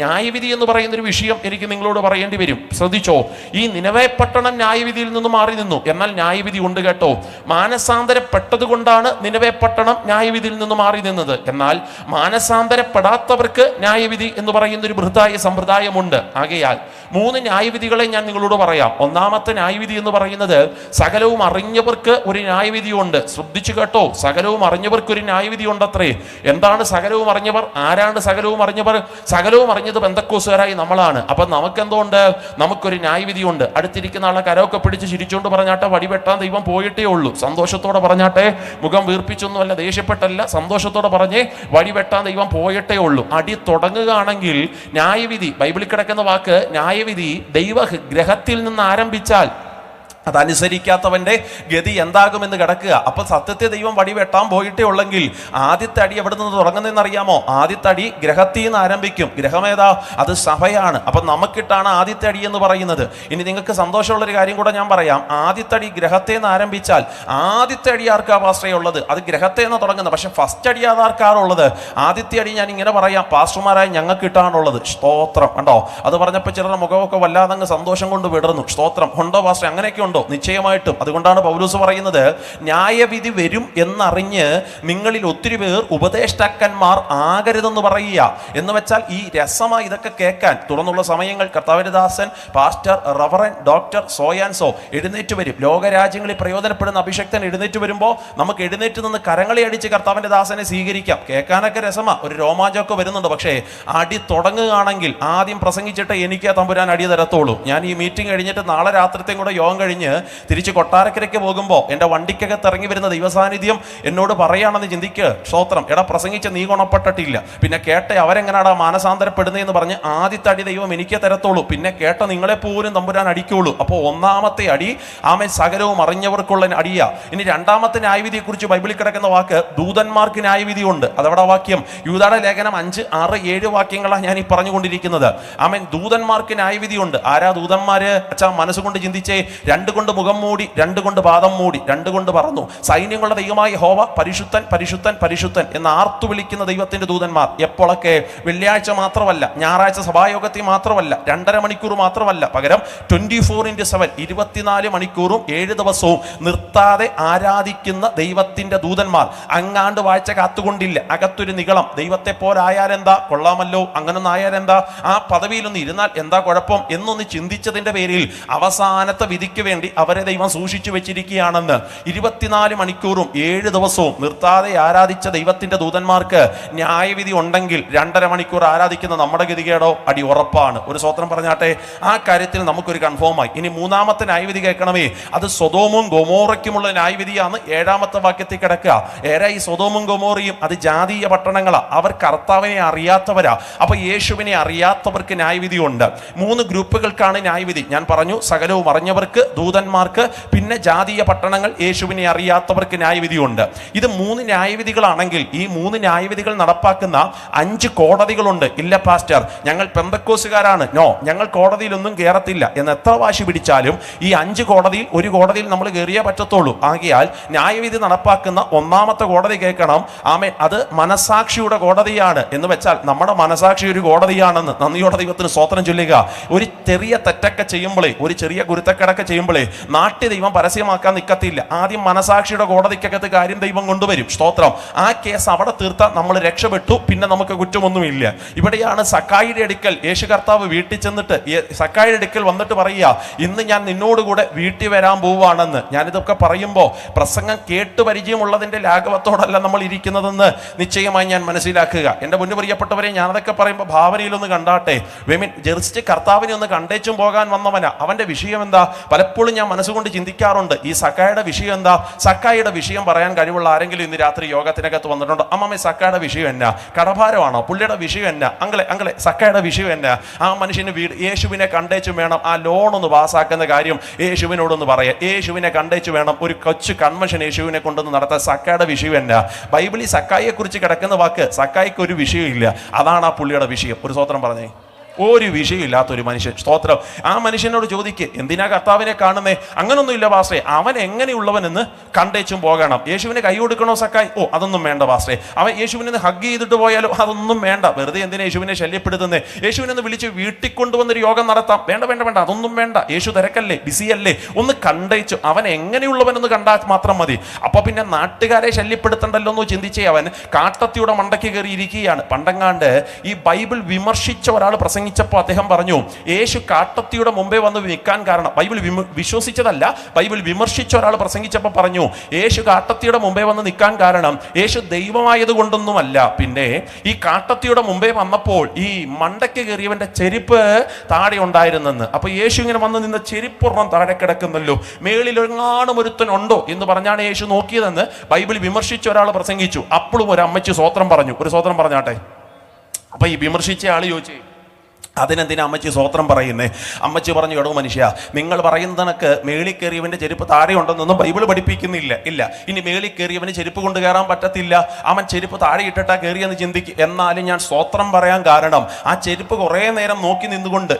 ന്യായവിധി എന്ന് പറയുന്നൊരു വിഷയം എനിക്ക് നിങ്ങളോട് പറയേണ്ടി വരും. ശ്രദ്ധിച്ചോ, ഈ നിനവേ പട്ടണം ന്യായവിധിയിൽ നിന്ന് മാറി നിന്നു, എന്നാൽ ന്യായവിധി ഉണ്ട് കേട്ടോ. മാനസാന്തരപ്പെട്ടത് കൊണ്ടാണ് നിനവേ പട്ടണം ന്യായവിധിയിൽ നിന്ന് മാറി നിന്നത്. എന്നാൽ മാനസാന്തരപ്പെടാത്തവർക്ക് ന്യായവിധി എന്ന് പറയുന്നൊരു ബൃഹത്തായ സമ്പ്രദായമുണ്ട്. ആകയാൽ 3 ന്യായവിധികളെ ഞാൻ നിങ്ങളോട് പറയാം. ഒന്നാമത്തെ ന്യായവിധി എന്ന് പറയുന്നത് സകലവും അറിഞ്ഞവർക്ക് ഒരു ന്യായവിധി ഉണ്ട്. ശ്രദ്ധിച്ചു കേട്ടോ, സകലവും അറിഞ്ഞവർക്ക് ഒരു ന്യായവിധി ഉണ്ടത്രേ. എന്താണ് സകലവും അറിഞ്ഞവർ? ആരാണ് സകലവും അറിഞ്ഞവർ? സകലവും അറിഞ്ഞത് പെന്തക്കോസുകാരായി നമ്മളാണ്. അപ്പൊ നമുക്കെന്തുകൊണ്ട്? നമുക്കൊരു ന്യായവിധി ഉണ്ട്. അടുത്തിരിക്കുന്ന ആളെ കരമൊക്കെ പിടിച്ച് ചിരിച്ചുകൊണ്ട് പറഞ്ഞാട്ടെ, വടിവെട്ടാൻ ദൈവം പോയിട്ടേ ഉള്ളൂ. സന്തോഷത്തോടെ പറഞ്ഞാട്ടെ, മുഖം വീർപ്പിച്ചൊന്നുമല്ല, ദേഷ്യപ്പെട്ടല്ല, സന്തോഷത്തോടെ പറഞ്ഞേ, വടിവെട്ടാൻ ദൈവം പോയിട്ടേ ഉള്ളൂ. അടി തുടങ്ങുകയാണെങ്കിൽ ന്യായവിധി, ബൈബിളിൽ കിടക്കുന്ന വാക്ക് ന്യായവിധി ദൈവഗ്രഹത്തിൽ നിന്ന് ആരംഭിച്ചാൽ അതനുസരിക്കാത്തവന്റെ ഗതി എന്താകുമെന്ന് കിടക്കുക. അപ്പൊ സത്യത്തെ ദൈവം വടിവെട്ടാൻ പോയിട്ടേ ഉള്ളെങ്കിൽ ആദ്യത്തെ അടി എവിടെ നിന്ന് തുടങ്ങുന്നതെന്ന് അറിയാമോ? ആദ്യത്തെ അടി ഗ്രഹത്തിൽ നിന്ന് ആരംഭിക്കും. ഗ്രഹമേതാ? അത് സഭയാണ്. അപ്പൊ നമുക്കിട്ടാണ് ആദ്യത്തെ അടി എന്ന് പറയുന്നത്. ഇനി നിങ്ങൾക്ക് സന്തോഷമുള്ളൊരു കാര്യം കൂടെ ഞാൻ പറയാം. ആദ്യത്തെ അടി ഗ്രഹത്തിൽ നിന്ന് ആരംഭിച്ചാൽ ആദ്യത്തെ അടി ആർക്കാ പാസ്റ്ററേ ഉള്ളത്? അത് ഗ്രഹത്തിൽ നിന്ന് തുടങ്ങുന്നത്. പക്ഷെ ഫസ്റ്റ് അടി അതാർക്കാറുള്ളത്? ആദ്യത്തെ അടി ഞാൻ ഇങ്ങനെ പറയാം, പാസ്റ്റർമാരായി ഞങ്ങൾക്ക് ഇട്ടാണുള്ളത്. സ്തോത്രം. കണ്ടോ, അത് പറഞ്ഞപ്പോൾ ചിലരുടെ മുഖമൊക്കെ വല്ലാതങ്ങ് സന്തോഷം കൊണ്ട് വിടർന്നു. സ്തോത്രം. ഉണ്ടോ പാസ്റ്റർ? അങ്ങനെയൊക്കെ ഉണ്ടോ? നിശ്ചയമായിട്ടും. അതുകൊണ്ടാണ് പൗലോസ് പറയുന്നത്, ന്യായവിധി വരും എന്നറിഞ്ഞ് നിങ്ങളിൽ ഒത്തിരി പേർ ഉപദേഷ്ടാക്കന്മാർ ആകരുതെന്ന് പറയുക. എന്ന് വെച്ചാൽ ഈ രസമായി ഇതൊക്കെ കേൾക്കാൻ തുടർന്നുള്ള സമയങ്ങൾ കർത്താവിന്റെ ദാസൻ പാസ്റ്റർ റവറൻ ഡോക്ടർ സോയാൻസോ എഴുന്നേറ്റ് വരും. ലോകരാജ്യങ്ങളിൽ പ്രയോജനപ്പെടുന്ന അഭിഷക്തൻ എഴുന്നേറ്റ് വരുമ്പോൾ നമുക്ക് എഴുന്നേറ്റ് നിന്ന് കരങ്ങളെ അടിച്ച് കർത്താവിന്റെ ദാസനെ സ്വീകരിക്കാം. കേൾക്കാനൊക്കെ രസമാ, ഒരു രോമാഞ്ചമൊക്കെ വരുന്നുണ്ട്. പക്ഷേ അടി തുടങ്ങുകയാണെങ്കിൽ ആദ്യം പ്രസംഗിച്ചിട്ട് എനിക്ക് തമ്പുരാൻ അടി തരത്തുള്ളൂ. ഞാൻ ഈ മീറ്റിംഗ് കഴിഞ്ഞിട്ട് നാളെ രാത്രിത്തെയും കൂടെ യോഗം കഴിഞ്ഞ് തിരിച്ച് കൊട്ടാരക്കരയ്ക്ക് പോകുമ്പോൾ എൻ്റെ വണ്ടിക്കകത്ത് ഇറങ്ങി വരുന്ന ദൈവസാന്നിധ്യം എന്നോട് പറയാണെന്ന് ചിന്തിക്ക്. സ്തോത്രം. എടാ, പ്രസംഗിച്ച് നീ ഗുണപ്പെട്ടിട്ടില്ല, പിന്നെ കേട്ട അവരെങ്ങനാടാ മാനസാന്തരപ്പെടുന്നതെന്ന് പറഞ്ഞ് ആദ്യത്തെ അടി ദൈവം എനിക്ക് തരത്തുള്ളൂ. പിന്നെ കേട്ട നിങ്ങളെ പോലും തമ്പുരാൻ അടിക്കുള്ളൂ. അപ്പോൾ ഒന്നാമത്തെ അടി ആമേൻ സകലവും അറിഞ്ഞവർക്കുള്ള അടിയാ. ഇനി രണ്ടാമത്തെ ന്യായവിധിയെ കുറിച്ച് ബൈബിളിൽ കിടക്കുന്ന വാക്ക് ദൂതന്മാർക്ക് ന്യായവിധി ഉണ്ട്. അതെവിടെ വാക്യം? യൂദായുടെ ലേഖനം 5, 6, 7 വാക്യങ്ങളാണ് ഞാൻ ഈ പറഞ്ഞുകൊണ്ടിരിക്കുന്നത്. ആമേൻ. ദൂതന്മാർക്ക് ന്യായവിധി ഉണ്ട്. ആരാ ദൂതന്മാര്? അച്ഛാ, മനസ്സുകൊണ്ട് ചിന്തിച്ചേ. 2 കൊണ്ട് മുഖം മൂടി, 2 കൊണ്ട് പാദം മൂടി, 2 കൊണ്ട് പറന്നു. സൈന്യങ്ങളുടെ ദൈവമായ യഹോവ പരിശുദ്ധൻ പരിശുദ്ധൻ പരിശുദ്ധൻ എന്ന് ആർത്തു വിളിക്കുന്ന ദൈവത്തിന്റെ ദൂതന്മാർ എപ്പോഴൊക്കെ? വെള്ളിയാഴ്ച മാത്രമല്ല, ഞായറാഴ്ച സഭായോഗത്തിൽ മാത്രമല്ല, 2.5 മണിക്കൂർ മാത്രമല്ല, പകരം 24/7 24 മണിക്കൂറും 7 ദിവസവും നിർത്താതെ ആരാധിക്കുന്ന ദൈവത്തിന്റെ ദൂതന്മാർ. അങ്ങാണ്ട് വാഴ്ച കാത്തുകൊണ്ടില്ല, അകത്തൊരു നികളം. ദൈവത്തെ പോലായാലെന്താ? കൊള്ളാമല്ലോ. അങ്ങനൊന്നും ആയാലെന്താ? ആ പദവിയിലൊന്ന് ഇരുന്നാൽ എന്താ കുഴപ്പം എന്നൊന്ന് ചിന്തിച്ചതിന്റെ പേരിൽ അവസാനത്തെ വിധിക്ക് വേണ്ടി അവരെ ദൈവം സൂക്ഷിച്ചു വെച്ചിരിക്കുകയാണെന്ന്. 24 മണിക്കൂറും 7 ദിവസവും നിർത്താതെ ആരാധിച്ച ദൈവത്തിന്റെ ദൂതന്മാർക്ക് ന്യായവിധി ഉണ്ടെങ്കിൽ 2.5 മണിക്കൂർ ആരാധിക്കുന്ന നമ്മുടെ ഗതികേടോ? അടി ഉറപ്പാണ്. ഒരു സ്വത്രം പറഞ്ഞാട്ടെ. ആ കാര്യത്തിൽ നമുക്കൊരു കൺഫേമായി. ഇനി മൂന്നാമത്തെ ന്യായവിധി കേൾക്കണമേ. അത് സൊദോമും ഗൊമോറയ്ക്കുമുള്ള ന്യായവിധിയാണ്. 7-ാമത്തെ വാക്യത്തിൽ കിടക്കുക. ഏറെ ഈ സൊദോമും ഗൊമോറയും അത് ജാതീയ പട്ടണങ്ങളാ. അവർ കർത്താവിനെ അറിയാത്തവരാ. അപ്പൊ യേശുവിനെ അറിയാത്തവർക്ക് ന്യായവിധി ഉണ്ട്. 3 ഗ്രൂപ്പുകൾക്കാണ് ന്യായവിധി. ഞാൻ പറഞ്ഞു, സകലവും അറിഞ്ഞവർക്ക്, ദൂതന്മാർക്ക്, പിന്നെ ജാതീയ പട്ടണങ്ങൾ, യേശുവിനെ അറിയാത്തവർക്ക് ന്യായവിധിയുണ്ട്. ഇത് 3 ന്യായവിധികളാണെങ്കിൽ ഈ 3 ന്യായവിധികൾ നടപ്പാക്കുന്ന 5 കോടതികളുണ്ട്. ഇല്ല പാസ്റ്റർ, ഞങ്ങൾ പെന്തക്കോസുകാരാണ്, നോ, ഞങ്ങൾ കോടതിയിലൊന്നും കയറത്തില്ല എന്ന് എത്ര വാശി പിടിച്ചാലും ഈ 5 കോടതിയിൽ ഒരു കോടതിയിൽ നമ്മൾ കയറിയേ പറ്റത്തുള്ളൂ. ആകയാൽ ന്യായവിധി നടപ്പാക്കുന്ന 1-ാമത്തെ കോടതി കേൾക്കണം. ആമേൻ. അത് മനസാക്ഷിയുടെ കോടതിയാണ്. എന്ന് വെച്ചാൽ നമ്മുടെ മനസാക്ഷി ഒരു കോടതിയാണെന്ന് നന്ദിയോടെ ദൈവത്തിന് സ്തോത്രം ചൊല്ലുക. ഒരു ചെറിയ തെറ്റൊക്കെ ചെയ്യുമ്പോഴേ, ഒരു ചെറിയ ഗുരുത്തക്കടൊക്കെ ചെയ്യുമ്പോഴേ നാട്യ ദൈവം പരസ്യമാക്കാൻ നിൽക്കത്തില്ല. ആദ്യം മനസാക്ഷിയുടെ കോടതിക്കകത്ത് കാര്യം ദൈവം കൊണ്ടുവരും. സ്തോത്രം. ആ കേസ് അവിടെ തീർത്താൽ നമ്മൾ രക്ഷപ്പെട്ടു, പിന്നെ നമുക്ക് കുറ്റമൊന്നുമില്ല. ഇവിടെയാണ് സക്കായിയുടെ അടുക്കൽ യേശു കർത്താവ് വീട്ടിൽ ചെന്നിട്ട് സക്കായിയുടെ അടുക്കൽ വന്നിട്ട് പറയുക, ഇന്ന് ഞാൻ നിന്നോടുകൂടെ വീട്ടിൽ വരാൻ പോവുകയാണെന്ന്. ഞാനിതൊക്കെ പറയുമ്പോൾ പ്രസംഗം കേട്ട് പരിചയമുള്ളതിൻ്റെ ലാഘവത്തോടല്ല നമ്മൾ ഇരിക്കുന്നതെന്ന് നിശ്ചയമായി ഞാൻ മനസ്സിലാക്കുക. എൻ്റെ മുന്നു പ്രിയപ്പെട്ടവരെ, ഞാനതൊക്കെ പറയുമ്പോൾ ഭാവനയിലൊന്ന് കണ്ടാട്ടെ. ജസ്റ്റ് കർത്താവിനെ ഒന്ന് കണ്ടേച്ചും പോകാൻ വന്നവനാ. അവൻ്റെ വിഷയം എന്താ? പലപ്പോഴും ഞാൻ മനസ്സുകൊണ്ട് ചിന്തിക്കാറുണ്ട്. ഈ സക്കായുടെ വിഷയം എന്താ? സക്കായിയുടെ വിഷയം പറയാൻ കഴിവുള്ള ആരെങ്കിലും ഇന്ന് രാത്രി യോഗത്തിനകത്ത് വന്നിട്ടുണ്ടോ? അമ്മമ്മ, സക്കായുടെ വിഷയം എന്നാ? കടഭാരമാണോ? പുള്ളിയുടെ വിഷയം എന്നാ? അങ്ങളെ സക്കായുടെ വിഷയം എന്നാ? ആ മനുഷ്യന് യേശുവിനെ കണ്ടേച്ചും വേണം ആ ലോൺ ഒന്ന് പാസ്സാക്കുന്ന കാര്യം യേശുവിനോടൊന്ന് പറയാം. യേശുവിനെ കണ്ടേച്ചു വേണം ഒരു കൊച്ചു കൺവെൻഷൻ യേശുവിനെ കൊണ്ടൊന്ന് നടത്താൻ. സക്കായുടെ വിഷയം എന്നാ? ബൈബിളിൽ സക്കായിയെ കുറിച്ച് കിടക്കുന്ന വാക്ക്, സക്കായിക്ക് ഒരു വിഷയമില്ല. അതാണ് ആ പുള്ളിയുടെ വിഷയം. ഒരു സ്വത്രം പറഞ്ഞേ. ഒരു വിഷയമില്ലാത്തൊരു മനുഷ്യൻ. സ്തോത്രം. ആ മനുഷ്യനോട് ചോദിക്കുക, എന്തിനാ കർത്താവിനെ കാണുന്നേ? അങ്ങനൊന്നും ഇല്ല പാസ്റ്റേ, അവൻ എങ്ങനെയുള്ളവനെന്ന് കണ്ടേച്ചും പോകണം. യേശുവിന് കൈ കൊടുക്കണോ സക്കായി? ഓ അതൊന്നും വേണ്ട പാസ്റ്റേ. അവൻ യേശുവിനെ ഹഗ് ചെയ്തിട്ട് പോയാലോ? അതൊന്നും വേണ്ട. വെറുതെ എന്തിനാ യേശുവിനെ ശല്യപ്പെടുത്തുന്നേ? യേശുവിനെ വിളിച്ച് വീട്ടിൽ കൊണ്ടുവന്നൊരു യോഗം നടത്താം. വേണ്ട വേണ്ട വേണ്ട, അതൊന്നും വേണ്ട. യേശു തിരക്കല്ലേ, ബിസിയല്ലേ? ഒന്ന് കണ്ടേച്ചു, അവൻ എങ്ങനെയുള്ളവനെന്ന് കണ്ടാൽ മാത്രം മതി. അപ്പൊ പിന്നെ നാട്ടുകാരെ ശല്യപ്പെടുത്തണ്ടല്ലോ എന്ന് ചിന്തിച്ചേ അവൻ കാട്ടത്തിയുടെ മണ്ടയ്ക്ക് കയറി ഇരിക്കുകയാണ്. പണ്ടങ്ങാണ്ട് ഈ ബൈബിൾ വിമർശിച്ച ഒരാൾ പ്രസംഗിച്ചപ്പോൾ അദ്ദേഹം പറഞ്ഞു, യേശു കാട്ടത്തിയുടെ മുമ്പേ വന്ന് നിൽക്കാൻ കാരണം, ബൈബിൾ വിശ്വസിച്ചതല്ല, ബൈബിൾ വിമർശിച്ച ഒരാൾ പ്രസംഗിച്ചപ്പോൾ പറഞ്ഞു, യേശു കാട്ടത്തിയുടെ മുമ്പേ വന്ന് നിൽക്കാൻ കാരണം യേശു ദൈവമായത് കൊണ്ടൊന്നുമല്ല, പിന്നെ ഈ കാട്ടത്തിയുടെ മുമ്പേ വന്നപ്പോൾ ഈ മണ്ടയ്ക്ക് കയറിയവന്റെ ചെരുപ്പ് താഴെ ഉണ്ടായിരുന്നെന്ന്. അപ്പൊ യേശു ഇങ്ങനെ വന്ന് നിന്ന് ചെരുപ്പുറം താഴെ കിടക്കുന്നല്ലോ, മേളിലൊരുങ്ങാനും ഒരുത്തനുണ്ടോ എന്ന് പറഞ്ഞാണ് യേശു നോക്കിയതെന്ന് ബൈബിൾ വിമർശിച്ച ഒരാൾ പ്രസംഗിച്ചു. അപ്പോഴും ഒരു അമ്മച്ചി സ്വോത്രം പറഞ്ഞു. ഒരു സ്വോത്രം പറഞ്ഞാട്ടെ. അപ്പൊ ഈ വിമർശിച്ച ആള് ചോദിച്ചു, അതിനെന്തിനാ അമ്മച്ചി സ്വോത്രം പറയുന്നേ? അമ്മച്ചി പറഞ്ഞു, എടോ മനുഷ്യ, നിങ്ങൾ പറയുന്നതൊക്കെ മേളിൽ കയറിയവന്റെ ചെരുപ്പ് താഴെ ഉണ്ടെന്നൊന്നും ബൈബിൾ പഠിപ്പിക്കുന്നില്ല. ഇല്ല, ഇനി മേളിൽ കയറിയവന് ചെരുപ്പ് കൊണ്ട് കയറാൻ പറ്റത്തില്ല, അവൻ ചെരുപ്പ് താഴെ ഇട്ടിട്ടാ കയറിയെന്ന് ചിന്തിക്കും. എന്നാലും ഞാൻ സ്വോത്രം പറയാൻ കാരണം, ആ ചെരുപ്പ് കുറേ നേരം നോക്കി നിന്നുകൊണ്ട്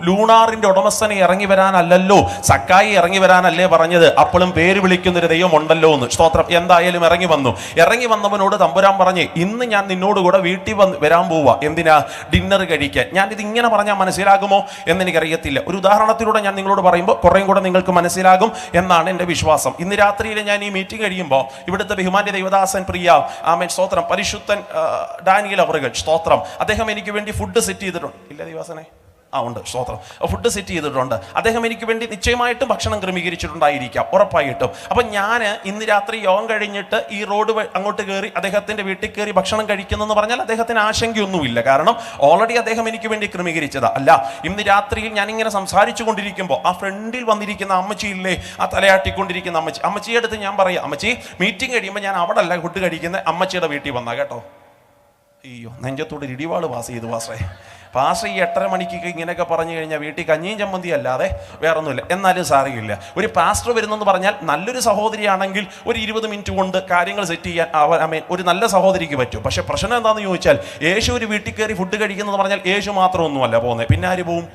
ലൂണാറിന്റെ ഉടമസ്ഥനെ ഇറങ്ങി വരാനല്ലല്ലോ, സക്കായി ഇറങ്ങി വരാനല്ലേ പറഞ്ഞത്, അപ്പോഴും പേര് വിളിക്കുന്നൊരു ദൈവം ഉണ്ടല്ലോ എന്ന്. സ്തോത്രം. എന്തായാലും ഇറങ്ങി വന്നു. ഇറങ്ങി വന്നവനോട് തമ്പുരാൻ പറഞ്ഞേ, ഇന്ന് ഞാൻ നിന്നോട് കൂടെ വീട്ടിൽ വരാൻ പോവാ. എന്തിനാ? ഡിന്നർ കഴിക്കാൻ. ഞാനിത് ഇങ്ങനെ പറഞ്ഞാൽ മനസ്സിലാകുമോ എന്നെനിക്കറിയത്തില്ല. ഒരു ഉദാഹരണത്തിലൂടെ ഞാൻ നിങ്ങളോട് പറയുമ്പോൾ കുറേയും കൂടെ നിങ്ങൾക്ക് മനസ്സിലാകും എന്നാണ് എൻ്റെ വിശ്വാസം. ഇന്ന് രാത്രിയിൽ ഞാൻ ഈ മീറ്റിംഗ് കഴിയുമ്പോൾ ഇവിടുത്തെ ബഹുമാന്യ ദൈവദാസൻ പ്രിയ ആമേൻ സ്തോത്രം പരിശുദ്ധൻ ഡാനിയൽ അവറുകൾ സ്തോത്രം, അദ്ദേഹം എനിക്ക് വേണ്ടി ഫുഡ് സെറ്റ് ചെയ്തിട്ടുണ്ട്. ഇല്ല ദൈവാസനെ? ഉണ്ട്. സ്തോത്രം. ഫുഡ് സെറ്റ് ചെയ്തിട്ടുണ്ട്. അദ്ദേഹം എനിക്ക് വേണ്ടി നിശ്ചയമായിട്ടും ഭക്ഷണം ക്രമീകരിച്ചിട്ടുണ്ടായിരിക്കാം, ഉറപ്പായിട്ടും. അപ്പം ഞാൻ ഇന്ന് രാത്രി യോഗം കഴിഞ്ഞിട്ട് ഈ റോഡ് അങ്ങോട്ട് കയറി അദ്ദേഹത്തിന്റെ വീട്ടിൽ കയറി ഭക്ഷണം കഴിക്കുന്നെന്ന് പറഞ്ഞാൽ അദ്ദേഹത്തിന് ആശങ്കയൊന്നുമില്ല. കാരണം ഓൾറെഡി അദ്ദേഹം എനിക്ക് വേണ്ടി ക്രമീകരിച്ചതാ. അല്ല, ഇന്ന് രാത്രിയിൽ ഞാനിങ്ങനെ സംസാരിച്ചു കൊണ്ടിരിക്കുമ്പോൾ ആ ഫ്രണ്ടിൽ വന്നിരിക്കുന്ന അമ്മച്ചിയില്ലേ, ആ തലയാട്ടിക്കൊണ്ടിരിക്കുന്ന അമ്മച്ചിയുടെ അടുത്ത് ഞാൻ പറയാം, അമ്മച്ചി മീറ്റിംഗ് കഴിയുമ്പോൾ ഞാൻ അവിടെ അല്ല ഫുഡ് കഴിക്കുന്നത്, അമ്മച്ചിയുടെ വീട്ടിൽ വന്നാ കേട്ടോ. അയ്യോ, നെഞ്ചത്തോട് ഇടിവാള് പാസ് ചെയ്തു പാസ്റ്റേ. പാസ്റ്റർ ഈ 8:30 മണിക്ക് ഇങ്ങനെയൊക്കെ പറഞ്ഞു കഴിഞ്ഞാൽ വീട്ടിൽ കഞ്ഞിയും ചമ്മന്തി അല്ലാതെ വേറൊന്നുമില്ല. എന്നാലും സാറിയില്ല. ഒരു പാസ്റ്റർ വരുന്നെന്ന് പറഞ്ഞാൽ നല്ലൊരു സഹോദരിയാണെങ്കിൽ ഒരു 20 മിനിറ്റ് കൊണ്ട് കാര്യങ്ങൾ സെറ്റ് ചെയ്യാൻ ഒരു നല്ല സഹോദരിക്ക് പറ്റും. പക്ഷെ പ്രശ്നം എന്താണെന്ന് ചോദിച്ചാൽ, യേശു ഒരു വീട്ടിൽ കയറി ഫുഡ് കഴിക്കുന്നത് പറഞ്ഞാൽ യേശു മാത്രമൊന്നുമല്ല പോകുന്നത്. പിന്നെ ആര് പോവും?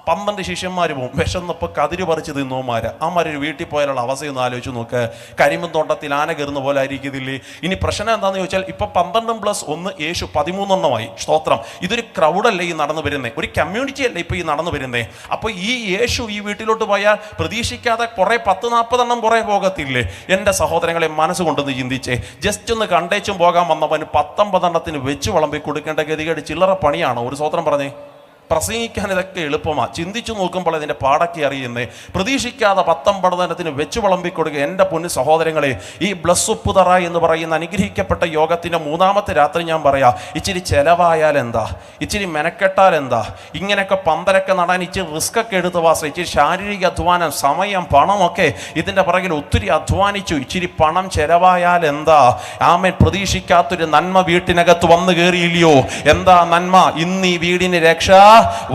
12 ശിഷ്യന്മാർ പോവും. വിശന്നപ്പോൾ കതിര് പറിച്ച് തിന്നോമാര്. അമ്മമാരൊരു വീട്ടിൽ പോയാലുള്ള അവസ്ഥയൊന്നും ആലോചിച്ച് നോക്ക്. കരിമ്പൻ തോട്ടത്തിൽ ആന കയറുന്ന പോലെ ആയിരിക്കത്തില്ലേ? ഇനി പ്രശ്നം എന്താണെന്ന് ചോദിച്ചാൽ, ഇപ്പൊ 12+1 യേശു 13 സ്തോത്രം. ഇതൊരു ക്രൗഡല്ലേ ഈ നടന്നു വരുന്നേ, ഒരു കമ്മ്യൂണിറ്റി അല്ലേ ഇപ്പൊ ഈ നടന്നു വരുന്നേ. അപ്പൊ ഈ യേശു ഈ വീട്ടിലോട്ട് പോയാൽ പ്രതീക്ഷിക്കാതെ കുറെ 10-40 പുറകെ പോകത്തില്ലേ? എൻ്റെ സഹോദരങ്ങളെ, മനസ്സുകൊണ്ടൊന്ന് ചിന്തിച്ചേ. ജസ്റ്റ് ഒന്ന് കണ്ടേച്ചും പോകാൻ വന്നവന് 19 വെച്ച് വിളമ്പി കൊടുക്കേണ്ട ഗതികേട് ചില്ലറ പണിയാണോ? ഒരു സ്വോത്രം പറഞ്ഞേ. പ്രസംഗിക്കാൻ ഇതൊക്കെ എളുപ്പമാണ്, ചിന്തിച്ചു നോക്കുമ്പോൾ അതിൻ്റെ പാടൊക്കെ അറിയുന്നേ. പ്രതീക്ഷിക്കാതെ 19 വെച്ച് വിളമ്പിക്കൊടുക്കുക. എൻ്റെ പൊന്നു സഹോദരങ്ങളെ, ഈ ബ്ലസ് ഉപ്പുതറ എന്ന് പറയുന്ന അനുഗ്രഹിക്കപ്പെട്ട യോഗത്തിൻ്റെ 3-ാമത്തെ രാത്രി ഞാൻ പറയാം, ഇച്ചിരി ചെലവായാൽ എന്താ, ഇച്ചിരി മെനക്കെട്ടാൽ എന്താ, ഇങ്ങനെയൊക്കെ പന്തലൊക്കെ നടാൻ ഇച്ചിരി റിസ്ക് ഒക്കെ എടുത്ത് വാസം, ഇച്ചിരി ശാരീരിക അധ്വാനം, സമയം, പണമൊക്കെ ഇതിൻ്റെ പുറകിൽ ഒത്തിരി അധ്വാനിച്ചു, ഇച്ചിരി പണം ചെലവായാൽ എന്താ? ആമേൻ. പ്രതീക്ഷിക്കാത്തൊരു നന്മ വീട്ടിനകത്ത് വന്നു കയറിയില്ലയോ? എന്താ നന്മ? ഇന്ന് ഈ വീടിന് രക്ഷ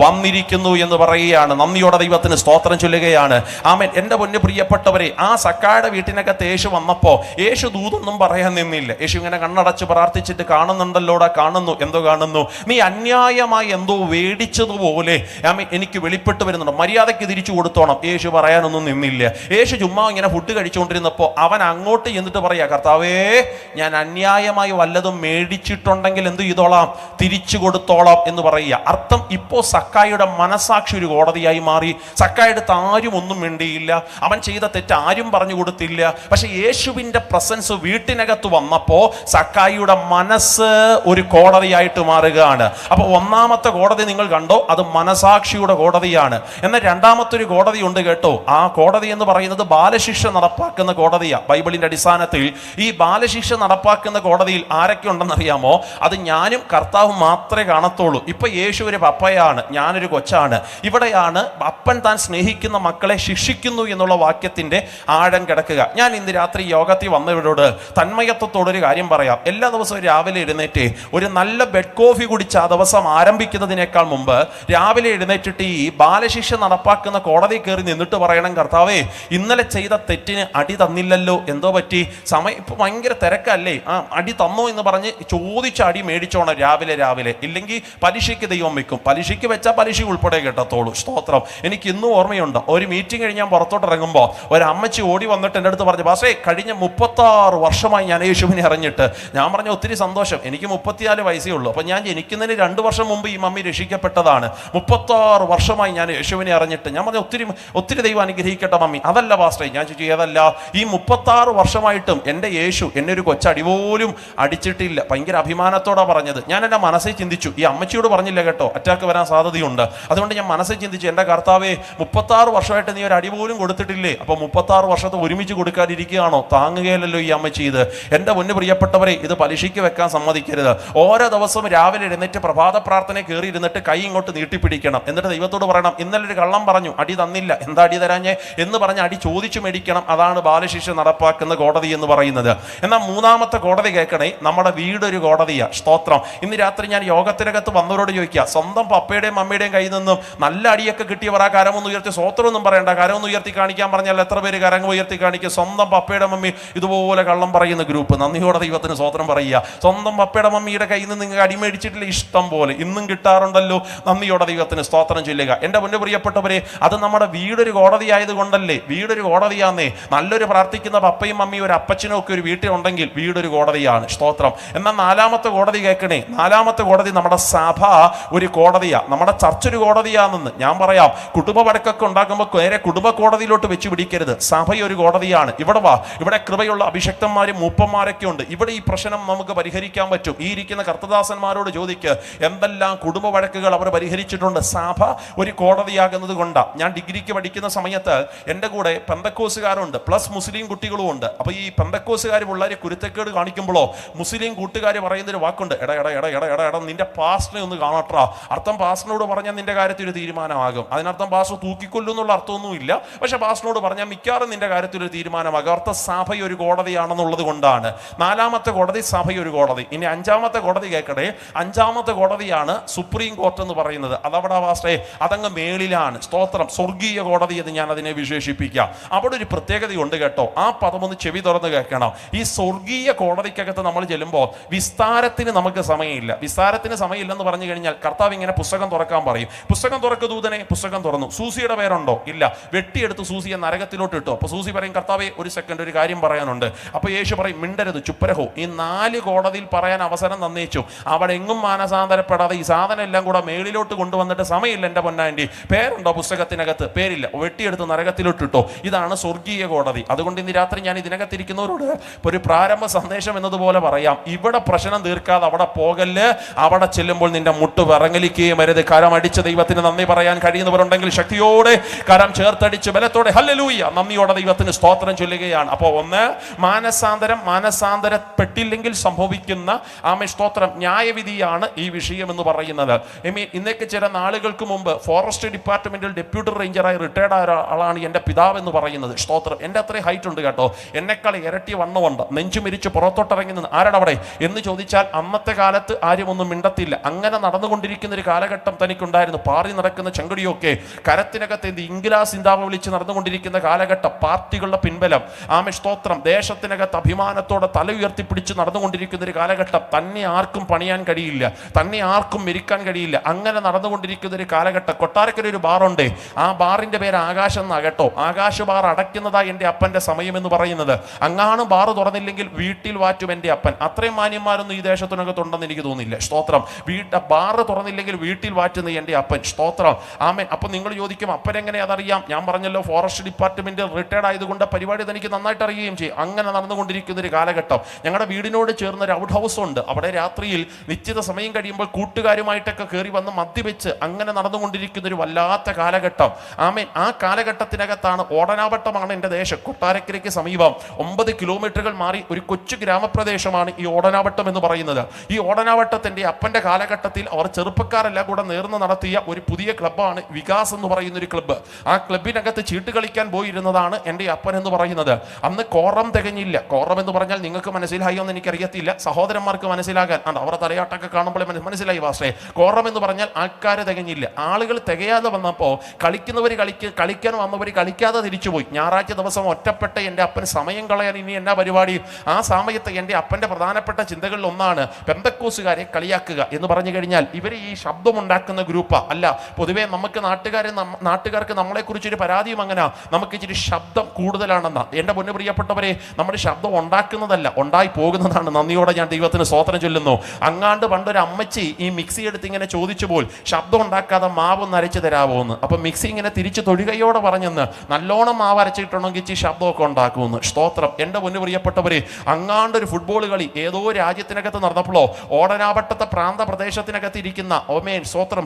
വന്നിരിക്കുന്നു എന്ന് പറയുകയാണ്. നന്ദിയോടെ ദൈവത്തിന് സ്തോത്രം ചൊല്ലുകയാണ്. ആമേൻ. എൻ്റെ പൊന്നു പ്രിയപ്പെട്ടവരെ, ആ സക്കായുടെ വീട്ടിനകത്ത് യേശു വന്നപ്പോ യേശു ദൂതൊന്നും പറയാൻ നിന്നില്ല. യേശു ഇങ്ങനെ കണ്ണടച്ച് പ്രാർത്ഥിച്ചിട്ട്, കാണുന്നുണ്ടല്ലോടാ, കാണുന്നു. എന്തോ കാണുന്നു? നീ അന്യായമായി എന്തോ വേടിച്ചതുപോലെ ആമേൻ എനിക്ക് വെളിപ്പെട്ട് വരുന്നുണ്ട്, മര്യാദയ്ക്ക് തിരിച്ചു കൊടുത്തോണം. യേശു പറയാനൊന്നും നിന്നില്ല. യേശു ചുമ്മാ ഇങ്ങനെ ഫുഡ് കഴിച്ചുകൊണ്ടിരുന്നപ്പോൾ അവൻ അങ്ങോട്ട് ചെന്നിട്ട് പറയാ, കർത്താവേ, ഞാൻ അന്യായമായി വല്ലതും മേടിച്ചിട്ടുണ്ടെങ്കിൽ എന്ത് ചെയ്തോളാം? തിരിച്ചു കൊടുത്തോളാം എന്ന് പറയുക. അർത്ഥം, ഇപ്പോൾ സക്കായിയുടെ മനസാക്ഷി ഒരു കോടതിയായി മാറി. സക്കായുടെ ആരും ഒന്നും വേണ്ടിയില്ല, അവൻ ചെയ്ത തെറ്റ് ആരും പറഞ്ഞു കൊടുത്തില്ല. പക്ഷെ യേശുവിന്റെ പ്രസൻസ് വീട്ടിനകത്ത് വന്നപ്പോ സക്കായിയുടെ മനസ്സ് ഒരു കോടതിയായിട്ട് മാറുകയാണ്. അപ്പൊ 1-ാമത്തെ കോടതി നിങ്ങൾ കണ്ടോ? അത് മനസാക്ഷിയുടെ കോടതിയാണ്. എന്നാൽ 2-ാമത്തെ ഒരു കോടതി ഉണ്ട് കേട്ടോ. ആ കോടതി എന്ന് പറയുന്നത് ബാലശിക്ഷ നടപ്പാക്കുന്ന കോടതിയാണ്. ബൈബിളിന്റെ അടിസ്ഥാനത്തിൽ ഈ ബാലശിക്ഷ നടപ്പാക്കുന്ന കോടതിയിൽ ആരൊക്കെ ഉണ്ടെന്ന് അറിയാമോ? അത് ഞാനും കർത്താവും മാത്രമേ കാണത്തുള്ളൂ. ഇപ്പൊ യേശു ഒരു പപ്പയാണ്, ഞാനൊരു കൊച്ചാണ്. ഇവിടെയാണ് അപ്പൻ താൻ സ്നേഹിക്കുന്ന മക്കളെ ശിക്ഷിക്കുന്നു എന്നുള്ള വാക്യത്തിന്റെ ആഴം കിടക്കുക. ഞാൻ ഇന്ന് രാത്രി യോഗത്തിൽ വന്നവരോട് തന്മയത്വത്തോടൊരു കാര്യം പറയാം. എല്ലാ ദിവസവും രാവിലെ എഴുന്നേറ്റ് ഒരു നല്ല ബെഡ് കോഫി കുടിച്ച് ആ ദിവസം ആരംഭിക്കുന്നതിനേക്കാൾ മുമ്പ് രാവിലെ എഴുന്നേറ്റിട്ട് ഈ ബാലശിക്ഷ നടപ്പാക്കുന്ന കോടതി കയറി നിന്നിട്ട് പറയണം, കർത്താവേ, ഇന്നലെ ചെയ്ത തെറ്റിന് അടി തന്നില്ലല്ലോ, എന്തോ പറ്റി? സമയം ഇപ്പൊ ഭയങ്കര തിരക്കല്ലേ, അടി തന്നോ എന്ന് പറഞ്ഞ് ചോദിച്ച അടി മേടിച്ചോണം രാവിലെ. ഇല്ലെങ്കിൽ പലിശയ്ക്ക് ദൈവം വെക്കും. പലിശ പലിശയ്ക്ക് വെച്ചാൽ പലിശ ഉൾപ്പെടെ കിട്ടത്തുള്ളൂ. സ്തോത്രം. എനിക്ക് ഇന്നും ഓർമ്മയുണ്ട്, ഒരു മീറ്റിംഗ് കഴിഞ്ഞ് ഞാൻ പുറത്തോട്ട് ഇറങ്ങുമ്പോൾ ഒരു അമ്മച്ചി ഓടി വന്നിട്ട് എൻ്റെ അടുത്ത് പറഞ്ഞു, പാസ്റ്റേ കഴിഞ്ഞ 36 വർഷമായി ഞാൻ യേശുവിനെ അറിഞ്ഞിട്ട്. ഞാൻ പറഞ്ഞു ഒത്തിരി സന്തോഷം, എനിക്ക് 34 വയസ്സേ ഉള്ളൂ. അപ്പം ഞാൻ ജനിക്കുന്നതിന് 2 വർഷം മുമ്പ് ഈ മമ്മി രക്ഷിക്കപ്പെട്ടതാണ്. 36 വർഷമായി ഞാൻ യേശുവിനെ അറിഞ്ഞിട്ട്. ഞാൻ പറഞ്ഞു ഒത്തിരി ഒത്തിരി ദൈവം അനുഗ്രഹിക്കട്ടെ മമ്മി. അതല്ല പാസ്റ്റേ. ഞാൻ ചോദിച്ചു ഏതല്ല? ഈ 36 വർഷമായിട്ടും എൻ്റെ യേശു എന്നെ ഒരു കൊച്ചടി പോലും അടിച്ചിട്ടില്ല. ഭയങ്കര അഭിമാനത്തോടെ പറഞ്ഞത്. ഞാൻ എൻ്റെ മനസ്സിൽ ചിന്തിച്ചു, ഈ അമ്മച്ചിയോട് പറഞ്ഞില്ല കേട്ടോ, അറ്റാക്ക് വരാൻ സാധ്യതയുണ്ട്. അതുകൊണ്ട് ഞാൻ മനസ്സിൽ ചിന്തിച്ചു, എൻ്റെ കർത്താവേ 36 വർഷമായിട്ട് നീ ഒരു അടി പോലും കൊടുത്തിട്ടില്ലേ? അപ്പോൾ 36 വർഷത്തെ ഒരുമിച്ച് കൊടുക്കാതിരിക്കുകയാണോ? താങ്ങുകയല്ലോ ഈ അമ്മച്ചി ഇത്. എൻ്റെ മുന്ന് പ്രിയപ്പെട്ടവരെ, ഇത് പലിശയ്ക്ക് വെക്കാൻ സമ്മതിക്കരുത്. ഓരോ ദിവസവും രാവിലെ എഴുന്നേറ്റ് പ്രഭാത പ്രാർത്ഥന കയറി ഇരുന്നിട്ട് കൈ ഇങ്ങോട്ട് നീട്ടിപ്പിടിക്കണം. എന്നിട്ട് ദൈവത്തോട് പറയണം, ഇന്നലെ ഒരു കള്ളം പറഞ്ഞു, അടി തന്നില്ല, എന്താ അടി തരാഞ്ഞേ എന്ന് പറഞ്ഞ് അടി ചോദിച്ചു മേടിക്കണം. അതാണ് ബാലശിക്ഷ നടപ്പാക്കുന്ന കോടതി എന്ന് പറയുന്നത്. എന്നാൽ മൂന്നാമത്തെ കോടതി കേൾക്കണേ, നമ്മുടെ വീടൊരു കോടതിയാ. സ്തോത്രം. ഇന്ന് രാത്രി ഞാൻ യോഗത്തിനകത്ത് വന്നവരോട് ചോദിക്കുക, സ്വന്തം പപ്പയുടെയും മമ്മിയുടെയും കയ്യിൽ നിന്നും നല്ല അടിയൊക്കെ കിട്ടിയവർ ആ കരമൊന്നും ഉയർത്തി സ്വോത്രമൊന്നും പറയണ്ട, കരമൊന്നും ഉയർത്തി കാണിക്കാൻ പറഞ്ഞാൽ എത്ര പേര് കരങ്ങൾ ഉയർത്തി കാണിക്കും? സ്വന്തം പപ്പയുടെ മമ്മി ഇതുപോലെ കള്ളം പറയുന്ന ഗ്രൂപ്പ്. നന്ദിയോടെ ദൈവത്തിന് സ്വോത്രം പറയുക. സ്വന്തം പപ്പയുടെ മമ്മിയുടെ കയ്യിൽ നിന്ന് നിങ്ങൾ അടിമേടിച്ചിട്ടില്ല? ഇഷ്ടം പോലെ ഇന്നും കിട്ടാറുണ്ടല്ലോ. നന്ദിയോടെ ദൈവത്തിന് സ്തോത്രം ചൊല്ലുക. എൻ്റെ മുന്നേ പ്രിയപ്പെട്ടവരെ, അത് നമ്മുടെ വീടൊരു കോടതി ആയതുകൊണ്ടല്ലേ. വീടൊരു കോടതിയാന്നേ. നല്ലൊരു പ്രാർത്ഥിക്കുന്ന പപ്പയും മമ്മിയും ഒരു അപ്പച്ചനും ഒക്കെ ഒരു വീട്ടിലുണ്ടെങ്കിൽ വീടൊരു കോടതിയാണ്. സ്തോത്രം. എന്നാൽ നാലാമത്തെ കോടതി കേൾക്കണേ. നാലാമത്തെ കോടതി നമ്മുടെ സഭ ഒരു കോടതിയാ, നമ്മുടെ ചർച്ച ഒരു കോടതിയാണെന്ന് ഞാൻ പറയാം. കുടുംബ വഴക്കൊക്കെ ഉണ്ടാക്കുമ്പോൾ നേരെ കുടുംബ കോടതിയിലോട്ട് വെച്ച് പിടിക്കരുത്. സഭ ഒരു കോടതിയാണ്. ഇവിടെ വാ, ഇവിടെ കൃപയുള്ള അഭിഷക്തന്മാരും മൂപ്പന്മാരൊക്കെ ഉണ്ട്. ഇവിടെ ഈ പ്രശ്നം നമുക്ക് പരിഹരിക്കാൻ പറ്റും. ഈ ഇരിക്കുന്ന കർത്തദാസന്മാരോട് ചോദിക്ക്, എന്തെല്ലാം കുടുംബ വഴക്കുകൾ അവർ പരിഹരിച്ചിട്ടുണ്ട്. സഭ ഒരു കോടതിയാകുന്നത് കൊണ്ടാണ്. ഞാൻ ഡിഗ്രിക്ക് പഠിക്കുന്ന സമയത്ത് എൻ്റെ കൂടെ പെന്തക്കോസുകാരുണ്ട്, പ്ലസ് മുസ്ലിം കുട്ടികളും ഉണ്ട്. അപ്പൊ ഈ പെന്തക്കോസുകാർ പിള്ളേരെ കുരുത്തക്കേട് കാണിക്കുമ്പോഴോ മുസ്ലിം കൂട്ടുകാർ പറയുന്നൊരു വാക്കുണ്ട്, എടാ എടാ എടാ എടാ എടാ എടാ നിന്റെ പാസ്റ്ററിനെ ഒന്ന് കാണട്ടാ. അർത്ഥം പാസ്റ്ററിനോട് പറഞ്ഞാൽ നിന്റെ കാര്യത്തിൽ ഒരു തീരുമാനമാകും. അതിനർത്ഥം പാസ്റ്റർ തൂക്കിക്കൊല്ലും എന്നുള്ള അർത്ഥമൊന്നുമില്ല. പക്ഷെ പാസ്റ്ററിനോട് പറഞ്ഞാൽ മിക്കവാറും നിന്റെ കാര്യത്തിൽ ഒരു തീരുമാനമാകും. അർത്ഥം സഭ ഒരു കോടതിയാണെന്നുള്ളത് കൊണ്ടാണ്. നാലാമത്തെ കോടതി സഭ ഒരു കോടതി. ഇനി അഞ്ചാമത്തെ കോടതി കേൾക്കട്ടെ. അഞ്ചാമത്തെ കോടതിയാണ് സുപ്രീം കോർട്ട് എന്ന് പറയുന്നത്. അതവിടെ പാസ്റ്റേ അതങ്ങ് മേളിലാണ്. സ്തോത്രം. സ്വർഗീയ കോടതി എന്ന് ഞാൻ അതിനെ വിശേഷിപ്പിക്കാം. അവിടെ ഒരു പ്രത്യേകതയുണ്ട് കേട്ടോ. ആ പദം ഒന്ന് ചെവി തുറന്ന് കേൾക്കണം. ഈ സ്വർഗീയ കോടതിക്കകത്ത് നമ്മൾ ചെല്ലുമ്പോൾ വിസ്താരത്തിന് നമുക്ക് സമയമില്ല. വിസ്താരത്തിന് സമയമില്ലെന്ന് പറഞ്ഞു കഴിഞ്ഞാൽ കർത്താവ് ഇങ്ങനെ പുസ്തകം തുറക്കാൻ പറയും. പുസ്തകം തുറക്ക് ദൂതനെ. പുസ്തകം തുറന്നു. സൂസിയുടെ പേരുണ്ടോ? ഇല്ല. വെട്ടിയെടുത്ത് സൂസിയെ നരകത്തിലോട്ട് ഇട്ടു. അപ്പൊ സൂസി പറയും, കർത്താവേ ഒരു സെക്കൻഡ്, ഒരു കാര്യം പറയാനുണ്ട്. അപ്പൊ യേശു പറയും, മിണ്ടരുത്, ചുപ്പരഹോ. ഈ 4 കോടതിയിൽ പറയാൻ അവസരം തന്നേച്ചു. അവിടെ എങ്ങും മാനസാന്തരപ്പെടാതെ ഈ സാധനം എല്ലാം കൂടെ മേളിലോട്ട് കൊണ്ടുവന്നിട്ട് സമയമില്ല എൻ്റെ പൊന്നാൻറ്റി. പേരുണ്ടോ പുസ്തകത്തിനകത്ത്? പേരില്ല. വെട്ടിയെടുത്ത് നരകത്തിലോട്ട് ഇട്ടോ. ഇതാണ് സ്വർഗീയ കോടതി. അതുകൊണ്ട് ഇന്ന് രാത്രി ഞാൻ ഇതിനകത്തിരിക്കുന്നവരോട് ഒരു പ്രാരംഭ സന്ദേശം എന്നതുപോലെ പറയാം, ഇവിടെ പ്രശ്നം തീർക്കാതെ അവിടെ പോകല്ല്. അവിടെ ചെല്ലുമ്പോൾ നിന്റെ മുട്ട് വിറങ്ങലിക്കുകയും വരുത്. കരം അടിച്ച് ദൈവത്തിന് നന്ദി പറയാൻ കഴിയുന്നവരുണ്ടെങ്കിൽ ശക്തിയോടെ കരം ചേർത്തടിച്ച് ബലത്തോടെ ഹല്ലേലൂയ നന്ദിയോടെ ദൈവത്തിന് സ്തോത്രം ചൊല്ലുകയാണ്. അപ്പോൾ ഒന്ന്, മാനസാന്തരപ്പെട്ടില്ലെങ്കിൽ സംഭവിക്കുന്ന സ്തോത്രം ന്യായവിധിയാണ് ഈ വിഷയം എന്ന് പറയുന്നത്. ഇന്നേക്ക് ചില നാളുകൾക്ക് മുമ്പ് ഫോറസ്റ്റ് ഡിപ്പാർട്ട്മെന്റിൽ ഡെപ്യൂട്ടി റേഞ്ചറായി റിട്ടയർഡ് ആയ ഒരാളാണ് എൻ്റെ പിതാവ് എന്ന് പറയുന്നത്. സ്തോത്രം. എൻ്റെ അത്രയും ഹൈറ്റ് ഉണ്ട് കേട്ടോ. എന്നെക്കാൾ ഇരട്ടി വണ്ണമുണ്ട്. നെഞ്ചു മിരിച്ച് പുറത്തോട്ടിറങ്ങി നിന്ന് ആരാണ് അവിടെ എന്ന് ചോദിച്ചാൽ അന്നത്തെ കാലത്ത് ആരും ഒന്നും മിണ്ടത്തില്ല. അങ്ങനെ നടന്നുകൊണ്ടിരിക്കുന്ന ഒരു കാലഘട്ടം തനിക്കുണ്ടായിരുന്നു. പാറി നടക്കുന്ന ചെങ്കടിയൊക്കെ കരത്തിനകത്ത് ഇംഗ്ലാസ് സിന്താവ വിളിച്ച് നടന്നുകൊണ്ടിരിക്കുന്ന കാലഘട്ടം. പാർട്ടികളുടെ പിൻബലം. സ്തോത്രം. ദേശത്തിനകത്ത് അഭിമാനത്തോടെ തല ഉയർത്തിപ്പിടിച്ച് നടന്നുകൊണ്ടിരിക്കുന്ന ഒരു കാലഘട്ടം. തന്നെ ആർക്കും പണിയാൻ കഴിയില്ല, തന്നെ ആർക്കും മെരിക്കാൻ കഴിയില്ല. അങ്ങനെ നടന്നുകൊണ്ടിരിക്കുന്ന ഒരു കാലഘട്ടം. കൊട്ടാരക്കര ഒരു ബാറുണ്ട്. ആ ബാറിന്റെ പേര് ആകാശം എന്നാകട്ടോ. ആകാശ ബാർ അടയ്ക്കുന്നതായി എൻ്റെ അപ്പൻ്റെ സമയം എന്ന് പറയുന്നത്. അങ്ങാണ് ബാറ് തുറന്നില്ലെങ്കിൽ വീട്ടിൽ വാറ്റും എൻ്റെ അപ്പൻ. അത്രയും മാന്യന്മാരൊന്നും ഈ ദേശത്തിനകത്തുണ്ടെന്ന് എനിക്ക് തോന്നുന്നില്ല. സ്തോത്രം. ബാറ് തുറന്നില്ലെങ്കിൽ വീട്ടിൽ വാറ്റുന്ന എൻ്റെ അപ്പൻ. സ്തോത്രം. ആമേൻ. അപ്പൊ നിങ്ങൾ ചോദിക്കും, അപ്പൻ എങ്ങനെ അതറിയാം? ഞാൻ പറഞ്ഞല്ലോ, ഫോറസ്റ്റ് ഡിപ്പാർട്ട്മെന്റ് റിട്ടയർഡ് ആയതുകൊണ്ട് പരിപാടി എനിക്ക് നന്നായിട്ട് അറിയുകയും ചെയ്യും. അങ്ങനെ നടന്നുകൊണ്ടിരിക്കുന്ന ഒരു കാലഘട്ടം. ഞങ്ങളുടെ വീടിനോട് ചേർന്ന ഒരു ഔട്ട് ഹൗസ് ഉണ്ട്. അവിടെ രാത്രിയിൽ നിശ്ചിത സമയം കഴിയുമ്പോൾ കൂട്ടുകാരുമായിട്ടൊക്കെ കയറി വന്ന് മദ്യവെച്ച് അങ്ങനെ നടന്നുകൊണ്ടിരിക്കുന്ന ഒരു വല്ലാത്ത കാലഘട്ടം. ആമേൻ. ആ കാലഘട്ടത്തിനകത്താണ് ഓടനാവട്ടമാണ് എൻ്റെ ദേശം. കൊട്ടാരക്കരയ്ക്ക് സമീപം 9 കിലോമീറ്ററുകൾ മാറി ഒരു കൊച്ചു ഗ്രാമപ്രദേശമാണ് ഈ ഓടനാവട്ടം എന്ന് പറയുന്നത്. ഈ ഓടനാവട്ടത്തിൻ്റെ അപ്പൻ്റെ കാലഘട്ടത്തിൽ അവർ ചെറുപ്പക്കാരെല്ലാം കൂടെ നേർന്ന് നടത്തിയ ഒരു പുതിയ ക്ലബ്ബാണ് വികാസ് എന്ന് പറയുന്ന ഒരു ക്ലബ്ബ്. ആ ക്ലബിനകത്ത് ചീട്ട് കളിക്കാൻ പോയിരുന്നതാണ് എൻ്റെ അപ്പൻ എന്ന് പറയുന്നത്. അന്ന് കോറം തികഞ്ഞില്ല. കോറം എന്ന് പറഞ്ഞാൽ നിങ്ങൾക്ക് മനസ്സിലായോ എന്ന് എനിക്കറിയത്തില്ല. സഹോദരന്മാർക്ക് മനസ്സിലാകാൻ അവരുടെ തലയാട്ടൊക്കെ കാണുമ്പോൾ മനസ്സിലായി വാസേ. കോറം എന്ന് പറഞ്ഞാൽ ആൾക്കാർ തികഞ്ഞില്ല. ആളുകൾ തികയാതെ വന്നപ്പോൾ കളിക്കുന്നവർ കളിക്കാൻ വന്നവർ കളിക്കാതെ തിരിച്ചുപോയി. ഞായറാഴ്ച ദിവസം ഒറ്റപ്പെട്ട എൻ്റെ അപ്പൻ സമയം കളയാൻ ഇനി എന്നാ പരിപാടി? ആ സമയത്ത് എൻ്റെ അപ്പൻ്റെ പ്രധാനപ്പെട്ട ചിന്തകളിൽ ഒന്നാണ് പെന്തക്കോസുകാരെ കളിയാക്കുക എന്ന് പറഞ്ഞു കഴിഞ്ഞാൽ ഇവർ ഈ ശബ്ദം ഉണ്ടാക്കുന്ന ഗ്രൂപ്പാ അല്ല. പൊതുവേ നമുക്ക് നാട്ടുകാർക്ക് നമ്മളെക്കുറിച്ചൊരു പരാതിയും അങ്ങനെ നമുക്ക് ഇച്ചിരി ശബ്ദം കൂടുതലാണെന്നാ. എൻ്റെ പൊന്നു പ്രിയപ്പെട്ടവരെ, നമ്മുടെ ശബ്ദം ഉണ്ടാക്കുന്നതല്ല, ഉണ്ടായി പോകുന്നതാണ്. നന്ദിയോടെ ഞാൻ ദൈവത്തിന് സ്തോത്രം ചൊല്ലുന്നു. അങ്ങാണ്ട് പണ്ടൊരു അമ്മച്ചി ഈ മിക്സി എടുത്ത് ഇങ്ങനെ ചോദിച്ചു പോൽ ശബ്ദം ഉണ്ടാക്കാതെ മാവ് ഒന്ന് അരച്ച് തരാമോ എന്ന്. അപ്പം മിക്സി ഇങ്ങനെ തിരിച്ച് തൊഴുകയോടെ പറഞ്ഞെന്ന് നല്ലോണം മാവ് അരച്ചിട്ടുണ്ടെങ്കിൽ ഇച്ചിരി ശബ്ദമൊക്കെ ഉണ്ടാക്കുമെന്ന്. സ്തോത്രം. എൻ്റെ പൊന്നു പ്രിയപ്പെട്ടവരെ, അങ്ങാണ്ടൊരു ഫുട്ബോൾ കളി ഏതോ രാജ്യത്തിനകത്ത് നടന്നപ്പോഴോ ഓടനാവട്ടത്തെ പ്രാന്ത പ്രദേശത്തിനകത്ത് ഇരിക്കുന്ന സ്തോത്രം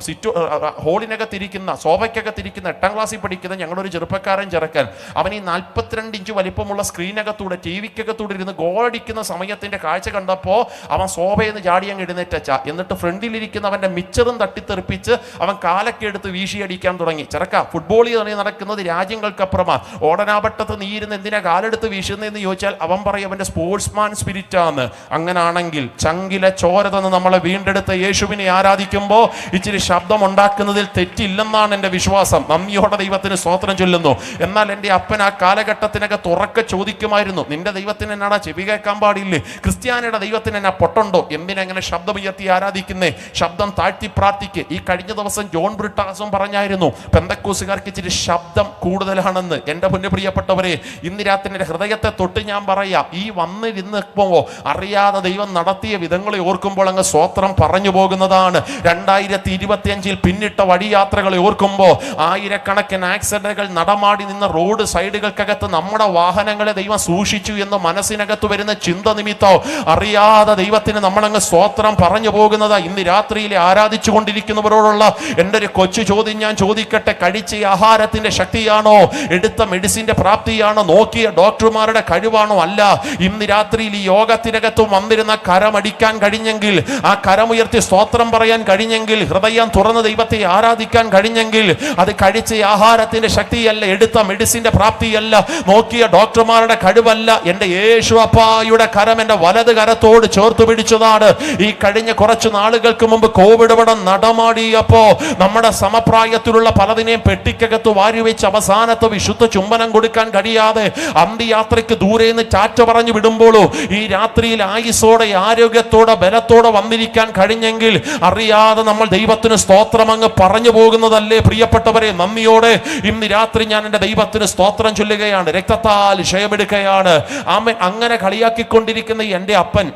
ഹോളിനകത്തിരിക്കുന്ന സോഫയ്ക്കകത്തിരിക്കുന്ന 8ാം ക്ലാസ്സിൽ പഠിക്കുന്ന ഞങ്ങളൊരു ചെറുപ്പക്കാരൻ ചെറുക്കൻ, അവൻ ഈ 42 ഇഞ്ച് വലിപ്പമുള്ള സ്ക്രീനകത്തൂടെ TV-ക്കകത്തൂടെ ഇരുന്ന് ഗോളടിക്കുന്ന സമയത്തിന്റെ കാഴ്ച കണ്ടപ്പോൾ അവൻ സോഫയിൽ നിന്ന് ചാടി അങ്ങ് എഴുന്നേറ്റച്ച. എന്നിട്ട് ഫ്രണ്ടിലിരിക്കുന്ന അവന്റെ മിച്ചറും തട്ടിത്തെറിപ്പിച്ച് അവൻ കാലൊക്കെ എടുത്ത് വീശിയടിക്കാൻ തുടങ്ങി. ചെറുക്ക, ഫുട്ബോളിൽ നടക്കുന്നത് രാജ്യങ്ങൾക്കപ്പുറമാ. ഓടനാവട്ടത്ത് നീരുന്ന് എന്തിനാ കാലെടുത്ത് വീശുന്നതെന്ന് ചോദിച്ചാൽ അവൻ പറയും അവന്റെ സ്പോർട്സ്മാൻ സ്പിരിറ്റാന്ന്. അങ്ങനാണെങ്കിൽ ചങ്കിലെ ചോര തന്ന് നമ്മളെ വീണ്ടെടുത്ത യേശുവിനെ ആരാധിക്കുമ്പോൾ ഇച്ചിരി ശബ്ദം ഉണ്ടാക്കുന്നതിൽ തെറ്റില്ലെന്നാണ് എൻ്റെ വിശ്വാസം. നന്ദിയോടെ ദൈവത്തിന് സ്തോത്രം ചൊല്ലുന്നു. എന്നാൽ എൻ്റെ അപ്പൻ ആ കാലഘട്ടത്തിനൊക്കെ തുറക്കെ ചോദിക്കുമായിരുന്നു, നിന്റെ ദൈവത്തിന് എന്നാടാ ചെവി കേൾക്കാൻ പാടില്ലേ? ക്രിസ്ത്യാനിയുടെ ദൈവത്തിന് എന്നാ പൊട്ടുണ്ടോ? എന്തിനെങ്ങനെ ശബ്ദം ഉയർത്തി ആരാധിക്കുന്നേ? ശബ്ദം താഴ്ത്തി പ്രാർത്ഥിക്ക്. ഈ കഴിഞ്ഞ ദിവസം ജോൺ ബ്രിട്ടാസും പറഞ്ഞായിരുന്നു പെന്തക്കോസുകാർക്ക് ഇച്ചിരി ശബ്ദം കൂടുതലാണെന്ന്. എൻ്റെ പൊന്നു പ്രിയപ്പെട്ടവരെ, ഇന്ന് രാത്രി എൻ്റെ ഹൃദയത്തെ തൊട്ട് ഞാൻ പറയാം, ഈ വന്നിരുന്നപ്പോ അറിയാതെ ദൈവം നടത്തിയ വിധങ്ങളെ ഓർക്കുമ്പോൾ അങ്ങ് സ്തോത്രം പറഞ്ഞു പോകുന്നതാണ്. 2025 പിന്നിട്ട വഴിയാത്രകളെ ഓർക്കുമ്പോൾ ആയിരക്കണക്കിന് ആക്സിഡന്റുകൾ നടമാടി നിന്ന റോഡ് സൈഡുകൾക്കകത്ത് നമ്മുടെ വാഹനങ്ങളെ ദൈവം സൂക്ഷിച്ചു എന്ന് മനസ്സിനകത്ത് വരുന്ന ചിന്ത നിമിത്തം അറിയാതെ ദൈവത്തിന് നമ്മളങ്ങ് സ്തോത്രം പറഞ്ഞു പോകുന്നതാ. ഇന്ന് രാത്രിയിൽ ആരാധിച്ചു കൊണ്ടിരിക്കുന്നവരോടുള്ള എൻ്റെ ഒരു കൊച്ചു ചോദ്യം ഞാൻ ചോദിക്കട്ടെ, കഴിച്ച ആഹാരത്തിന്റെ ശക്തിയാണോ, എടുത്ത മെഡിസിന്റെ പ്രാപ്തിയാണോ, നോക്കിയ ഡോക്ടർമാരുടെ കഴിവാണോ? അല്ല. ഇന്ന് രാത്രിയിൽ ഈ യോഗത്തിനകത്തും വന്നിരുന്ന കരമടിക്കാൻ കഴിഞ്ഞെങ്കിൽ, ആ കരമുയർത്തി സ്തോത്രം പറയാൻ കഴിഞ്ഞെങ്കിൽ, ഹൃദയം തുറന്ന് ദൈവത്തെ ആരാധിക്കാൻ കഴിഞ്ഞെങ്കിൽ, അത് കഴിച്ച ആഹാരത്തിന്റെ ശക്തിയല്ല, എടുത്ത മെഡിസിന്റെ പ്രാപ്തിയല്ല, നോക്കിയ ഡോക്ടർമാരുടെ കഴിവല്ല. എൻ്റെ യേശു അപ്പായുടെ കരം എൻ്റെ വലത് കരത്തോട് ചേർത്ത് പിടിച്ചതാണ്. ഈ കഴിഞ്ഞ കുറച്ച് നാളുകൾക്ക് മുമ്പ് കോവിഡ് പടം നടമാടിയപ്പോ നമ്മുടെ സമപ്രായത്തിലുള്ള പലതിനെയും പെട്ടിക്കകത്ത് വാരിവെച്ച് അവസാനത്തെ വിശുദ്ധ ചുംബനം കൊടുക്കാൻ കഴിയാതെ അന്ത്യയാത്രയ്ക്ക് ദൂരെ നിന്ന് ടാറ്റ പറഞ്ഞു വിടുമ്പോഴോ ഈ രാത്രിയിൽ ആയുസ്സോടെ ആരോഗ്യത്തോടെ ബലത്തോടെ വന്നിരിക്കാൻ കഴിഞ്ഞെങ്കിൽ അറിയാതെ നമ്മൾ ദൈവത്തിന് സ്തോത്രം അങ്ങ് പറഞ്ഞു പോകുന്നതല്ലേ പ്രിയപ്പെട്ടവരെ? നന്ദിയോടെ ഇന്ന് രാത്രി ഞാൻ എൻ്റെ ദൈവത്തിന് സ്തോത്രം ചൊല്ലുകയാണ്. രക്തത്താൽ ക്ഷയമെടുക്കുകയാണ്. ആമേൻ. അങ്ങനെ കളിയാക്കിക്കൊണ്ടിരിക്കുന്ന എൻ്റെ അപ്പൻ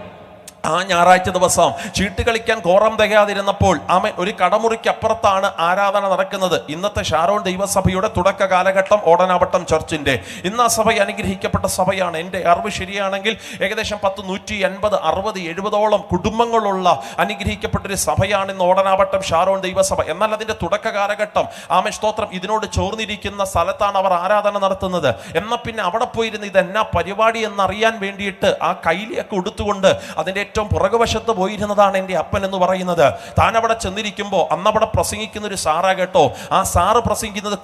ആ ഞായറാഴ്ച ദിവസം ചീട്ട് കളിക്കാൻ കോറം തികയാതിരുന്നപ്പോൾ ഒരു കടമുറിക്ക് അപ്പുറത്താണ് ആരാധന നടക്കുന്നത്. ഇന്നത്തെ ഷാരോൺ ദൈവസഭയുടെ തുടക്ക കാലഘട്ടം ഓടനാവട്ടം ചർച്ചിന്റെ. ഇന്ന് ആ സഭ അനുഗ്രഹിക്കപ്പെട്ട സഭയാണ്. എൻ്റെ അറിവ് ശരിയാണെങ്കിൽ ഏകദേശം 10, 180, 60, 70ഓളം കുടുംബങ്ങളുള്ള അനുഗ്രഹിക്കപ്പെട്ടൊരു സഭയാണ് ഇന്ന് ഓടനാവട്ടം ഷാരോൺ ദൈവസഭ. എന്നാൽ അതിന്റെ തുടക്ക കാലഘട്ടം സ്തോത്രം ഇതിനോട് ചോർന്നിരിക്കുന്ന സ്ഥലത്താണ് അവർ ആരാധന നടത്തുന്നത്. എന്നാൽ പിന്നെ അവിടെ പോയിരുന്ന് ഇതെന്നാ പരിപാടി എന്നറിയാൻ വേണ്ടിയിട്ട് ആ കൈലിയൊക്കെ ഉടുത്തുകൊണ്ട് അതിന്റെ ഏറ്റവും പുറകുവശത്ത് പോയിരുന്നതാണ് എൻ്റെ അപ്പൻ എന്ന് പറയുന്നത്. താൻ അവിടെ ചെന്നിരിക്കുമ്പോൾ അന്നവിടെ പ്രസംഗിക്കുന്ന ഒരു സാറാ കേട്ടോ. ആ സാറ് പ്രസംഗിക്കുന്നത്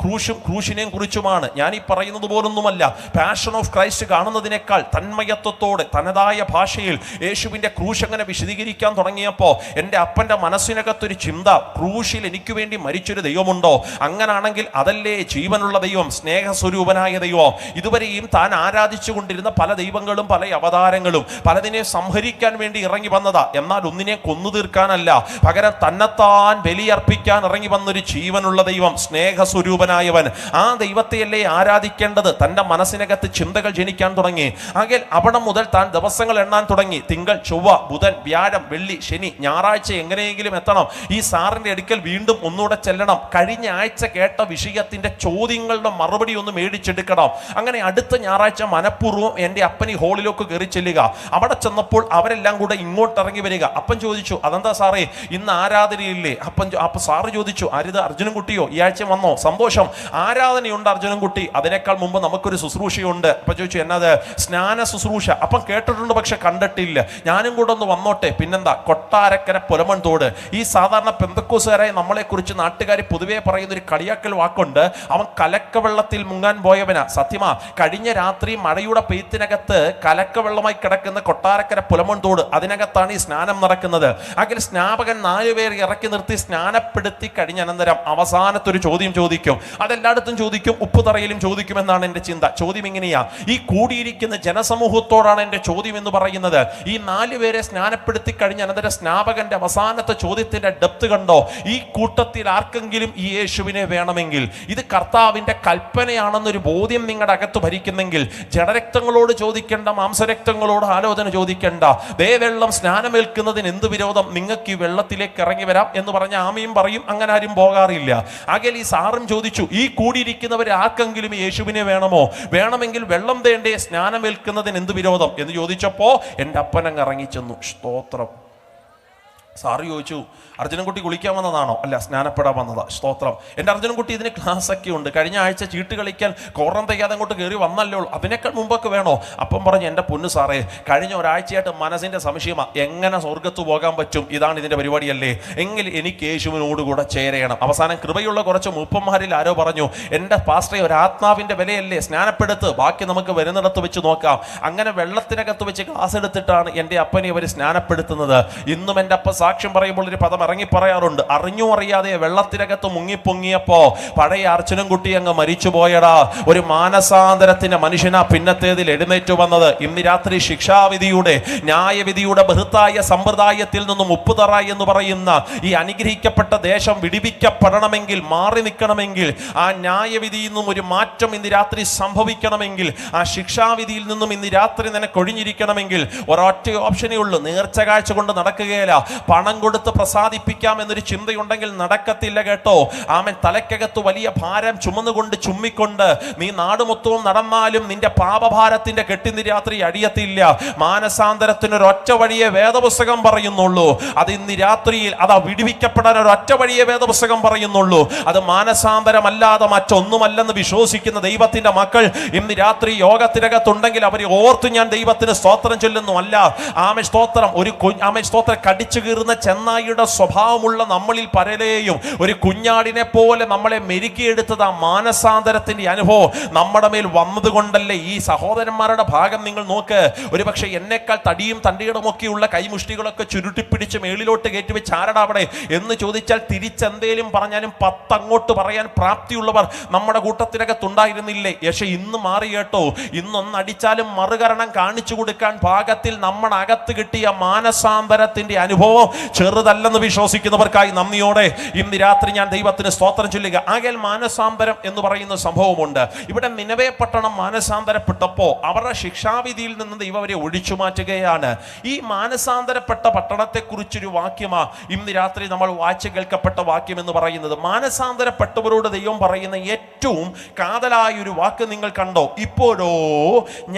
ക്രൂശിനെയും കുറിച്ചുമാണ്. ഞാൻ ഈ പറയുന്നത് പോലൊന്നുമല്ല. പാഷൻ ഓഫ് ക്രൈസ്റ്റ് കാണുന്നതിനേക്കാൾ തന്മയത്വത്തോടെ തനതായ ഭാഷയിൽ യേശുവിൻ്റെ ക്രൂശ് അങ്ങനെ വിശദീകരിക്കാൻ തുടങ്ങിയപ്പോൾ എൻ്റെ അപ്പൻ്റെ മനസ്സിനകത്തൊരു ചിന്ത, ക്രൂശിൽ എനിക്ക് വേണ്ടി മരിച്ചൊരു ദൈവമുണ്ടോ? അങ്ങനാണെങ്കിൽ അതല്ലേ ജീവനുള്ള ദൈവം, സ്നേഹസ്വരൂപനായ ദൈവം. ഇതുവരെയും താൻ ആരാധിച്ചു കൊണ്ടിരുന്ന പല ദൈവങ്ങളും പല അവതാരങ്ങളും പലതിനെ സംഹരിക്കാൻ വേണ്ടി ഇറങ്ങി വന്നതാ. എന്നാൽ ഒന്നിനെ കൊന്നു തീർക്കാനല്ല, പകരം തന്നെത്താൻ ബലിയർപ്പിക്കാൻ ഇറങ്ങി വന്നൊരു ജീവനുള്ള ദൈവം, സ്നേഹസ്വരൂപനായവൻ. ആ ദൈവത്തെയല്ലേ ആരാധിക്കേണ്ടത്? തന്റെ മനസ്സിനകത്ത് ചിന്തകൾ ജനിക്കാൻ തുടങ്ങി. ആകെ അവിടെ മുതൽ താൻ ദിവസങ്ങൾ എണ്ണാൻ തുടങ്ങി. തിങ്കൾ, ചൊവ്വ, ബുധൻ, വ്യാഴം, വെള്ളി, ശനി, ഞായറാഴ്ച എങ്ങനെയെങ്കിലും എത്തണം. ഈ സാറിന്റെ അടുക്കൽ വീണ്ടും ഒന്നുകൂടെ ചെല്ലണം. കഴിഞ്ഞ ആഴ്ച കേട്ട വിഷയത്തിന്റെ ചോദ്യങ്ങളുടെ മറുപടി ഒന്ന് മേടിച്ചെടുക്കണം. അങ്ങനെ അടുത്ത ഞായറാഴ്ച മനഃപൂർവ്വം എൻ്റെ അപ്പൻ ഈ ഹോളിലേക്ക് കയറി ചെല്ലുക. അവിടെ ചെന്നപ്പോൾ അവരെല്ലാം കൂടെ ഇങ്ങോട്ട് ഇറങ്ങി വരിക. അപ്പൻ ചോദിച്ചു, അതെന്താ സാറേ ഇന്ന് ആരാധനയില്ലേ? അപ്പൊ സാറ് ചോദിച്ചു, ആരിത് അർജുനൻകുട്ടിയോ? ഈ ആഴ്ച വന്നോ? സന്തോഷം, ആരാധനയുണ്ട് അർജുനൻകുട്ടി. അതിനേക്കാൾ മുമ്പ് നമുക്കൊരു ശുശ്രൂഷയുണ്ട്. അപ്പൊ ചോദിച്ചു, എന്നത്? സ്നാന ശുശ്രൂഷ. അപ്പം കേട്ടിട്ടുണ്ട്, പക്ഷെ കണ്ടിട്ടില്ല. ഞാനും കൂടെ ഒന്ന് വന്നോട്ടെ. പിന്നെന്താ? കൊട്ടാരക്കര പുലമൺതോട്. ഈ സാധാരണ പെന്തക്കോസുകാരായ നമ്മളെ കുറിച്ച് നാട്ടുകാർ പൊതുവെ പറയുന്ന ഒരു കളിയാക്കൽ വാക്കുണ്ട്, അവൻ കലക്കവെള്ളത്തിൽ മുങ്ങാൻ പോയവനാ. സത്യമാ, കഴിഞ്ഞ രാത്രി മഴയുടെ പെയ്ത്തിനകത്ത് കലക്കവെള്ളമായി കിടക്കുന്ന കൊട്ടാരക്കര പുലമൺതോട്, അതിനകത്താണ് ഈ സ്നാനം നടക്കുന്നത്. അങ്ങനെ സ്നാപകൻ 4 പേരെ ഇറക്കി നിർത്തി സ്നാനപ്പെടുത്തി കഴിഞ്ഞ അനന്തരം അവസാനത്തൊരു ചോദ്യം ചോദിക്കും. അതെല്ലായിടത്തും ചോദിക്കും, ഉപ്പുതറയിലും ചോദിക്കുമെന്നാണ് എൻ്റെ ചിന്ത. ചോദ്യം ഇങ്ങനെയാ, ഈ കൂടിയിരിക്കുന്ന ജനസമൂഹത്തോടാണ് എൻ്റെ ചോദ്യം എന്ന് പറയുന്നത്. ഈ 4 പേരെ സ്നാനപ്പെടുത്തി കഴിഞ്ഞ അനന്തരം സ്നാപകന്റെ അവസാനത്തെ ചോദ്യത്തിന്റെ ഡെപ്ത് കണ്ടോ? ഈ കൂട്ടത്തിൽ ആർക്കെങ്കിലും ഈ യേശുവിനെ വേണമെങ്കിൽ, ഇത് കർത്താവിന്റെ കൽപ്പനയാണെന്നൊരു ബോധ്യം നിങ്ങളുടെ അകത്ത് ഭരിക്കുന്നെങ്കിൽ, ജഡരക്തങ്ങളോട് ചോദിക്കേണ്ട, മാംസരക്തങ്ങളോട് ആലോചന ചോദിക്കേണ്ട. വെള്ളം സ്നാനമേൽക്കുന്നതിന് എന്ത് വിരോധം? നിങ്ങൾക്ക് ഈ വെള്ളത്തിലേക്ക് ഇറങ്ങി വരാം എന്ന് പറഞ്ഞ ആമയും പറയും. അങ്ങനെ ആരും പോകാറില്ല. ആകെ ഈ സാറും ചോദിച്ചു, ഈ കൂടിയിരിക്കുന്നവർ ആർക്കെങ്കിലും യേശുവിനെ വേണമോ? വേണമെങ്കിൽ വെള്ളം തേണ്ടേ? സ്നാനമേൽക്കുന്നതിന് എന്ത് വിരോധം എന്ന് ചോദിച്ചപ്പോ എൻ്റെ അപ്പനങ്ങ് ഇറങ്ങിച്ചെന്നു. സ്തോത്രം. സാറ് ചോദിച്ചു, അർജുനൻകുട്ടി കുളിക്കാൻ വന്നതാണോ? അല്ല, സ്നാനപ്പെടാൻ വന്നതാ. സ്തോത്രം. എൻ്റെ അർജുനൻകുട്ടി ഇതിന് ക്ലാസ്സൊക്കെ ഉണ്ട്. കഴിഞ്ഞ ആഴ്ച ചീട്ട് കളിക്കാൻ കോറം തയ്യാതെ അങ്ങോട്ട് കയറി വന്നല്ലേ ഉള്ളൂ, അതിനേക്കാൾ മുമ്പൊക്കെ വേണോ? അപ്പം പറഞ്ഞു, എൻ്റെ പൊന്നു സാറേ, കഴിഞ്ഞ ഒരാഴ്ചയായിട്ട് മനസ്സിൻ്റെ സംശയമാണ്, എങ്ങനെ സ്വർഗത്ത് പോകാൻ പറ്റും? ഇതാണ് ഇതിൻ്റെ പരിപാടിയല്ലേ? എങ്കിൽ എനിക്ക് യേശുവിനോടുകൂടെ ചേരണം. അവസാനം കൃപയുള്ള കുറച്ച് മൂപ്പന്മാരിൽ ആരോ പറഞ്ഞു, എൻ്റെ പാസ്റ്ററെ, ഒരു ആത്മാവിൻ്റെ വിലയല്ലേ, സ്നാനപ്പെടുത്ത്, ബാക്കി നമുക്ക് വരുന്നിടത്ത് വെച്ച് നോക്കാം. അങ്ങനെ വെള്ളത്തിനകത്ത് വെച്ച് ക്ലാസ് എടുത്തിട്ടാണ് എൻ്റെ അപ്പനെ അവർ സ്നാനപ്പെടുത്തുന്നത്. ഇന്നും എൻ്റെ അപ്പ സാക്ഷ്യം പറയുമ്പോൾ ഒരു പദം ഇറങ്ങി പറയാറുണ്ട്, അറിഞ്ഞു അറിയാതെ വെള്ളത്തിനകത്ത് മുങ്ങിപ്പൊങ്ങിയപ്പോ പഴയ അർച്ചനൻകുട്ടി അങ്ങ് മരിച്ചുപോയടാ. ഒരു മാനസാന്തരത്തിന്റെ മനുഷ്യനാ പിന്നത്തേതിൽ എഴുന്നേറ്റു വന്നത്. ഇന്ന് രാത്രി ശിക്ഷാവിധിയുടെ, ന്യായവിധിയുടെ ബൃഹത്തായ സമ്പ്രദായത്തിൽ നിന്നും ഉപ്പുതറ എന്ന് പറയുന്ന ഈ അനുഗ്രഹിക്കപ്പെട്ട ദേശം വിടിവിക്കപ്പെടണമെങ്കിൽ, മാറി നിൽക്കണമെങ്കിൽ, ആ ന്യായവിധിയിൽ നിന്നും ഒരു മാറ്റം ഇന്ന് രാത്രി സംഭവിക്കണമെങ്കിൽ, ആ ശിക്ഷാവിധിയിൽ നിന്നും ഇന്ന് രാത്രി നിനക്ക് ഒഴിഞ്ഞിരിക്കണമെങ്കിൽ ഒരൊറ്റ ഓപ്ഷനേ ഉള്ളൂ. നേർച്ച കാഴ്ച കൊണ്ട് നടക്കുകയില്ല. പണം കൊടുത്ത് പ്രസാദിപ്പിക്കാം എന്നൊരു ചിന്തയുണ്ടെങ്കിൽ നടക്കത്തില്ല കേട്ടോ. ആമൻ. തലയ്ക്കകത്ത് വലിയ ഭാരം ചുമ്മിക്കൊണ്ട് നീ നാട് മൊത്തവും നടന്നാലും നിന്റെ പാപഭാരത്തിന്റെ കെട്ടിന്ന് രാത്രി അടിയത്തില്ല. മാനസാന്തരത്തിനൊരൊറ്റ വഴിയെ വേദപുസ്തകം പറയുന്നുള്ളൂ. അത് ഇന്ന് രാത്രിയിൽ അതാ വിടുവിക്കപ്പെടാൻ ഒരൊറ്റ വഴിയെ വേദപുസ്തകം പറയുന്നുള്ളൂ. അത് മാനസാന്തരമല്ലാതെ മറ്റൊന്നുമല്ലെന്ന് വിശ്വസിക്കുന്ന ദൈവത്തിന്റെ മക്കൾ ഇന്ന് രാത്രി യോഗത്തിനകത്തുണ്ടെങ്കിൽ അവരെ ഓർത്ത് ഞാൻ ദൈവത്തിന് സ്തോത്രം ചൊല്ലുന്നു. അല്ല, ആമൻ സ്തോത്രം. ആമൻ സ്തോത്രം. കടിച്ചു കീറുന്ന ചെന്നായിയുടെ സ്വഭാവമുള്ള നമ്മളിൽ പലരെയും ഒരു കുഞ്ഞാടിനെ പോലെ നമ്മളെ മെരുക്കിയെടുത്തത് ആ മാനസാന്തരത്തിന്റെ അനുഭവം നമ്മുടെ മേൽ വന്നതുകൊണ്ടല്ലേ. ഈ സഹോദരന്മാരുടെ ഭാഗം നിങ്ങൾ നോക്ക്. ഒരു പക്ഷെ എന്നെക്കാൾ തടിയും തണ്ടിയുമൊക്കെയുള്ള കൈമുഷ്ടികളൊക്കെ ചുരുട്ടിപ്പിടിച്ച് മേളിലോട്ട് കയറ്റിവെച്ച് ആരടാ അവിടെ എന്ന് ചോദിച്ചാൽ തിരിച്ചെന്തേലും പറഞ്ഞാലും 10 അങ്ങോട്ട് പറയാൻ പ്രാപ്തിയുള്ളവർ നമ്മുടെ കൂട്ടത്തിനകത്തുണ്ടായിരുന്നില്ലേ? പക്ഷെ ഇന്ന് മാറി കേട്ടോ. ഇന്നൊന്നടിച്ചാലും മറുകരണം കാണിച്ചു കൊടുക്കാൻ പാകത്തിൽ നമ്മുടെ അകത്ത് കിട്ടിയ മാനസാന്തരത്തിന്റെ അനുഭവം ചെറുതല്ലെന്ന് വിശ്വസിക്കുന്നവർക്കായി നന്ദിയോടെ ഇന്ന് രാത്രി ഞാൻ ദൈവത്തിന് സ്തോത്രം ചൊല്ലുക. ആകയാൽ മാനസാന്തരം എന്ന് പറയുന്ന സംഭവമുണ്ട്. ഇവിടെ നിനവേ പട്ടണം മാനസാന്തരപ്പെട്ടപ്പോ അവരുടെ ശിക്ഷാവിധിയിൽ നിന്ന് ദൈവം അവരെ ഒഴിച്ചു മാറ്റുകയാണ്. ഈ മാനസാന്തരപ്പെട്ട പട്ടണത്തെ കുറിച്ചൊരു വാക്യമാ ഇന്ന് രാത്രി നമ്മൾ വായിച്ചു കേൾക്കപ്പെട്ട വാക്യം എന്ന് പറയുന്നത്. മാനസാന്തരപ്പെട്ടവരോട് ദൈവം പറയുന്ന ഏറ്റവും കാതലായ ഒരു വാക്ക് നിങ്ങൾ കണ്ടോ? ഇപ്പോഴോ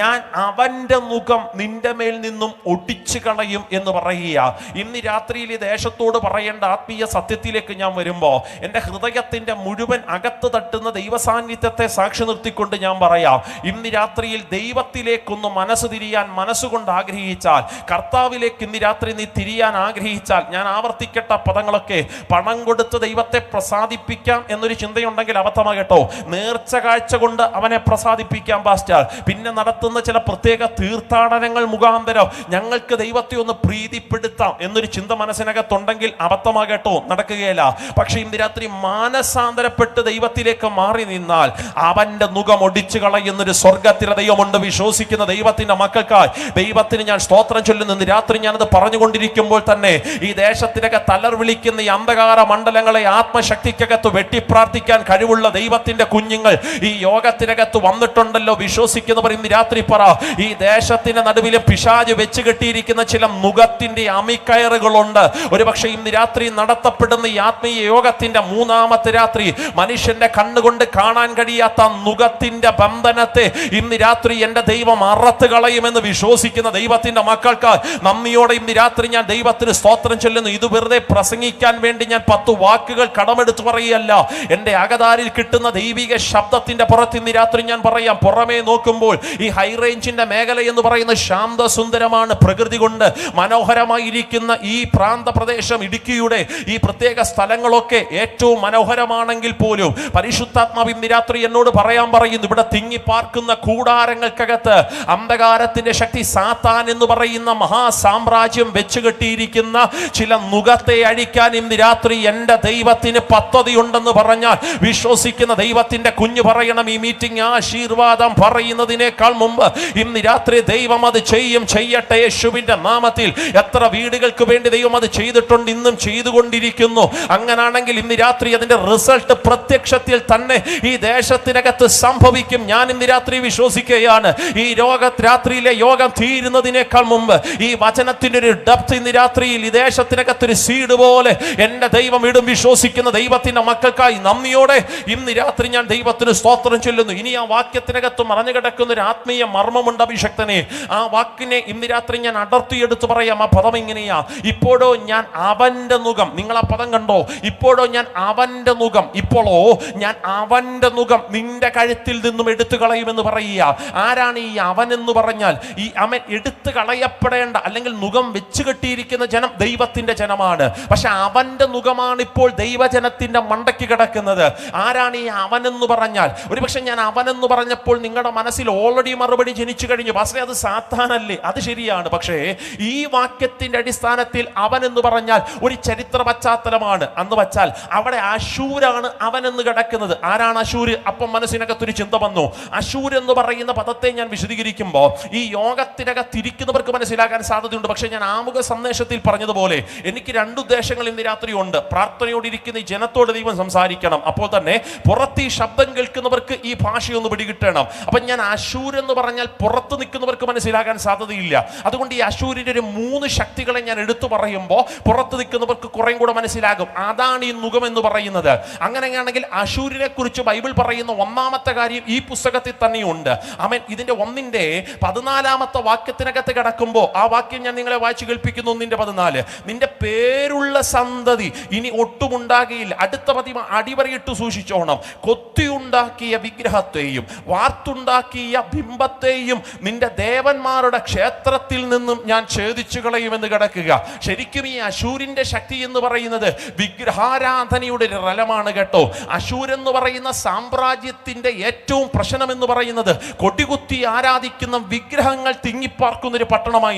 ഞാൻ അവന്റെ മുഖം നിന്റെ മേൽ നിന്നും ഒടിച്ചു കളയും എന്ന് പറയുക. ഇന്ന് രാത്രിയിൽ ഈ ദേശത്തോട് പറയേണ്ട ആത്മീയ സത്യത്തിലേക്ക് ഞാൻ വരുമ്പോൾ എൻ്റെ ഹൃദയത്തിന്റെ മുഴുവൻ അകത്ത് തട്ടുന്ന ദൈവസാന്നിധ്യത്തെ സാക്ഷി നിർത്തിക്കൊണ്ട് ഞാൻ പറയാം, ഇന്ന് രാത്രിയിൽ ദൈവത്തിലേക്കൊന്ന് മനസ്സ് തിരിയാൻ മനസ്സുകൊണ്ട് ആഗ്രഹിച്ചാൽ, കർത്താവിലേക്ക് ഇന്ന് രാത്രി നീ തിരിയാൻ ആഗ്രഹിച്ചാൽ, ഞാൻ ആവർത്തിക്കട്ട പദങ്ങളൊക്കെ, പണം കൊടുത്ത് ദൈവത്തെ പ്രസാദിപ്പിക്കാം എന്നൊരു ചിന്തയുണ്ടെങ്കിൽ അബദ്ധമാകട്ടോ. നേർച്ച കാഴ്ച കൊണ്ട് അവനെ പ്രസാദിപ്പിക്കാം പാസ്റ്റർ. പിന്നെ നടത്തുന്ന ചില പ്രത്യേക തീർത്ഥാടനങ്ങൾ മുഖാന്തരം ഞങ്ങൾക്ക് ദൈവത്തെ ഒന്ന് പ്രീതിപ്പെടുത്താം എന്നൊരു ചിന്ത മനസ്സിനകത്തുണ്ടെങ്കിൽ അബദ്ധമാകട്ടോ, നടക്കുകയില്ല. പക്ഷെ ഇന്ന് രാത്രി മാനസാന്തരപ്പെട്ട് ദൈവത്തിലേക്ക് മാറി നിന്നാൽ അവന്റെ മുഖം ഒടിച്ചു കളയുന്നൊരു സ്വർഗത്തിലെ ദൈവമുണ്ട്. വിശ്വസിക്കുന്ന ദൈവത്തിന്റെ മക്കൾക്കായി ദൈവത്തിന് ഞാൻ സ്തോത്രം ചൊല്ലുന്നു. ഇന്ന് രാത്രി ഞാനത് പറഞ്ഞുകൊണ്ടിരിക്കുമ്പോൾ തന്നെ ഈ ദേശത്തിനൊക്കെ തലർ വിളിക്കുന്ന ഈ അന്ധകാര മണ്ഡലങ്ങളെ ആത്മശക്തിക്കകത്ത് വെട്ടിപ്രാർത്ഥിക്കാൻ കഴിവുള്ള ദൈവത്തിന്റെ കുഞ്ഞുങ്ങൾ ഈ യോഗത്തിനകത്ത് വന്നിട്ടുണ്ടല്ലോ. വിശ്വസിക്കുന്നവർ ഇന്ന് രാത്രി പറ, ഈ ദേശത്തിന്റെ നടുവിലെ പിശാച് വെച്ച് കെട്ടിയിരിക്കുന്ന ചില മുഖത്തിന്റെ അമിക്കയറുകളുണ്ട്. ഒരുപക്ഷെ ഇന്ന് രാത്രി നടത്തപ്പെടുന്ന ഈ ആത്മീയ യോഗത്തിന്റെ 3ാമത്തെ രാത്രി മനുഷ്യന്റെ കണ്ണുകൊണ്ട് കാണാൻ കഴിയാത്ത മുഖത്തിന്റെ ബന്ധനത്തെ ഇന്ന് രാത്രി എന്റെ ദൈവം അറത്ത് കളയുമെന്ന് വിശ്വസിക്കുന്ന ദൈവത്തിന്റെ മക്കൾക്ക് നന്ദിയോടെ ഇന്ന് രാത്രി ഞാൻ ദൈവത്തിന് സ്തോത്രം ചൊല്ലുന്നു. ഇത് വെറുതെ പ്രസംഗിക്കാൻ വേണ്ടി ഞാൻ 10 വാക്കുകൾ കടമെടുത്ത് പറയുകയല്ല. എന്റെ അകതാരിൽ കിട്ടുന്ന ദൈവിക ശബ്ദത്തിന്റെ പുറത്ത് ഇന്ന് രാത്രി ഞാൻ പറയാം, പുറമേ നോക്കുമ്പോൾ ഈ ഹൈ റേഞ്ചിന്റെ മേഖല എന്ന് പറയുന്ന ശാന്തസുന്ദരമാണ്. പ്രകൃതി കൊണ്ട് മനോഹരമായിരിക്കുന്ന ഈ പ്രാന്തപ്രദേശം ഇടുക്കിയുടെ ഈ പ്രത്യേക സ്ഥലങ്ങളൊക്കെ ഏറ്റവും മനോഹരമാണെങ്കിൽ പോലും പരിശുദ്ധാത്മാവ് ഇന്ന് രാത്രി എന്നോട് പറയാൻ പറയുന്നു, ഇവിടെ തിങ്ങിപ്പാർക്കുന്ന കൂടാരങ്ങൾക്കകത്ത് അന്ധകാരത്തിന്റെ ശക്തി സാത്താൻ എന്ന് പറയുന്ന മഹാസാമ്രാജ്യം വെച്ചുകെട്ടിയിരിക്കുന്ന ചില നുകത്തെ അഴിക്കാൻ ഇന്ന് രാത്രി എൻ്റെ ദൈവത്തിന് പദ്ധതിയുണ്ടെന്ന് പറഞ്ഞാൽ വിശ്വസിക്കുന്ന ദൈവത്തിന്റെ കുഞ്ഞു പറയണം, ഈ മീറ്റിംഗ് ആശീർവാദം പറയുന്നതിനേക്കാൾ മുമ്പ് ഇന്ന് രാത്രി ദൈവം അത് ചെയ്യട്ടെ യേശുവിന്റെ നാമത്തിൽ. എത്ര വീടുകൾക്ക് വേണ്ടി ദൈവം അത് ചെയ്തിട്ടുണ്ട്, ഇന്നും ചെയ്തുകൊണ്ടിരിക്കുന്നു. അങ്ങനാണെങ്കിൽ ഇന്ന് രാത്രി അതിന്റെ റിസൾട്ട് പ്രത്യക്ഷത്തിൽ തന്നെ ഈ ദേശത്തിനകത്ത് സംഭവിക്കും. ഞാൻ ഇന്ന് രാത്രി വിശ്വസിക്കുകയാണ്, ഈ രാത്രിയിലെ യോഗം തീരുന്നതിനേക്കാൾ മുമ്പ് ഈ വചനത്തിന്റെ ഒരു ഡെപ്ത് ഇന്ന് രാത്രിയിൽ ഈ ദേശത്തിനകത്തൊരു സീഡ് പോലെ എന്റെ ദൈവം ഇടും. വിശ്വസിക്കുന്ന ദൈവത്തിന്റെ മക്കൾക്കായി നന്ദിയോടെ ഇന്ന് രാത്രി ഞാൻ ദൈവത്തിന് സ്തോത്രം ചൊല്ലുന്നു. ഇനി ആ വാക്യത്തിനകത്ത് മറഞ്ഞു കിടക്കുന്ന ഒരു ആത്മീയ മർമ്മമുണ്ട് അഭിഷക്തനെ. ആ വാക്കിനെ ഇന്ന് രാത്രി ഞാൻ അടർത്തിയെടുത്ത് പറയാം. ആ പദം ഇങ്ങനെയാ, ഇപ്പോഴോ ഞാൻ അവന്റെ മുഖം. നിങ്ങൾ ആ പദം കണ്ടോ? ഇപ്പോഴോ ഞാൻ അവന്റെ മുഖം, ഇപ്പോഴോ ഞാൻ അവന്റെ മുഖം നിന്റെ കഴുത്തിൽ നിന്നും എടുത്തു കളയുമെന്ന് പറയുക. ആരാണ് ഈ അവൻ എന്ന് പറഞ്ഞാൽ? ഈ അവൻ എടുത്തു കളയപ്പെടേണ്ട അല്ലെങ്കിൽ മുഖം വെച്ച് കെട്ടിയിരിക്കുന്ന ജനം ദൈവത്തിന്റെ ജനമാണ്. പക്ഷെ അവന്റെ മുഖമാണ് ഇപ്പോൾ ദൈവജനത്തിന്റെ മണ്ടയ്ക്ക് കിടക്കുന്നത്. ആരാണ് ഈ അവൻ എന്ന് പറഞ്ഞാൽ? ഒരുപക്ഷെ ഞാൻ അവൻ എന്ന് പറഞ്ഞപ്പോൾ നിങ്ങളുടെ മനസ്സിൽ ഓൾറെഡി മറുപടി ജനിച്ചു കഴിഞ്ഞു, പക്ഷേ അത് സാത്താനല്ലേ? അത് ശരിയാണ്. പക്ഷേ ഈ വാക്യത്തിന്റെ അടിസ്ഥാനത്തിൽ അവൻ എന്ന് പറഞ്ഞാൽ ഒരു ചരിത്ര പശ്ചാത്തലമാണ്. അന്ന് വച്ചാൽ അവിടെ അശൂരാണ് അവൻ എന്ന് കിടക്കുന്നത്. ആരാണ് അശൂര്? അപ്പം മനസ്സിനകത്തൊരു ചിന്ത വന്നു. അശൂർ എന്ന് പറയുന്ന പദത്തെ ഞാൻ വിശദീകരിക്കുമ്പോൾ ഈ യോഗത്തിനകത്തിരിക്കുന്നവർക്ക് മനസ്സിലാക്കാൻ സാധ്യതയുണ്ട്. പക്ഷേ ഞാൻ ആമുഖ സന്ദേശത്തിൽ പറഞ്ഞതുപോലെ എനിക്ക് രണ്ട് ഉദ്ദേശങ്ങൾ ഇന്ന് രാത്രി ഉണ്ട്. പ്രാർത്ഥനയോടിരിക്കുന്ന ഈ ജനത്തോട് ദൈവം സംസാരിക്കണം. അപ്പോൾ തന്നെ പുറത്ത് ഈ ശബ്ദം കേൾക്കുന്നവർക്ക് ഈ ഭാഷയൊന്ന് പിടികിട്ടണം. അപ്പൊ ഞാൻ അശൂർ എന്ന് പറഞ്ഞാൽ പുറത്ത് നിൽക്കുന്നവർക്ക് മനസ്സിലാക്കാൻ സാധ്യതയില്ല. അതുകൊണ്ട് ഈ അശൂരിന്റെ ഒരു 3 ശക്തികളെ ഞാൻ എടുത്തു പറയുമ്പോൾ പുറത്ത് നിൽക്കുന്നവർക്ക് കുറേ കൂടെ മനസ്സിലാകും. അതാണ് ഈ മുഖം എന്ന് പറയുന്നത്. അങ്ങനെയാണെങ്കിൽ അശൂരിനെ കുറിച്ച് ബൈബിൾ പറയുന്ന ഒന്നാമത്തെ കാര്യം ഈ പുസ്തകത്തിൽ തന്നെയുണ്ട്. ആമേൻ. ഇതിന്റെ 1:14 വാക്യത്തിനകത്ത് കിടക്കുമ്പോൾ ആ വാക്യം ഞാൻ നിങ്ങളെ വായിച്ചു കേൾപ്പിക്കുന്നു. 1:14, നിന്റെ പേരുള്ള സന്തതി ഇനി ഒട്ടുമുണ്ടാകിയില്ല. അടുത്ത പതിമ അടിവരയിട്ട് സൂക്ഷിച്ചോണം. കൊത്തിയുണ്ടാക്കിയ വിഗ്രഹത്തെയും വാർത്തുണ്ടാക്കിയ ബിംബത്തെയും നിന്റെ ദേവന്മാരുടെ ക്ഷേത്രത്തിൽ നിന്നും ഞാൻ ഛേദിച്ചു കളയുമെന്ന് കിടക്കുക. ശരിക്കും ഈ അശൂരിന്റെ ശക്തി എന്ന് പറയുന്നത് വിഗ്രഹാരാധനയുടെ ഒരു റലമാണ് കേട്ടോ. അശൂർ എന്ന് പറയുന്ന സാമ്രാജ്യത്തിന്റെ ഏറ്റവും പ്രശ്നം എന്ന് പറയുന്നത് കൊടികുത്തി ആരാധിക്കുന്ന വിഗ്രഹങ്ങൾ തിങ്ങിപ്പാർക്കുന്ന ഒരു പട്ടണമായി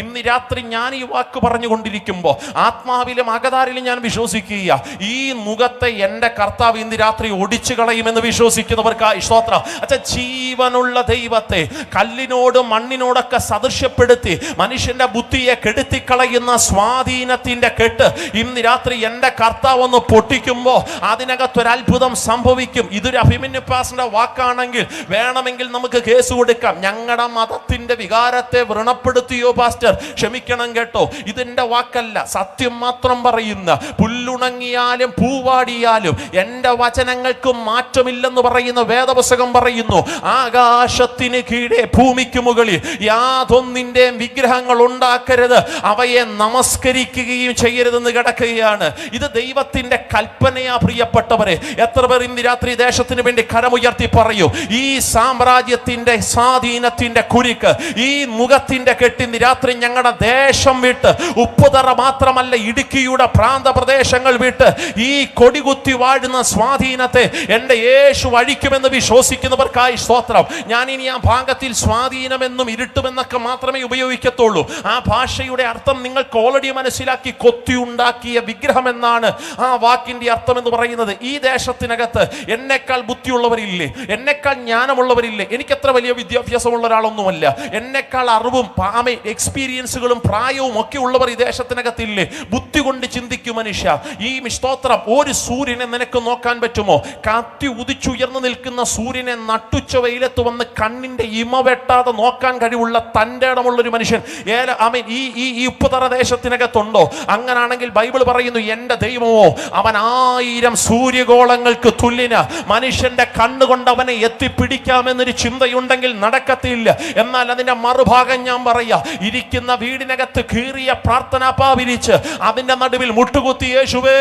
ഇന്ന് രാത്രി ഞാൻ ഈ വാക്ക് പറഞ്ഞുകൊണ്ടിരിക്കുമ്പോൾ ആത്മാവിലും അകതാരിലും ഞാൻ വിശ്വസിക്കുക, ഈ മുഖത്തെ എന്റെ കർത്താവ് ഇന്ന് രാത്രി ഒടിച്ചു കളയുമെന്ന് വിശ്വസിക്കുന്നവർക്കായി സ്തോത്രം. അച്ഛാ, ജീവനുള്ള ദൈവത്തെ കല്ലിനോടും മണ്ണിനോടൊക്കെ സദൃശ്യപ്പെടുത്തി മനുഷ്യന്റെ ബുദ്ധിയെ കെടുത്തിക്കളയുന്ന സ്വാധീനത്തിന്റെ കെട്ട് ഇന്ന് രാത്രി എന്റെ കർത്താവ് ഒന്ന് പൊട്ടിക്കുമ്പോൾ അതിനകത്തൊരത്ഭുതം സംഭവിക്കും. ഇതൊരു അഭിമന്യു പാസ്റ്ററുടെ വാക്കാണെങ്കിൽ വേണമെങ്കിൽ നമുക്ക് കേസ് കൊടുക്കാം. ഞങ്ങളുടെ മതത്തിന്റെ വികാരത്തെ വ്രണപ്പെടുത്തിയോ പാസ്റ്റർ, ക്ഷമിക്കണം കേട്ടോ, ഇതെന്റെ വാക്കല്ല, സത്യം മാത്രം പറയുന്ന. പുല്ലുണങ്ങിയാലും പൂവാടിയാലും എന്റെ വചനങ്ങൾക്ക് മാറ്റമില്ലെന്ന് പറയുന്ന വേദപുസ്തകം പറയുന്നു. ആകാശത്തിന് കീഴെ ഭൂമിക്ക് മുകളിൽ യാതൊന്നിന്റെയും വിഗ്രഹങ്ങൾ ഉണ്ടാക്കരുത്, അവയെ നമസ്കരിക്കുകയും ചെയ്യരുതെന്ന് കിടക്കുകയാണ്. ഇത് ദൈവത്തിന്റെ കൽപ്പനയാ പ്രിയപ്പെട്ടവരെ. എത്ര പേർ ഇന്ന് രാത്രി ദേശത്തിന് വേണ്ടി കരമുയർത്തി പറയൂ, ഈ സാമ്രാജ്യത്തിന്റെ സ്വാധീനത്തിന്റെ കുരുക്ക്, ഈ മുഖത്തിന്റെ കെട്ടിന്ന് രാത്രി ഞങ്ങളുടെ ദേശം വിട്ട്, ഉപ്പുതറ മാത്രമല്ല ഇടുക്കിയുടെ പ്രാന്തപ്രദേശങ്ങൾ വിട്ട് ഈ കൊടികുത്തി വാഴുന്ന സ്വാധീനത്തെ എന്റെ യേശു അഴിക്കുമെന്ന് വിശ്വസിക്കുന്നവർക്കായി സ്തോത്രം. ഞാൻ ഇനി ആ ഭാഗത്തിൽ സ്വാധീനമെന്നും ഇരുട്ടുമെന്നൊക്കെ മാത്രമേ ഉപയോഗിക്കത്തുള്ളൂ. ആ ഭാഷയുടെ അർത്ഥം നിങ്ങൾക്ക് ഓൾറെഡി മനസ്സിലാക്കി. കൊത്തിയുണ്ടാക്കിയ വിഗ്രഹം എന്നാണ് ആ വാക്കിന്റെ അർത്ഥം എന്ന് പറയുന്നത്. ഈ ദേശത്തിനകത്ത് എന്നെക്കാൾ ബുദ്ധിയുള്ളവരില്ലേ, എന്നെക്കാൾ ജ്ഞാനമുള്ളവരില്ലേ? എനിക്കത്ര വലിയ വിദ്യാഭ്യാസമുള്ള ഒരാളൊന്നുമല്ല. എന്നെക്കാൾ അറിവും എക്സ്പീരിയൻസുകളും പ്രായവും ഒക്കെ ഉള്ളവർ ഈ ദേശത്തിനകത്തില്ലേ? ബുദ്ധി കൊണ്ട് ചിന്തിക്കും മനുഷ്യ. ഈ സ്തോത്രം, ഒരു സൂര്യനെ നിനക്ക് നോക്കാൻ പറ്റുമോ? കത്തി ഉദിച്ചുയർന്നു നിൽക്കുന്ന സൂര്യനെ നട്ടുച്ച വെയിലത്ത് വന്ന് കണ്ണിന്റെ ഇമ വെട്ടാതെ നോക്കാൻ കഴിവുള്ള തൻ്റെ ഇടമുള്ളൊരു മനുഷ്യൻ ഈ ഉപ്പുതറ ദേശത്തിനകത്തുണ്ടോ? അങ്ങനാണെങ്കിൽ ബൈബിൾ പറയുന്നു, എന്റെ ദൈവമോ അവൻ 1000 സൂര്യഗോളങ്ങൾക്ക് തുല്യന. മനുഷ്യന്റെ കണ്ണുകൊണ്ട് അവനെ എത്തിപ്പിടിക്കാമെന്നൊരു ചിന്തയുണ്ടെങ്കിൽ നടക്കത്തില്ല. എന്നാൽ അതിന്റെ മറുഭാഗം ഞാൻ പറയാ, ഇരിക്കുന്ന വീടിനകത്ത് കീറിയ പ്രാർത്ഥനാ പാവിരിച്ച് അതിന്റെ നടുവിൽ മുട്ടുകുത്തി യേശുവേ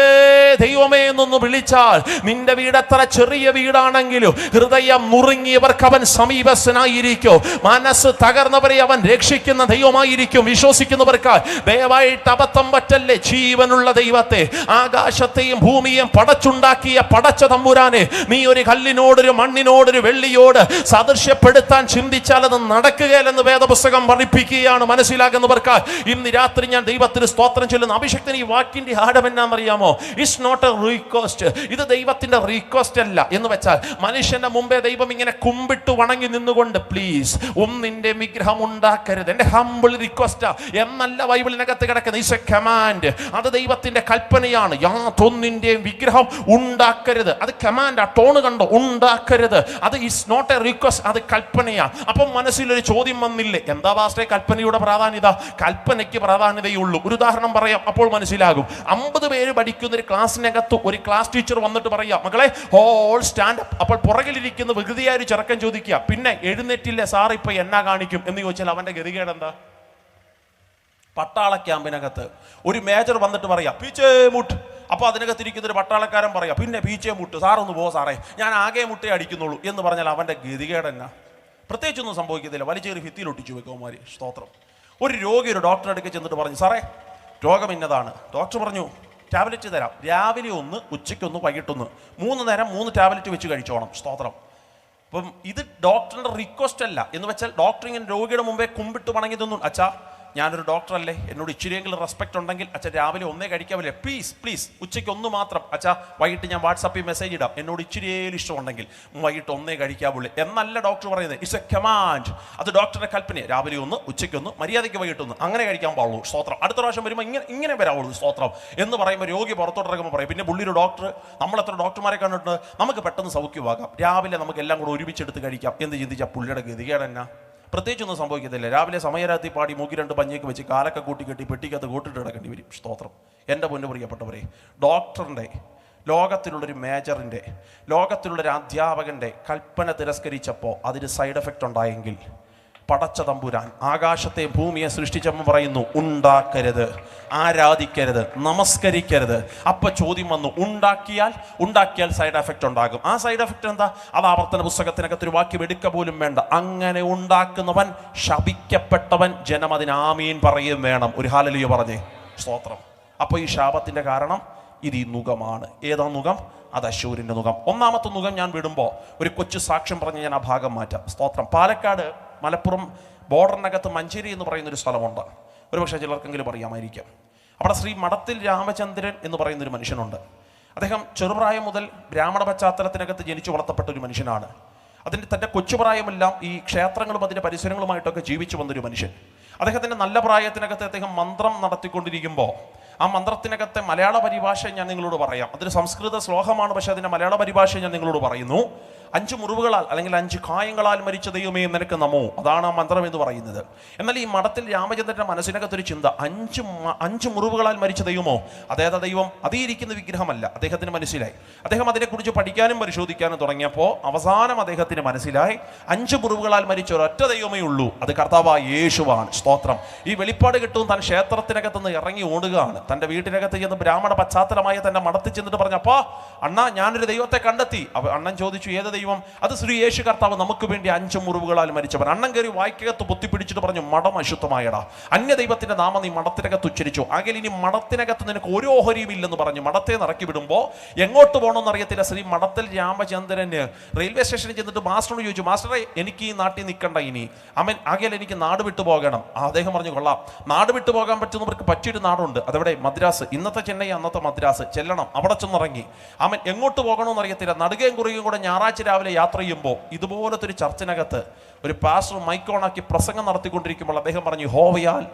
ദൈവമേ എന്നൊന്ന് വിളിച്ചാൽ, നിന്റെ വീട് എത്ര ചെറിയ വീടാണെങ്കിലും ഹൃദയം മുറുങ്ങിയവർക്ക് അവൻ സമീപസ്ഥനായിരിക്കും. മനസ്സ് തകർന്നവരെ അവൻ രക്ഷിക്കുന്ന ദൈവമായിരിക്കും. വിശ്വസിക്കുന്നവർക്കായി ദയവായി പറയാനായിട്ട് അബദ്ധം പറ്റല്ലേ. ജീവനുള്ള ദൈവത്തെ, ആകാശത്തെയും ഭൂമിയെയും പടച്ചുണ്ടാക്കിയ പടച്ച തമ്പുരാനെ നീ ഒരു കല്ലിനോടൊരു മണ്ണിനോടൊരു വെള്ളിയോട് സദൃശ്യപ്പെടുത്താൻ ചിന്തിച്ചാൽ അത് നടക്കുകയില്ലെന്ന് വേദപുസ്തകം പഠിപ്പിക്കുകയാണ്. മനസ്സിലാക്കുന്നവർക്ക് ഇന്ന് രാത്രി ഞാൻ ദൈവത്തിന് സ്തോത്രം ചൊല്ലുന്നു. അഭിഷക്തന് ഈ വാക്കിന്റെ ആഴം എന്നാണെന്നറിയാമോ? It's not a request. ഇത് ദൈവത്തിന്റെ റിക്വസ്റ്റ് അല്ല. എന്ന് വെച്ചാൽ മനുഷ്യന്റെ മുമ്പേ ദൈവം ഇങ്ങനെ കുമ്പിട്ട് വണങ്ങി നിന്നുകൊണ്ട് പ്ലീസ് ഒന്നിന്റെ വിഗ്രഹം ഉണ്ടാക്കരുത്, എന്റെ ഹംബിൾ റിക്വസ്റ്റാ എന്നല്ല ബൈബിളിനകത്ത് കിടക്കുന്നത്. It's A command. അത് ദൈവത്തിന്റെ കൽപ്പനയാണ്. യാതൊന്നിന്റെയും വിഗ്രഹം ഉണ്ടാക്കരുത്. അത് കമാൻഡ്. ആ ടോണ് കണ്ടോ? ഉണ്ടാക്കരുത്. അത് ഇറ്റ്സ് നോട്ട് എ റിക്വസ്റ്റ്, അത് കൽപ്പനയാണ്. അപ്പം മനസ്സിലൊരു ചോദ്യം വന്നില്ലേ, എന്താ പാസ്റ്റേ കൽപ്പനയുടെ പ്രാധാന്യത? കൽപ്പനയ്ക്ക് പ്രാധാന്യതയുള്ളൂ. ഒരു ഉദാഹരണം പറയാം, അപ്പോൾ മനസ്സിലാകും. 50 പേര് പഠിക്കുന്ന ഒരു ക്ലാസ്സിനകത്ത് ഒരു ക്ലാസ് ടീച്ചർ വന്നിട്ട് പറയാം, മക്കളെ ഓൾ സ്റ്റാൻഡ് അപ്പ്. അപ്പോൾ പുറകിലിരിക്കുന്ന വികൃതിയായ ഒരു ചെറുക്കൻ ചോദിക്കുക, പിന്നെ എഴുന്നേറ്റില്ല സാർ ഇപ്പൊ എന്നാ കാണിക്കും എന്ന് ചോദിച്ചാൽ അവന്റെ ഗതികേട് എന്താ? പട്ടാള ക്യാമ്പിനകത്ത് ഒരു മേജർ വന്നിട്ട് പറയാം പീച്ചേ മുട്ട്. അപ്പോൾ അതിനകത്തിരിക്കുന്ന ഒരു പട്ടാളക്കാരൻ പറയാം, പിന്നെ പീച്ചേ മുട്ട് സാറൊന്ന് പോ സാറേ, ഞാൻ ആകെ മുട്ടേ അടിക്കുന്നുള്ളൂ എന്ന് പറഞ്ഞാൽ അവന്റെ ഗതികേട് എന്നാ? പ്രത്യേകിച്ചൊന്നും സംഭവിക്കത്തില്ല. വലിച്ചേറി ഭിത്തിയിൽ ഒട്ടിച്ചു വെക്കുമാര്. സ്തോത്രം. ഒരു രോഗി ഒരു ഡോക്ടറെ അടുക്ക് ചെന്നിട്ട് പറഞ്ഞു, സാറേ രോഗം ഇന്നതാണ്. ഡോക്ടർ പറഞ്ഞു ടാബ്ലറ്റ് തരാം, രാവിലെ ഒന്ന്, ഉച്ചയ്ക്കൊന്ന്, വൈകിട്ടൊന്ന്, 3 നേരം 3 ടാബ്ലറ്റ് വെച്ച് കഴിച്ചോണം. സ്തോത്രം. അപ്പം ഇത് ഡോക്ടറിന്റെ റിക്വസ്റ്റ് അല്ല. എന്ന് വെച്ചാൽ ഡോക്ടർ ഇങ്ങനെ രോഗിയുടെ മുമ്പേ കുമ്പിട്ട് വണങ്ങി തന്നു, അച്ഛാ ഞാനൊരു ഡോക്ടറല്ലേ, എന്നോട് ഇച്ചിരിയെങ്കിലും റെസ്പെക്ട് ഉണ്ടെങ്കിൽ അച്ഛൻ രാവിലെ ഒന്നേ കഴിക്കാവില്ലേ, പ്ലീസ് പ്ലീസ്, ഉച്ചയ്ക്ക് ഒന്ന് മാത്രം അച്ഛാ, വൈകിട്ട് ഞാൻ വാട്സാപ്പിൽ മെസ്സേജ് ഇടാം, എന്നോട് ഇച്ചിരിയേലും ഇഷ്ടമുണ്ടെങ്കിൽ വൈകിട്ട് ഒന്നേ കഴിക്കാവുള്ളൂ എന്നല്ല ഡോക്ടർ പറയുന്നത്. It's A command. അത് ഡോക്ടറുടെ കൽപ്പന. രാവിലെ ഒന്ന്, ഉച്ചയ്ക്കൊന്ന്, മര്യാദയ്ക്ക് വൈകിട്ടൊന്ന്, അങ്ങനെ കഴിക്കാൻ പാടുള്ളൂ. സ്തോത്രം. അടുത്ത പ്രാവശ്യം വരുമ്പോൾ ഇങ്ങനെ വരാവുള്ളൂ. സ്തോത്രം എന്ന് പറയുമ്പോൾ രോഗി പുറത്തോട്ടിറങ്ങുമ്പോൾ പറയും, പിന്നെ പുള്ളിയൊരു ഡോക്ടർ, നമ്മളെത്ര ഡോക്ടർമാരെ കണ്ടിട്ട് നമുക്ക് പെട്ടെന്ന് സൗഖ്യമാകാം, രാവിലെ നമുക്ക് എല്ലാം കൂടെ ഒരുമിച്ചെടുത്ത് കഴിക്കാം എന്ന് ചിന്തിച്ചാൽ പുള്ളിയുടെ ഗതികേട് എന്നാ? പ്രത്യേകിച്ചൊന്നും സംഭവിക്കത്തില്ല. രാവിലെ സമയരാത്തി പാടി മൂക്കി 2 പഞ്ഞേക്ക് വെച്ച് കാലൊക്കെ കൂട്ടി കെട്ടി പെട്ടിക്കകത്ത് കൂട്ടിട്ട് കിടക്കേണ്ടി വരും. സ്തോത്രം. എൻ്റെ പൊന്നു പ്രിയപ്പെട്ടവരെ, ഡോക്ടറിൻ്റെ, ലോകത്തിലുള്ളൊരു മേജറിൻ്റെ, ലോകത്തിലുള്ളൊരു അധ്യാപകൻ്റെ കൽപ്പന തിരസ്കരിച്ചപ്പോൾ അതിന് സൈഡ് എഫക്റ്റ് ഉണ്ടായെങ്കിൽ പടച്ച തമ്പുരാൻ ആകാശത്തെ ഭൂമിയെ സൃഷ്ടിച്ചപ്പോൾ പറയുന്നു ഉണ്ടാക്കരുത്, ആരാധിക്കരുത്, നമസ്കരിക്കരുത്. അപ്പൊ ചോദ്യം വന്നു, ഉണ്ടാക്കിയാൽ സൈഡ് എഫക്റ്റ് ഉണ്ടാകും. ആ സൈഡ് എഫക്റ്റ് എന്താ? അത് ആവർത്തന പുസ്തകത്തിനകത്ത് ഒരു വാക്യം എടുക്ക പോലും വേണ്ട. അങ്ങനെ ഉണ്ടാക്കുന്നവൻ ശപിക്കപ്പെട്ടവൻ, ജനം അതിന് ആമീൻ പറയും വേണം. ഒരു ഹല്ലേലൂയ പറഞ്ഞേ. സ്തോത്രം. അപ്പൊ ഈ ശാപത്തിന്റെ കാരണം ഇത് ഈ നുകമാണ്. ഏതാ നുകം? അത് അശൂരിന്റെ നുകം. ഒന്നാമത്തെ നുകം ഞാൻ വിടുമ്പോൾ ഒരു കൊച്ചു സാക്ഷ്യം പറഞ്ഞ് ഞാൻ ആ ഭാഗം മാറ്റാം. സ്തോത്രം. പാലക്കാട് മലപ്പുറം ബോർഡറിനകത്ത് മഞ്ചേരി എന്ന് പറയുന്നൊരു സ്ഥലമുണ്ട്. ഒരുപക്ഷെ ചിലർക്കെങ്കിലും അറിയാമായിരിക്കാം. അവിടെ ശ്രീ മഠത്തിൽ രാമചന്ദ്രൻ എന്ന് പറയുന്നൊരു മനുഷ്യനുണ്ട്. അദ്ദേഹം ചെറുപ്രായം മുതൽ ബ്രാഹ്മണ പശ്ചാത്തലത്തിനകത്ത് ജനിച്ചു വളർത്തപ്പെട്ട ഒരു മനുഷ്യനാണ്. തൻ്റെ കൊച്ചുപ്രായമെല്ലാം ഈ ക്ഷേത്രങ്ങളും അതിൻ്റെ പരിസരങ്ങളുമായിട്ടൊക്കെ ജീവിച്ചു വന്നൊരു മനുഷ്യൻ. അദ്ദേഹത്തിൻ്റെ നല്ല പ്രായത്തിനകത്ത് അദ്ദേഹം മന്ത്രം നടത്തിക്കൊണ്ടിരിക്കുമ്പോൾ ആ മന്ത്രത്തിനകത്തെ മലയാള പരിഭാഷ ഞാൻ നിങ്ങളോട് പറയാം. അതൊരു സംസ്കൃത ശ്ലോകമാണ്, പക്ഷെ അതിൻ്റെ മലയാള പരിഭാഷ ഞാൻ നിങ്ങളോട് പറയുന്നു. 5 മുറിവുകളാൽ അല്ലെങ്കിൽ 5 കായങ്ങളാൽ മരിച്ച ദൈവമേ നിനക്ക് നമോ, അതാണ് ആ മന്ത്രം എന്ന് പറയുന്നത്. എന്നാൽ ഈ മഠത്തിൽ രാമചന്ദ്രന്റെ മനസ്സിനകത്തൊരു ചിന്ത, 5 മുറിവുകളാൽ മരിച്ച ദൈവമോ, അതേതാ ദൈവം? അതീരിക്കുന്ന വിഗ്രഹമല്ല. അദ്ദേഹത്തിന് മനസ്സിലായി. അദ്ദേഹം അതിനെക്കുറിച്ച് പഠിക്കാനും പരിശോധിക്കാനും തുടങ്ങിയപ്പോൾ അവസാനം അദ്ദേഹത്തിന് മനസ്സിലായി 5 മുറിവുകളാൽ മരിച്ച ഒരൊറ്റ ദൈവമേ ഉള്ളൂ, അത് കർത്താവായ യേശുവാണ്. സ്തോത്രം. ഈ വെളിപ്പാട് കിട്ടും താൻ ക്ഷേത്രത്തിനകത്തുനിന്ന് ഇറങ്ങി ഓടുകയാണ്. തൻ്റെ വീട്ടിനകത്ത് ചെന്ന് ബ്രാഹ്മണ പശ്ചാത്തലമായ തൻ്റെ മഠത്തിൽ ചെന്നിട്ട് പറഞ്ഞപ്പോ, അണ്ണാ ഞാനൊരു ദൈവത്തെ കണ്ടെത്തി. അണ്ണൻ ചോദിച്ചു, ഏത് ദൈവം? അത് ശ്രീ യേശു കർത്താവ് നമുക്ക് വേണ്ടി 5 മുറിവുകളാൽ മരിച്ചവൻ. അണ്ണൻ കയറി വായ്ക്കകത്ത് പൊത്തിപ്പിടിച്ചിട്ട് പറഞ്ഞു, മഠം അശുദ്ധമായടാ, അന്യ ദൈവത്തിന്റെ നാമം നീ മഠത്തിനകത്ത് ഉച്ചരിച്ചു, ആകെ ഇനി മഠത്തിനകത്ത് നിനക്ക് ഒരു ഓഹരിയും ഇല്ലെന്ന് പറഞ്ഞു മഠത്തെ നിറക്കി വിടുമ്പോൾ എങ്ങോട്ട് പോകണമെന്ന് അറിയത്തില്ല. ശ്രീ മഠത്തിൽ രാമചന്ദ്രന് റെയിൽവേ സ്റ്റേഷനിൽ ചെന്നിട്ട് മാസ്റ്ററോട് ചോദിച്ചു, മാസ്റ്ററെ എനിക്ക് ഈ നാട്ടിൽ നിൽക്കണ്ട ഇനി, ആകെ എനിക്ക് നാട് വിട്ടു പോകണം. അദ്ദേഹം പറഞ്ഞു, കൊള്ളാം, നാട് വിട്ടു പോകാൻ പറ്റുന്നവർക്ക് പറ്റിയൊരു നാടുണ്ട്, അതെവിടെ? മദ്രാസ്. ഇന്നത്തെ ചെന്നൈ, അന്നത്തെ മദ്രാസ്. ചെല്ലണം, അവിടെ ചെന്നിറങ്ങി. എങ്ങോട്ട് പോകണമെന്ന് അറിയത്തില്ല. നടുകയും കുറുകയും കൂടെ ഞായറാഴ്ച രാവിലെ യാത്ര ചെയ്യുമ്പോൾ ഇതുപോലത്തെ ഒരു ചർച്ചിനകത്ത് ഒരു പാസ്റ്റർ മൈക്കോണാക്കി പ്രസംഗം നടത്തിക്കൊണ്ടിരിക്കുമ്പോൾ അദ്ദേഹം പറഞ്ഞു, യഹോവയാൽ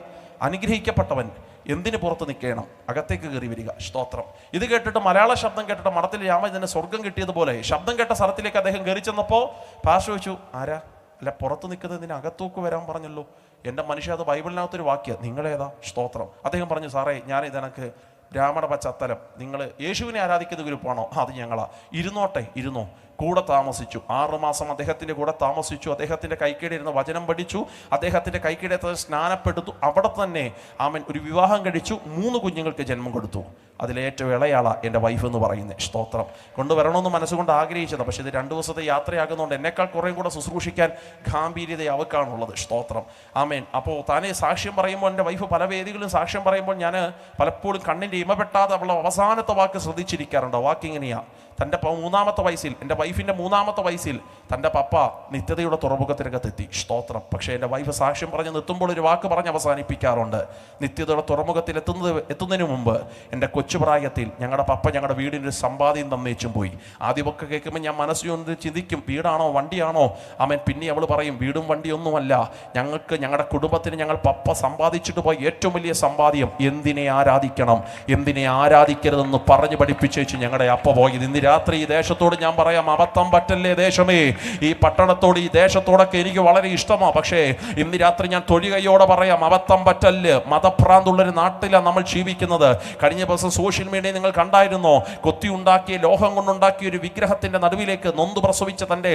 അനുഗ്രഹിക്കപ്പെട്ടവൻ എന്തിന് പുറത്ത് നിൽക്കണം, അകത്തേക്ക് കയറി വരിക. സ്തോത്രം. ഇത് കേട്ടിട്ട് മലയാള ശബ്ദം കേട്ടിട്ട് മഠത്തിൽ രാമചന്ദ്രന് സ്വർഗം കിട്ടിയതുപോലെ ശബ്ദം കേട്ട സ്ഥലത്തിലേക്ക് അദ്ദേഹം കയറി ചെന്നപ്പോൾ പാസ്റ്റർ ചോദിച്ചു, ആരാ? അല്ല, പുറത്ത് നിൽക്കുന്നതിന് അകത്തൂക്ക് വരാൻ പറഞ്ഞല്ലോ. എൻ്റെ മനുഷ്യ, അത് ബൈബിളിനകത്തൊരു വാക്യം, നിങ്ങളേതാ? സ്തോത്രം. അദ്ദേഹം പറഞ്ഞു, സാറേ ഞാൻ ഇതെനക്ക് ബ്രാഹ്മണ പശ്ചാത്തലം, നിങ്ങൾ യേശുവിനെ ആരാധിക്കുന്ന ഗ്രൂപ്പാണോ? അത് ഞങ്ങളാ. ഇരുന്നോ. കൂടെ താമസിച്ചു. 6 മാസം അദ്ദേഹത്തിൻ്റെ കൂടെ താമസിച്ചു. അദ്ദേഹത്തിൻ്റെ കൈക്കീടെ ഇരുന്ന് വചനം പഠിച്ചു. അദ്ദേഹത്തിൻ്റെ കൈക്കീടെ സ്നാനപ്പെടുത്തു. അവിടെ തന്നെ ഒരു വിവാഹം കഴിച്ചു. 3 കുഞ്ഞുങ്ങൾക്ക് ജന്മം കൊടുത്തു. അതിലേറ്റവും ഇളയാളാ എൻ്റെ വൈഫ് എന്ന് പറയുന്നത്. സ്തോത്രം. കൊണ്ടുവരണമെന്ന് മനസ്സുകൊണ്ട് ആഗ്രഹിച്ചത്. പക്ഷേ ഇത് 2 ദിവസത്തെ യാത്രയാകുന്നതുകൊണ്ട് എന്നേക്കാൾ കുറേ കൂടെ ശുശ്രൂഷിക്കാൻ ഗാംഭീര്യത അവക്കാണുള്ളത്. സ്തോത്രം. ആമേൻ. അപ്പോൾ താനേ സാക്ഷ്യം പറയുമ്പോൾ, എൻ്റെ വൈഫ് പല വേദികളിലും സാക്ഷ്യം പറയുമ്പോൾ ഞാൻ പലപ്പോഴും കണ്ണിൻ്റെ ഇമപെട്ടാതെ അവളുടെ അവസാനത്തെ വാക്ക് ശ്രദ്ധിച്ചിരിക്കാറുണ്ട്. വാക്കിങ്ങനെയാ, തൻ്റെ 3-ാമത്തെ വയസ്സിൽ, എൻ്റെ വൈഫിൻ്റെ 3-ാമത്തെ വയസ്സിൽ തൻ്റെ പപ്പ നിത്യതയുടെ തുറമുഖത്തിനകത്തെത്തി. സ്തോത്രം. പക്ഷേ എൻ്റെ വൈഫ് സാക്ഷ്യം പറഞ്ഞ് നിർത്തുമ്പോൾ ഒരു വാക്ക് പറഞ്ഞ് അവസാനിപ്പിക്കാറുണ്ട്. നിത്യതയുടെ തുറമുഖത്തിൽ എത്തുന്നതിന് മുമ്പ് എൻ്റെ കൊച്ചുപ്രായത്തിൽ ഞങ്ങളുടെ പപ്പ ഞങ്ങളുടെ വീടിൻ്റെ ഒരു സമ്പാദ്യം തന്നേച്ചും പോയി. ആദ്യമൊക്കെ കേൾക്കുമ്പോൾ ഞാൻ മനസ്സിലൊന്ന് ചിന്തിക്കും, വീടാണോ വണ്ടിയാണോ? ആമേൻ. പിന്നെ അവൾ പറയും, വീടും വണ്ടിയൊന്നുമല്ല, ഞങ്ങൾക്ക് ഞങ്ങളുടെ കുടുംബത്തിന് ഞങ്ങൾ പപ്പ സമ്പാദിച്ചിട്ട് പോയി ഏറ്റവും വലിയ സമ്പാദ്യം എന്തിനെ ആരാധിക്കണം, എന്തിനെ ആരാധിക്കരുതെന്ന് പറഞ്ഞു പഠിപ്പിച്ചേച്ച് ഞങ്ങളുടെ അപ്പ പോയത്. ഇന്ന് രാത്രി ഈ ദേശത്തോട് ഞാൻ പറയാം, അബദ്ധം പറ്റല്ലേ ദേശമേ. ഈ പട്ടണത്തോട്, ഈ ദേശത്തോടൊക്കെ എനിക്ക് വളരെ ഇഷ്ടമാണ്. പക്ഷേ ഇന്ന് രാത്രി ഞാൻ തൊഴികയോടെ പറയാം, അബദ്ധം പറ്റല്ല്. മതഭ്രാന്തുള്ളൊരു നാട്ടിലാണ് നമ്മൾ ജീവിക്കുന്നത്. കഴിഞ്ഞ ദിവസം സോഷ്യൽ മീഡിയയിൽ നിങ്ങൾ കണ്ടായിരുന്നോ, കൊത്തി ഉണ്ടാക്കിയ, ലോഹം കൊണ്ടുണ്ടാക്കിയ ഒരു വിഗ്രഹത്തിന്റെ നടുവിലേക്ക് നൊന്ത് പ്രസവിച്ച തൻ്റെ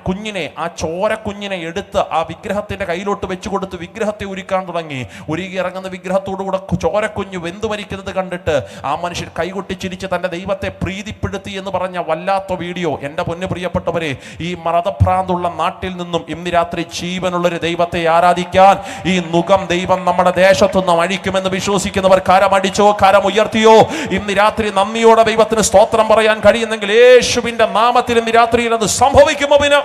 കുഞ്ഞിനെ, ആ ചോര കുഞ്ഞിനെ എടുത്ത് ആ വിഗ്രഹത്തിന്റെ കയ്യിലോട്ട് വെച്ചു കൊടുത്ത് വിഗ്രഹത്തെ ഉരുക്കാൻ തുടങ്ങി. ഉരുകി ഇറങ്ങുന്ന വിഗ്രഹത്തോടുകൂടെ ചോരക്കുഞ്ഞ് വെന്തു മരിക്കുന്നത് കണ്ടിട്ട് ആ മനുഷ്യൻ കൈകൊട്ടി ചിരിച്ച് തൻ്റെ ദൈവത്തെ പ്രീതിപ്പെടുത്തി എന്ന് പറഞ്ഞ വല്ലാത്ത വീഡിയോ. എൻ്റെ പൊന്നു പ്രിയപ്പെട്ടവരെ, ഈ മതഭ്രാന്തുള്ള നാട്ടിൽ നിന്നും ഇന്ന് രാത്രി ജീവനുള്ളൊരു ദൈവത്തെ ആരാധിക്കാൻ ഈ നുകം ദൈവം നമ്മുടെ ദേശത്തുനിന്നും അഴിക്കുമെന്ന് വിശ്വസിക്കുന്നവർ കരമടിച്ചോ, കരമുയർത്തിയോ? ഇന്ന് രാത്രി നന്ദിയോടെ ദൈവത്തിന് സ്തോത്രം പറയാൻ കഴിയുന്നെങ്കിൽ യേശുവിന്റെ നാമത്തിൽ ഇന്ന് രാത്രിയിൽ അത് സംഭവിക്കുമോ? പിന്നെ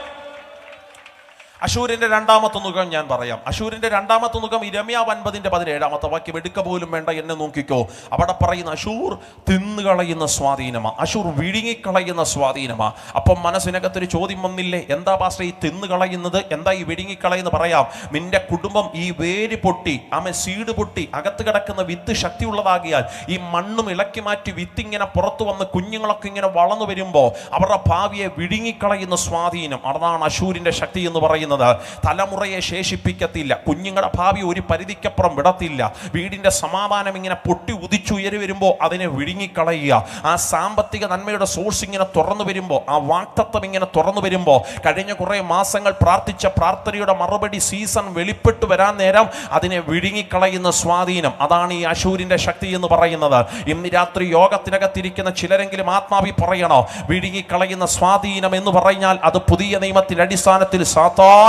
അശൂരിന്റെ 2-ാമത്തെ മുഖം ഞാൻ പറയാം. അശൂരിന്റെ 2-ാമത്തെ മുഖം ഇരമ്യാ 9:17 വാക്യം, എടുക്ക പോലും വേണ്ട എന്നെ നോക്കിക്കോ. അവിടെ പറയുന്ന അശൂർ തിന്നുകളയുന്ന സ്വാധീനമാ, അശൂർ വിഴുങ്ങിക്കളയുന്ന സ്വാധീനമാ. അപ്പം മനസ്സിനകത്തൊരു ചോദ്യം വന്നില്ലേ, എന്താ പാസ്റ്റർ ഈ തിന്നുകളയുന്നത്, എന്താ ഈ വിഴുങ്ങിക്കളയെന്ന്? പറയാം. നിന്റെ കുടുംബം ഈ വേര് പൊട്ടി, സീഡ് പൊട്ടി അകത്ത് കിടക്കുന്ന വിത്ത് ശക്തിയുള്ളതാകിയാൽ ഈ മണ്ണും ഇളക്കി മാറ്റി വിത്ത് ഇങ്ങനെ പുറത്തു വന്ന് കുഞ്ഞുങ്ങളൊക്കെ ഇങ്ങനെ വളർന്നു വരുമ്പോൾ അവരുടെ ഭാവിയെ വിഴുങ്ങിക്കളയുന്ന സ്വാധീനം, അതാണ് അശൂരിന്റെ ശക്തി എന്ന് പറയുന്നത്. തലമുറയെ ശേഷിപ്പിക്കത്തില്ല, കുഞ്ഞുങ്ങളുടെ ഭാവി ഒരു പരിധിക്കപ്പുറം വിടത്തില്ല. വീടിന്റെ സമാധാനം ഇങ്ങനെ പൊട്ടി ഉദിച്ചുയരി വരുമ്പോൾ അതിനെ വിഴുങ്ങിക്കളയുക. ആ സാമ്പത്തിക നന്മയുടെ സോഴ്സ് ഇങ്ങനെ തുറന്നു വരുമ്പോൾ, ആ വാക്തത്വം ഇങ്ങനെ തുറന്നു വരുമ്പോൾ, കഴിഞ്ഞ കുറെ മാസങ്ങൾ പ്രാർത്ഥിച്ച പ്രാർത്ഥനയുടെ മറുപടി സീസൺ വെളിപ്പെട്ടു വരാൻ നേരം അതിനെ വിഴുങ്ങിക്കളയുന്ന സ്വാധീനം, അതാണ് ഈ അശൂരിന്റെ ശക്തി എന്ന് പറയുന്നത്. ഇന്ന് രാത്രി യോഗത്തിനകത്തിരിക്കുന്ന ചിലരെങ്കിലും ആത്മാവി പറയണോ, വിഴുങ്ങിക്കളയുന്ന സ്വാധീനം എന്ന് പറഞ്ഞാൽ അത് പുതിയ നിയമത്തിന്റെ അടിസ്ഥാനത്തിൽ സാത്താൻ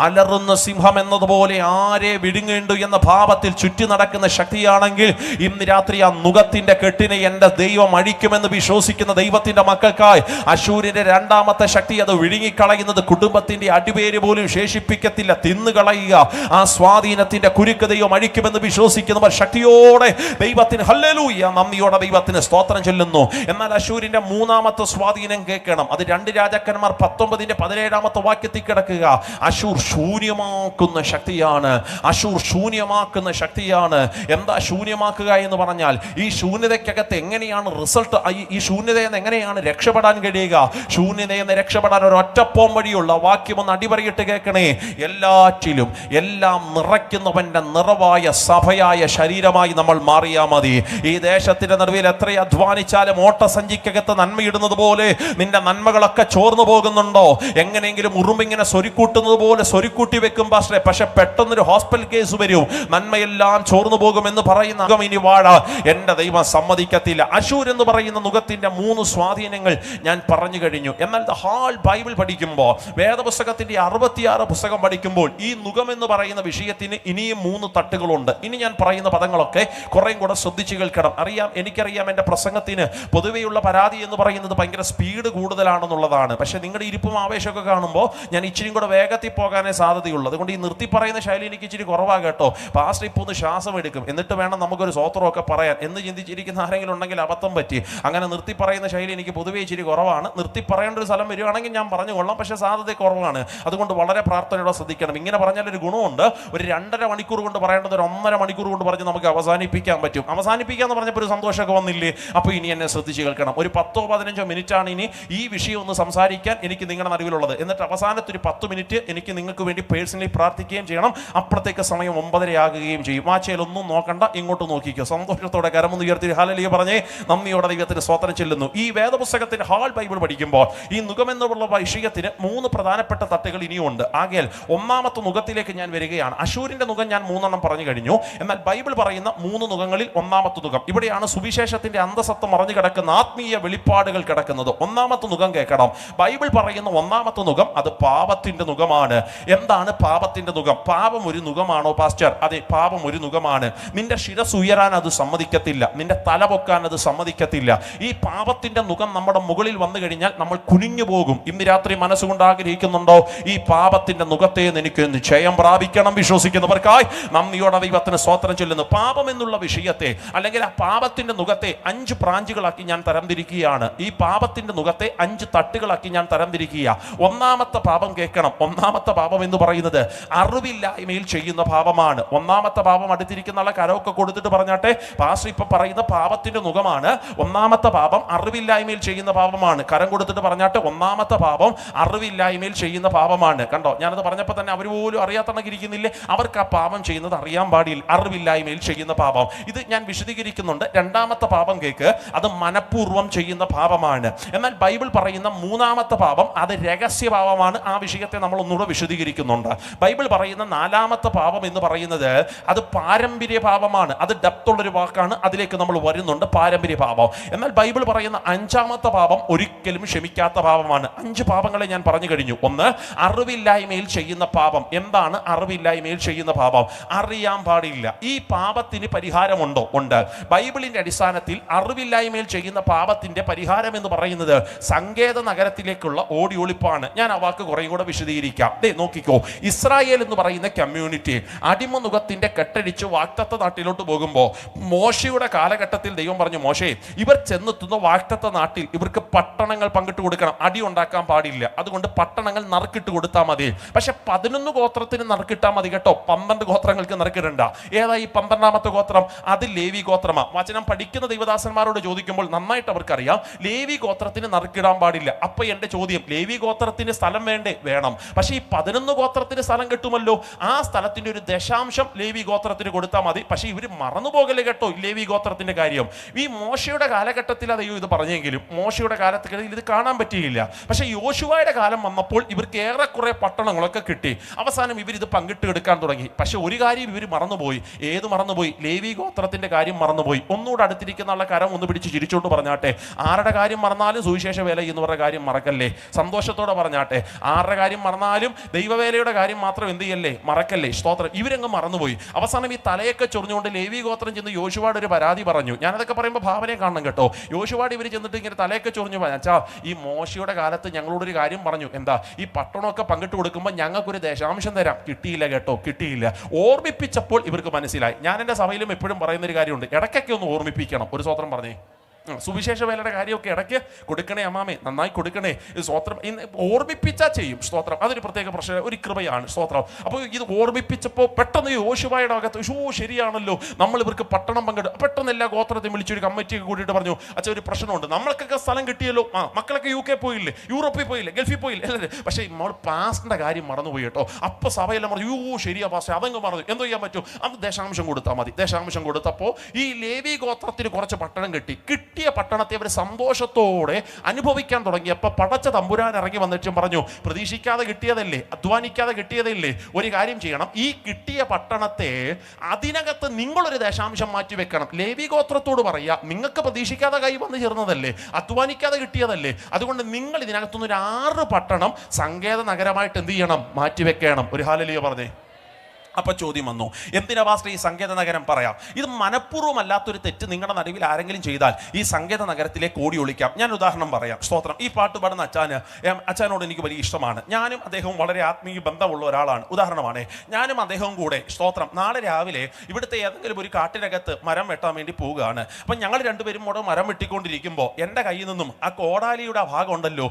അലറുന്ന സിംഹം എന്നതുപോലെ ആരെ വിഴുങ്ങേണ്ടു എന്ന ഭാവത്തിൽ ചുറ്റി നടക്കുന്ന ശക്തിയാണെങ്കിൽ ഇന്ന് രാത്രി ആ നുകത്തിന്റെ കെട്ടിനെ എൻ്റെ ദൈവം അഴിക്കുമെന്ന് വിശ്വസിക്കുന്ന ദൈവത്തിന്റെ മക്കൾക്കായി അശൂരിന്റെ 2-ാമത്തെ ശക്തി, അത് വിഴുങ്ങിക്കളയുന്നത് കുടുംബത്തിന്റെ അടിപേര് പോലും ശേഷിപ്പിക്കത്തില്ല, തിന്നുകളയുക. ആ സ്വാധീനത്തിന്റെ കുരുക്ക് ദൈവം അഴിക്കുമെന്ന് വിശ്വസിക്കുന്നവർ ശക്തിയോടെ ദൈവത്തിന് ഹല്ലേലൂയ, നന്ദിയോടെ ദൈവത്തിന് സ്തോത്രം ചൊല്ലുന്നു. എന്നാൽ അശൂരിന്റെ 3-ാമത്തെ സ്വാധീനം കേൾക്കണം. അത് 2 രാജാക്കന്മാർ 19:17 വാക്യത്തിൽ കിടക്കുക. അശൂർ ശൂന്യമാക്കുന്ന ശക്തിയാണ്, അശൂർ ശൂന്യമാക്കുന്ന ശക്തിയാണ്. എന്താ ശൂന്യമാക്കുക എന്ന് പറഞ്ഞാൽ, ഈ ശൂന്യതയ്ക്കകത്ത് എങ്ങനെയാണ് റിസൾട്ട്, ഈ ശൂന്യതയിൽ നിന്ന് എങ്ങനെയാണ് രക്ഷപ്പെടാൻ കഴിയുക? ശൂന്യതയിൽ നിന്ന് രക്ഷപ്പെടാൻ ഒരു ഒറ്റപ്പോം വഴിയുള്ള വാക്യം ഒന്ന് അടിപറിയിട്ട് കേൾക്കണേ. എല്ലാറ്റിലും എല്ലാം നിറയ്ക്കുന്നവന്റെ നിറവായ സഭയായ ശരീരമായി നമ്മൾ മാറിയാൽ മതി. ഈ ദേശത്തിന്റെ നടുവിൽ എത്ര അധ്വാനിച്ചാലും ഓട്ടസഞ്ചിക്കകത്ത് നന്മയിടുന്നത് പോലെ നിന്റെ നന്മകളൊക്കെ ചോർന്നു പോകുന്നുണ്ടോ? എങ്ങനെയെങ്കിലും ഉറുമ്പിങ്ങനെ സ്വരുക്കൂട്ടുന്നത് പോലെ സ്വരുക്കൂട്ടി വെക്കും പാസ്റ്ററെ, പക്ഷെ പെട്ടെന്നൊരു ഹോസ്പിറ്റൽ കേസ് വരും, നന്മയെല്ലാം ചോർന്നു പോകുമെന്ന് പറയുന്ന നുകം ഇനി വാഴ എന്റെ ദൈവം സമ്മതിക്കത്തില്ല. അശൂർ എന്ന് പറയുന്ന നുകത്തിന്റെ 3 സ്വാധീനങ്ങൾ ഞാൻ പറഞ്ഞു കഴിഞ്ഞു. എന്നാൽ ഹാൾ ബൈബിൾ പഠിക്കുമ്പോൾ, വേദപുസ്തകത്തിന്റെ 66 പുസ്തകം പഠിക്കുമ്പോൾ ഈ നുകം എന്ന് പറയുന്ന വിഷയത്തിന് ഇനിയും 3 തട്ടുകളുണ്ട്. ഇനി ഞാൻ പറയുന്ന പദങ്ങളൊക്കെ കുറേയും കൂടെ ശ്രദ്ധിച്ചു കേൾക്കണം. എനിക്കറിയാം എൻ്റെ പ്രസംഗത്തിന് പൊതുവെയുള്ള പരാതി എന്ന് പറയുന്നത് ഭയങ്കര സ്പീഡ് കൂടുതലാണെന്നുള്ളതാണ്. പക്ഷെ നിങ്ങളുടെ ഇരിപ്പും ആവേശമൊക്കെ കാണുമ്പോൾ ഞാൻ ഇച്ചിരി കൂടെ വേഗത്തിൽ പോകാനേ സാധ്യതയുള്ളൂ. അതുകൊണ്ട് ഈ നിർത്തി പറയുന്ന ശൈലി എനിക്ക് ഇച്ചിരി കുറവാ കേട്ടോ. പാസ്റ്റർ ഇപ്പോൾ ഒന്ന് ശ്വാസം എടുക്കും, എന്നിട്ട് വേണം നമുക്കൊരു സ്വോത്രമൊക്കെ പറയാൻ എന്ന് ചിന്തിച്ചിരിക്കുന്ന ആരെങ്കിലും ഉണ്ടെങ്കിൽ അബദ്ധം പറ്റി. അങ്ങനെ നിർത്തി പറയുന്ന ശൈലി എനിക്ക് പൊതുവേ ഇച്ചിരി കുറവാണ്. നിർത്തി പറയേണ്ട ഒരു സ്ഥലം വരികയാണെങ്കിൽ ഞാൻ പറഞ്ഞു കൊള്ളാം, പക്ഷേ സാധ്യത കുറവാണ്. അതുകൊണ്ട് വളരെ പ്രാർത്ഥനയോടെ ശ്രദ്ധിക്കണം. ഇങ്ങനെ പറഞ്ഞാൽ ഒരു ഗുണമുണ്ട്, ഒരു 2.5 മണിക്കൂർ കൊണ്ട് പറയേണ്ടത് ഒരു 1.5 മണിക്കൂർ കൊണ്ട് പറഞ്ഞ് നമുക്ക് അവസാനിപ്പിക്കാൻ പറ്റും. അവസാനിപ്പിക്കാന്ന് പറഞ്ഞപ്പോൾ ഒരു സന്തോഷമൊക്കെ വന്നില്ലേ? അപ്പോൾ ഇനി എന്നെ ശ്രദ്ധിച്ച് കേൾക്കണം. ഒരു 10-15 മിനിറ്റാണ് ഇനി ഈ വിഷയം ഒന്ന് സംസാരിക്കാൻ എനിക്ക് നിങ്ങളുടെ നടുവിലുള്ളത്. എന്നിട്ട് അവസാനത്തെ ഒരു 10 മിനിറ്റ് എനിക്ക് നിങ്ങൾക്ക് വേണ്ടി പേഴ്സണലി പ്രാർത്ഥിക്കുകയും ചെയ്യണം. അപ്പുറത്തേക്ക് സമയം 9:30 ആകുകയും ചെയ്യും. വാച്ചയിലൊന്നും നോക്കണ്ട, ഇങ്ങോട്ട് നോക്കിക്കോ. സന്തോഷത്തോടെ കരമൊന്ന് ഉയർത്തി ഹല്ലേലൂയ പറഞ്ഞേ. നന്ദിയോടെ ദൈവത്തിന് സ്തോത്രം ചെല്ലുന്നു. ഈ വേദപുസ്തകത്തിന്റെ ഹാൾ ബൈബിൾ പഠിക്കുമ്പോൾ ഈ നുകമെന്നുള്ള വിഷയത്തിന് 3 പ്രധാനപ്പെട്ട തട്ടുകൾ ഇനിയുണ്ട്. ആകയാൽ ഒന്നാമത്തെ നുകത്തിലേക്ക് ഞാൻ വരികയാണ്. അശൂരിന്റെ നുകം ഞാൻ 3 പറഞ്ഞു കഴിഞ്ഞു. എന്നാൽ ബൈബിൾ പറയുന്ന 3 നുകങ്ങളിൽ ഒന്നാമത്തെ നുകം, ഇവിടെയാണ് സുവിശേഷത്തിന്റെ അന്തസത്ത മറഞ്ഞു കിടക്കുന്ന ആത്മീയ വെളിപ്പാടുകൾ കിടക്കുന്നത്. ഒന്നാമത്തെ നുകം കേൾക്കണം. ബൈബിൾ പറയുന്ന ഒന്നാമത്തെ നുകം അത് പാപത്തിന്റെ നുകമാണ്. എന്താണ് പാപത്തിന്റെ നുകം? പാപം ഒരു നുകമാണോ പാസ്റ്റർ? അതെ, പാപം ഒരു നുകമാണ്. നിന്റെ ശിരസ് ഉയരാൻ അത് സമ്മതിക്കത്തില്ല, നിന്റെ തല പൊക്കാൻ അത് സമ്മതിക്കത്തില്ല. ഈ പാപത്തിന്റെ നുകം നമ്മുടെ മുകളിൽ വന്നു കഴിഞ്ഞാൽ നമ്മൾ കുനിഞ്ഞു പോകും. ഇന്ന് രാത്രി മനസ്സുകൊണ്ട് ആഗ്രഹിക്കുന്നുണ്ടോ ഈ പാപത്തിന്റെ നുകത്തെ എനിക്ക് ജയം പ്രാപിക്കണം? വിശ്വസിക്കുന്നവർക്കായി നന്ദിയോടെ ദൈവത്തിന് സ്തോത്രം ചൊല്ലുന്നു. പാപം എന്നുള്ള വിഷയത്തെ അല്ലെങ്കിൽ ആ പാപത്തിന്റെ നുകത്തെ 5 ബ്രാഞ്ചുകളാക്കി ഞാൻ തരംതിരിക്കുകയാണ്. ഈ പാപത്തിന്റെ നുകത്തെ 5 തട്ടുകളാക്കി ഞാൻ തരംതിരിക്കുക. ഒന്നാമത്തെ പാപം കേൾക്കണം. ഒന്നാമത്തെ പാപം എന്ന് പറയുന്നത് അറിവില്ലായ്മയിൽ ചെയ്യുന്ന പാപമാണ്. ഒന്നാമത്തെ പാപം അടുത്തിരിക്കുന്ന ആളെ കരമൊക്കെ കൊടുത്തിട്ട് പറഞ്ഞാട്ടെ, പാസ്റ്റർ ഇപ്പൊ പറയുന്ന പാപത്തിന്റെ നുകമാണ്. ഒന്നാമത്തെ പാപം അറിവില്ലായ്മയിൽ ചെയ്യുന്ന പാപമാണ്. കരം കൊടുത്തിട്ട് പറഞ്ഞാട്ടെ, ഒന്നാമത്തെ പാപം അറിവില്ലായ്മയിൽ ചെയ്യുന്ന പാപമാണ്. കണ്ടോ, ഞാനത് പറഞ്ഞപ്പോൾ തന്നെ അവർ പോലും അറിയാത്തണക്കിരിക്കുന്നില്ലേ? അവർക്ക് ആ പാപം ചെയ്യുന്നത് അറിയാൻ പാടില്ല. അറിവില്ലായ്മയിൽ ചെയ്യുന്ന പാപം ഇത് ഞാൻ വിശദീകരിക്കുന്നുണ്ട്. രണ്ടാമത്തെ പാപം കേൾക്ക്, അത് മനഃപൂർവ്വം ചെയ്യുന്ന പാപമാണ്. എന്നാൽ ബൈബിൾ പറയുന്ന 3ാമത്തെ പാപം അത് രഹസ്യ പാപമാണ്. ആ വിഷയത്തെ നമ്മൾ ഒന്നുകൂടെ വിശദീകരിക്കുന്നുണ്ട്. ബൈബിൾ പറയുന്ന 4ാമത്തെ പാപം എന്ന് പറയുന്നത് അത് പാരമ്പര്യ പാപമാണ്. അത് ഡെപ്തുള്ളൊരു വാക്കാണ്, അതിലേക്ക് നമ്മൾ വരുന്നുണ്ട്. പാരമ്പര്യ പാപം. എന്നാൽ ബൈബിൾ പറയുന്ന 5ാമത്തെ പാപം ഒരിക്കലും ക്ഷമിക്കാത്ത പാപമാണ്. 5 പാപങ്ങളെ ഞാൻ പറഞ്ഞു കഴിഞ്ഞു. ഒന്ന്, അറിവില്ലായ്മയിൽ ചെയ്യുന്ന പാപം. എന്താണ് അറിവില്ലായ്മയിൽ ചെയ്യുന്ന പാപം? അറിയാൻ പാടില്ല. ഈ പാപത്തിന് പരിഹാരമുണ്ടോ? ഉണ്ട്. ബൈബിളിന്റെ അടിസ്ഥാനത്തിൽ അറിവില്ലായ്മയിൽ ചെയ്യുന്ന പാപത്തിന്റെ പരിഹാരം എന്ന് പറയുന്നത് സങ്കേത നഗരത്തിലേക്കുള്ള ഓടി ഒളിപ്പാണ്. ഞാൻ ആ വാക്ക് കുറേ കൂടെ വിശദീകരിക്കാം. നോക്കിക്കോ, ഇസ്രായേൽ എന്ന് പറയുന്ന കമ്മ്യൂണിറ്റി അടിമനുഖത്തിന്റെ കെട്ടടിച്ച് വാഗ്ദത്ത നാട്ടിലോട്ട് പോകുമ്പോൾ മോശയുടെ കാലഘട്ടത്തിൽ ദൈവം പറഞ്ഞു, മോശേ, ഇവർ ചെന്നെത്തുന്ന വാഗ്ദത്ത നാട്ടിൽ ഇവർക്ക് പട്ടണങ്ങൾ പങ്കിട്ട് കൊടുക്കണം. അടി ഉണ്ടാക്കാൻ പാടില്ല. അതുകൊണ്ട് പട്ടണങ്ങൾ നറുക്കിട്ട് കൊടുത്താൽ മതി. പക്ഷെ 11 ഗോത്രത്തിന് നറുക്കിട്ടാൽ മതി കേട്ടോ. 12 ഗോത്രങ്ങൾക്ക് നറുക്കിടണ്ട. ഏതാ ഈ 12ാമത്തെ ഗോത്രം? അത് ലേവി ഗോത്രമാണ്. വചനം പഠിക്കുന്ന ദൈവദാസന്മാരോട് ചോദിക്കുമ്പോൾ നന്നായിട്ട് അവർക്കറിയാം ലേവി ഗോത്രത്തിന് നറുക്കിടാൻ പാടില്ല. അപ്പൊ എന്റെ ചോദ്യം, ലേവി ഗോത്രത്തിന് സ്ഥലം വേണ്ടേ? വേണം. പക്ഷെ ഈ 11 ഗോത്രത്തിന് സ്ഥലം കിട്ടുമല്ലോ. ആ സ്ഥലത്തിന്റെ ഒരു ദശാംശം ലേവി ഗോത്രത്തിന് കൊടുത്താൽ മതി. പക്ഷെ ഇവർ മറന്നുപോകല്ലേ കേട്ടോ ലേവി ഗോത്രത്തിന്റെ കാര്യം. ഈ മോശയുടെ കാലഘട്ടത്തിൽ ദൈവം ഇത് പറഞ്ഞെങ്കിലും മോശയുടെ കാലത്തിൽ ഇത് കാണാൻ പറ്റിയില്ല. പക്ഷെ യോശുവയുടെ കാലം വന്നപ്പോൾ ഇവർക്ക് ഏറെക്കുറെ പട്ടണങ്ങളൊക്കെ കിട്ടി. അവസാനം ഇവരിത് പങ്കിട്ട് എടുക്കാൻ തുടങ്ങി. പക്ഷെ ഒരു കാര്യം ഇവർ മറന്നുപോയി. ഏത് മറന്നുപോയി? ലേവി ഗോത്രത്തിന്റെ കാര്യം മറന്നുപോയി. ഒന്നുകൂടെ അടുത്തിരിക്കുന്ന ആളെ കരം ഒന്ന് പിടിച്ച് ചിരിച്ചുകൊണ്ട് പറഞ്ഞാട്ടെ, ആരുടെ കാര്യം മറന്നാലും സുവിശേഷ വേല എന്ന് പറയുന്ന കാര്യം മറക്കല്ലേ. സന്തോഷത്തോടെ പറഞ്ഞാട്ടെ, ആരുടെ കാര്യം മറന്നാലും ദൈവവേലയുടെ കാര്യം മാത്രം എന്ത് ചെയ്യല്ലേ? മറക്കല്ലേ. സ്തോത്രം. ഇവരങ്ങ് മറന്നുപോയി. അവസാനം ഈ തലയൊക്കെ ചൊറിഞ്ഞുകൊണ്ട് ലേവി ഗോത്രം ചെന്ന് യോശുവയുടെ ഒരു പരാതി പറഞ്ഞു. ഞാനതൊക്കെ പറയുമ്പോൾ ഭാവനയെ കാണണം കേട്ടോ. യോശുവയുടെ ഇവർ ചെന്നിട്ട് ഇങ്ങനെ തലയൊക്കെ ചൊറിഞ്ഞു പറഞ്ഞാ, ഈ മോശയുടെ കാലത്ത് ഞങ്ങളോടൊരു കാര്യം പറഞ്ഞു. എന്താ? ഈ പട്ടണമൊക്കെ പങ്കിട്ട് കൊടുക്കുമ്പോൾ ഞങ്ങൾക്കൊരു ദശാംശം തരാം. കിട്ടിയില്ല കേട്ടോ, കിട്ടിയില്ല. ഓർമ്മിപ്പിച്ചപ്പോൾ ഇവർക്ക് മനസ്സിലായി. ഞാൻ എൻ്റെ സഭയിലും എപ്പോഴും പറയുന്നൊരു കാര്യമുണ്ട്, ഇടയ്ക്കൊക്കെ ഒന്ന് ഓർമ്മിപ്പിക്കണം. ഒരു സ്വത്രം പറഞ്ഞേ, സുവിശേഷ വേലയുടെ കാര്യമൊക്കെ ഇടയ്ക്ക് കൊടുക്കണേ അമ്മാമേ, നന്നായി കൊടുക്കണേ. സ്തോത്രം. ഓർമ്മിപ്പിച്ചാൽ ചെയ്യും. സ്തോത്രം. അതൊരു പ്രത്യേക പ്രശ്നം, ഒരു കൃപയാണ്. സ്തോത്രം. അപ്പോൾ ഇത് ഓർമ്മിപ്പിച്ചപ്പോൾ പെട്ടെന്ന് യോശുവയുടെ അകത്ത് ശരിയാണല്ലോ, നമ്മൾ ഇവർക്ക് പട്ടണം പങ്കെടുക്കും. പെട്ടെന്ന് എല്ലാ ഗോത്രത്തെയും വിളിച്ചൊരു കമ്മിറ്റിയൊക്കെ കൂടിയിട്ട് പറഞ്ഞു, അച്ഛാ ഒരു പ്രശ്നമുണ്ട്, നമ്മൾക്കൊക്കെ സ്ഥലം കിട്ടിയല്ലോ. മക്കളൊക്കെ UK പോയില്ലേ, യൂറോപ്പിൽ പോയില്ലേ, ഗൾഫിൽ പോയില്ലേ, അല്ലേ? പക്ഷേ നമ്മൾ പാസ്റ്റിന്റെ കാര്യം മറന്നുപോയി കേട്ടോ. അപ്പോൾ സഭയെല്ലാം പറഞ്ഞു, ശരിയാ പാസ്റ്റർ, അതങ്ങ് മറന്നു. എന്തോ ചെയ്യാൻ പറ്റും? അത് ദശാംശം കൊടുത്താൽ മതി. ദശാംശം കൊടുത്തപ്പോൾ ഈ ലേവി ഗോത്രത്തിന് കുറച്ച് പട്ടണം കിട്ടിയ പട്ടണത്തെ അവർ സന്തോഷത്തോടെ അനുഭവിക്കാൻ തുടങ്ങിയപ്പോൾ പടച്ച തമ്പുരാൻ ഇറങ്ങി വന്നിട്ടും പറഞ്ഞു, പ്രതീക്ഷിക്കാതെ കിട്ടിയതല്ലേ, അധ്വാനിക്കാതെ കിട്ടിയതല്ലേ, ഒരു കാര്യം ചെയ്യണം, ഈ കിട്ടിയ പട്ടണത്തെ അതിനകത്ത് നിങ്ങളൊരു ദശാംശം മാറ്റി വെക്കണം. ലേവി ഗോത്രത്തോട് പറയാ, നിങ്ങൾക്ക് പ്രതീക്ഷിക്കാതെ കൈ വന്ന് ചേർന്നതല്ലേ, അധ്വാനിക്കാതെ കിട്ടിയതല്ലേ, അതുകൊണ്ട് നിങ്ങൾ ഇതിനകത്തുനിന്ന് ഒരു 6 പട്ടണം സങ്കേത നഗരമായിട്ട് എന്ത് ചെയ്യണം? മാറ്റിവെക്കണം. ഒരു ഹല്ലേലൂയ പറഞ്ഞേ. അപ്പൊ ചോദ്യം വന്നു, എന്തിനാ പാസ്റ്റർ ഈ സങ്കേത നഗരം പറയാം? ഇത് മനഃപൂർവ്വമല്ലാത്തൊരു തെറ്റ് നിങ്ങളുടെ നടുവിൽ ആരെങ്കിലും ചെയ്താൽ ഈ സങ്കേത നഗരത്തിലേക്ക് ഓടി ഒളിക്കാം. ഞാൻ ഉദാഹരണം പറയാം. സ്തോത്രം. ഈ പാട്ട് പാടുന്ന അച്ഛനോട് എനിക്ക് വലിയ ഇഷ്ടമാണ്. ഞാനും അദ്ദേഹവും വളരെ ആത്മീയ ബന്ധമുള്ള ഒരാളാണ്. ഉദാഹരണമാണ്, ഞാനും അദ്ദേഹവും കൂടെ സ്തോത്രം നാളെ രാവിലെ ഇവിടുത്തെ ഏതെങ്കിലും ഒരു കാട്ടിനകത്ത് മരം വെട്ടാൻ വേണ്ടി പോവുകയാണ്. അപ്പം ഞങ്ങൾ രണ്ടുപേരും കൂടെ മരം വെട്ടിക്കൊണ്ടിരിക്കുമ്പോൾ എൻ്റെ കയ്യിൽ നിന്നും ആ കോടാലിയുടെ ആ ഭാഗം ഉണ്ടല്ലോ,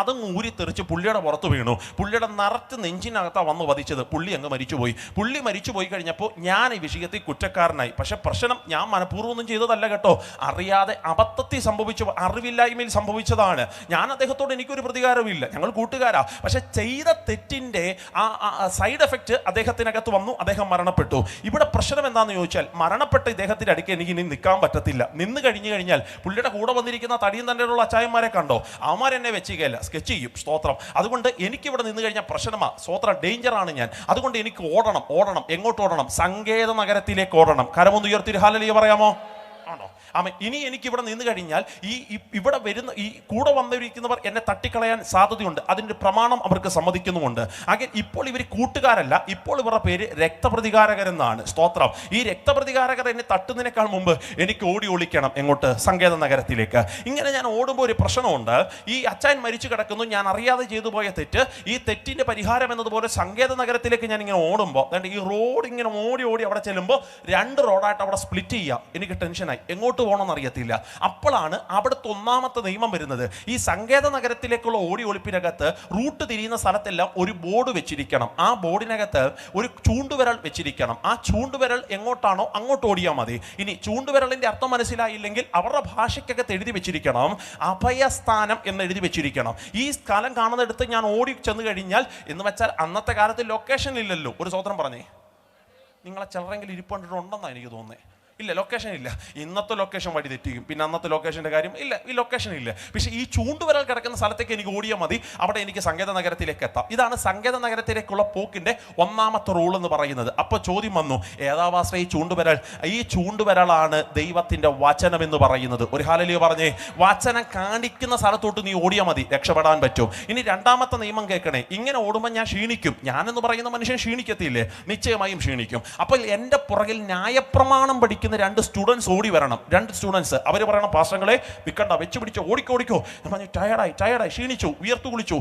അതങ്ങ് ഊരി തെറിച്ച് പുള്ളിയുടെ പുറത്ത് വീണു. പുള്ളിയുടെ നിറച്ച് നെഞ്ചിനകത്താണ് വന്ന് വധിച്ചത്. പുള്ളി അങ്ങ് മരിച്ചുപോയി. പുള്ളി മരിച്ചു പോയി കഴിഞ്ഞപ്പോൾ ഞാൻ ഈ വിഷയത്തിൽ കുറ്റക്കാരനായി. പക്ഷെ പ്രശ്നം ഞാൻ മനഃപൂർവ്വം ഒന്നും ചെയ്തതല്ല കേട്ടോ, അറിയാതെ അബദ്ധത്തിൽ സംഭവിച്ചു, അറിവില്ലായ്മയിൽ സംഭവിച്ചതാണ്. ഞാൻ അദ്ദേഹത്തോട് എനിക്കൊരു പ്രതികാരമില്ല, ഞങ്ങൾ കൂട്ടുകാരാ. പക്ഷെ ചെയ്ത തെറ്റിൻ്റെ ആ സൈഡ് എഫക്റ്റ് അദ്ദേഹത്തിനകത്ത് വന്നു, അദ്ദേഹം മരണപ്പെട്ടു. ഇവിടെ പ്രശ്നം എന്താണെന്ന് ചോദിച്ചാൽ, മരണപ്പെട്ട ഇദ്ദേഹത്തിൻ്റെ അടുക്ക് എനിക്ക് ഇനി നിൽക്കാൻ പറ്റത്തില്ല. നിന്ന് കഴിഞ്ഞു കഴിഞ്ഞാൽ പുള്ളിയുടെ കൂടെ വന്നിരിക്കുന്ന തടിയും തന്നെയുള്ള അച്ചായന്മാരെ കണ്ടോ, അവന്മാരെന്നെ വെച്ചിരിക്കുകയല്ല, സ്കെച്ച് ചെയ്യും. സ്തോത്രം. അതുകൊണ്ട് എനിക്കിവിടെ നിന്ന് കഴിഞ്ഞാൽ പ്രശ്നമാണ്, സ്തോത്രം, ഡേഞ്ചറാണ് ഞാൻ. അതുകൊണ്ട് എനിക്ക് ഓടണം. എങ്ങോട്ട് ഓടണം? സങ്കേത നഗരത്തിലേക്ക് ഓടണം. കരമൊന്ന് ഉയർത്തി ഹല്ലേലൂയ പറയാമോ? ആണോ? ആമേൻ. ഇനി എനിക്ക് ഇവിടെ നിന്ന് കഴിഞ്ഞാൽ ഇവിടെ വരുന്ന ഈ കൂടെ വന്നിരിക്കുന്നവർ എന്നെ തട്ടിക്കളയാൻ സാധ്യതയുണ്ട്. അതിൻ്റെ പ്രമാണം അവർക്ക് സമ്മതിക്കുന്നുമുണ്ട്. അങ്ങനെ ഇപ്പോൾ ഇവർ കൂട്ടുകാരല്ല, ഇപ്പോൾ ഇവരുടെ പേര് രക്തപ്രതികാരകരെന്നാണ്. സ്തോത്രം. ഈ രക്തപ്രതികാരകർ എന്നെ തട്ടുന്നതിനേക്കാൾ മുമ്പ് എനിക്ക് ഓടി ഒളിക്കണം. എങ്ങോട്ട്? സങ്കേത നഗരത്തിലേക്ക്. ഇങ്ങനെ ഞാൻ ഓടുമ്പോൾ ഒരു പ്രശ്നമുണ്ട്. ഈ അച്ചായൻ മരിച്ചു കിടക്കുന്നു, ഞാൻ അറിയാതെ ചെയ്തു പോയ തെറ്റ്. ഈ തെറ്റിൻ്റെ പരിഹാരം എന്നതുപോലെ സങ്കേത നഗരത്തിലേക്ക് ഞാൻ ഇങ്ങനെ ഓടുമ്പോൾ ഈ റോഡ് ഇങ്ങനെ ഓടി അവിടെ ചെല്ലുമ്പോൾ 2 റോഡായിട്ട് അവിടെ സ്പ്ലിറ്റ് ചെയ്യാം. എനിക്ക് ടെൻഷനായി, എങ്ങോട്ട് പോകണമെന്ന് അറിയത്തില്ല. അപ്പോഴാണ് അവിടുത്തെ 1ാമത്തെ നിയമം വരുന്നത്. ഈ സങ്കേത നഗരത്തിലേക്കുള്ള ഓടി ഒളിപ്പിനകത്ത് റൂട്ട് തിരിയുന്ന സ്ഥലത്തെല്ലാം ഒരു ബോർഡ് വെച്ചിരിക്കണം. ആ ബോർഡിനകത്ത് ഒരു ചൂണ്ടുവിരൽ വെച്ചിരിക്കണം. ആ ചൂണ്ടുവിരൽ എങ്ങോട്ടാണോ അങ്ങോട്ട് ഓടിയാൽ മതി. ഇനി ചൂണ്ടുവിരലിന്റെ അർത്ഥം മനസ്സിലായില്ലെങ്കിൽ അവരുടെ ഭാഷയ്ക്കകത്ത് എഴുതി വെച്ചിരിക്കണം, അഭയസ്ഥാനം എന്ന് എഴുതി വെച്ചിരിക്കണം. ഈ സ്ഥലം കാണുന്നിടത്ത് ഞാൻ ഓടി ചെന്ന് കഴിഞ്ഞാൽ, എന്ന് വെച്ചാൽ അന്നത്തെ കാലത്ത് ലൊക്കേഷൻ ഇല്ലല്ലോ. ഒരു സ്വതന്ത്രം പറഞ്ഞേ, നിങ്ങളെ ചിലരെങ്കിലും ഇരിപ്പുണ്ടെന്നാണ് എനിക്ക് തോന്നുന്നത്. ഇല്ല, ലൊക്കേഷൻ ഇല്ല. ഇന്നത്തെ ലൊക്കേഷൻ വഴി തെറ്റിക്കും, പിന്നെ അന്നത്തെ ലൊക്കേഷൻ്റെ കാര്യം ഇല്ല. ഈ ലൊക്കേഷൻ ഇല്ല. പക്ഷേ ഈ ചൂണ്ടുവിരൽ കിടക്കുന്ന സ്ഥലത്തേക്ക് എനിക്ക് ഓടിയാൽ മതി, അവിടെ എനിക്ക് സങ്കേത നഗരത്തിലേക്ക് എത്താം. ഇതാണ് സങ്കേത നഗരത്തിലേക്കുള്ള പോക്കിൻ്റെ 1ാമത്തെ റൂൾ എന്ന് പറയുന്നത്. അപ്പോൾ ചോദ്യം വന്നു, ഏതാവാസ ഈ ചൂണ്ടുവിരൽ? ഈ ചൂണ്ടുവിരലാണ് ദൈവത്തിൻ്റെ വചനം എന്ന് പറയുന്നത്. ഒരു ഹല്ലേലൂയ പറഞ്ഞേ. വചനം കാണിക്കുന്ന സ്ഥലത്തോട്ട് നീ ഓടിയാൽ മതി, രക്ഷപ്പെടാൻ പറ്റും. ഇനി 2ാമത്തെ നിയമം കേൾക്കണേ. ഇങ്ങനെ ഓടുമ്പോൾ ഞാൻ ക്ഷീണിക്കും. ഞാനെന്ന് പറയുന്ന മനുഷ്യൻ ക്ഷീണിക്കത്തില്ലേ? നിശ്ചയമായും ക്ഷീണിക്കും. അപ്പോൾ എൻ്റെ പുറകിൽ ന്യായപ്രമാണം പഠിക്കും 2 സ്റ്റുഡൻസ് ഓടി വരണം. 2 സ്റ്റുഡൻസ്. അവർ പറയണം, പാസ്റ്റങ്ങളെ നിൽക്കണ്ട, വെച്ച് പിടിച്ചോ, ഓടിക്കോ. ടയർഡായി, ക്ഷീണിച്ചു, ഉയർത്തു കുളിച്ചു.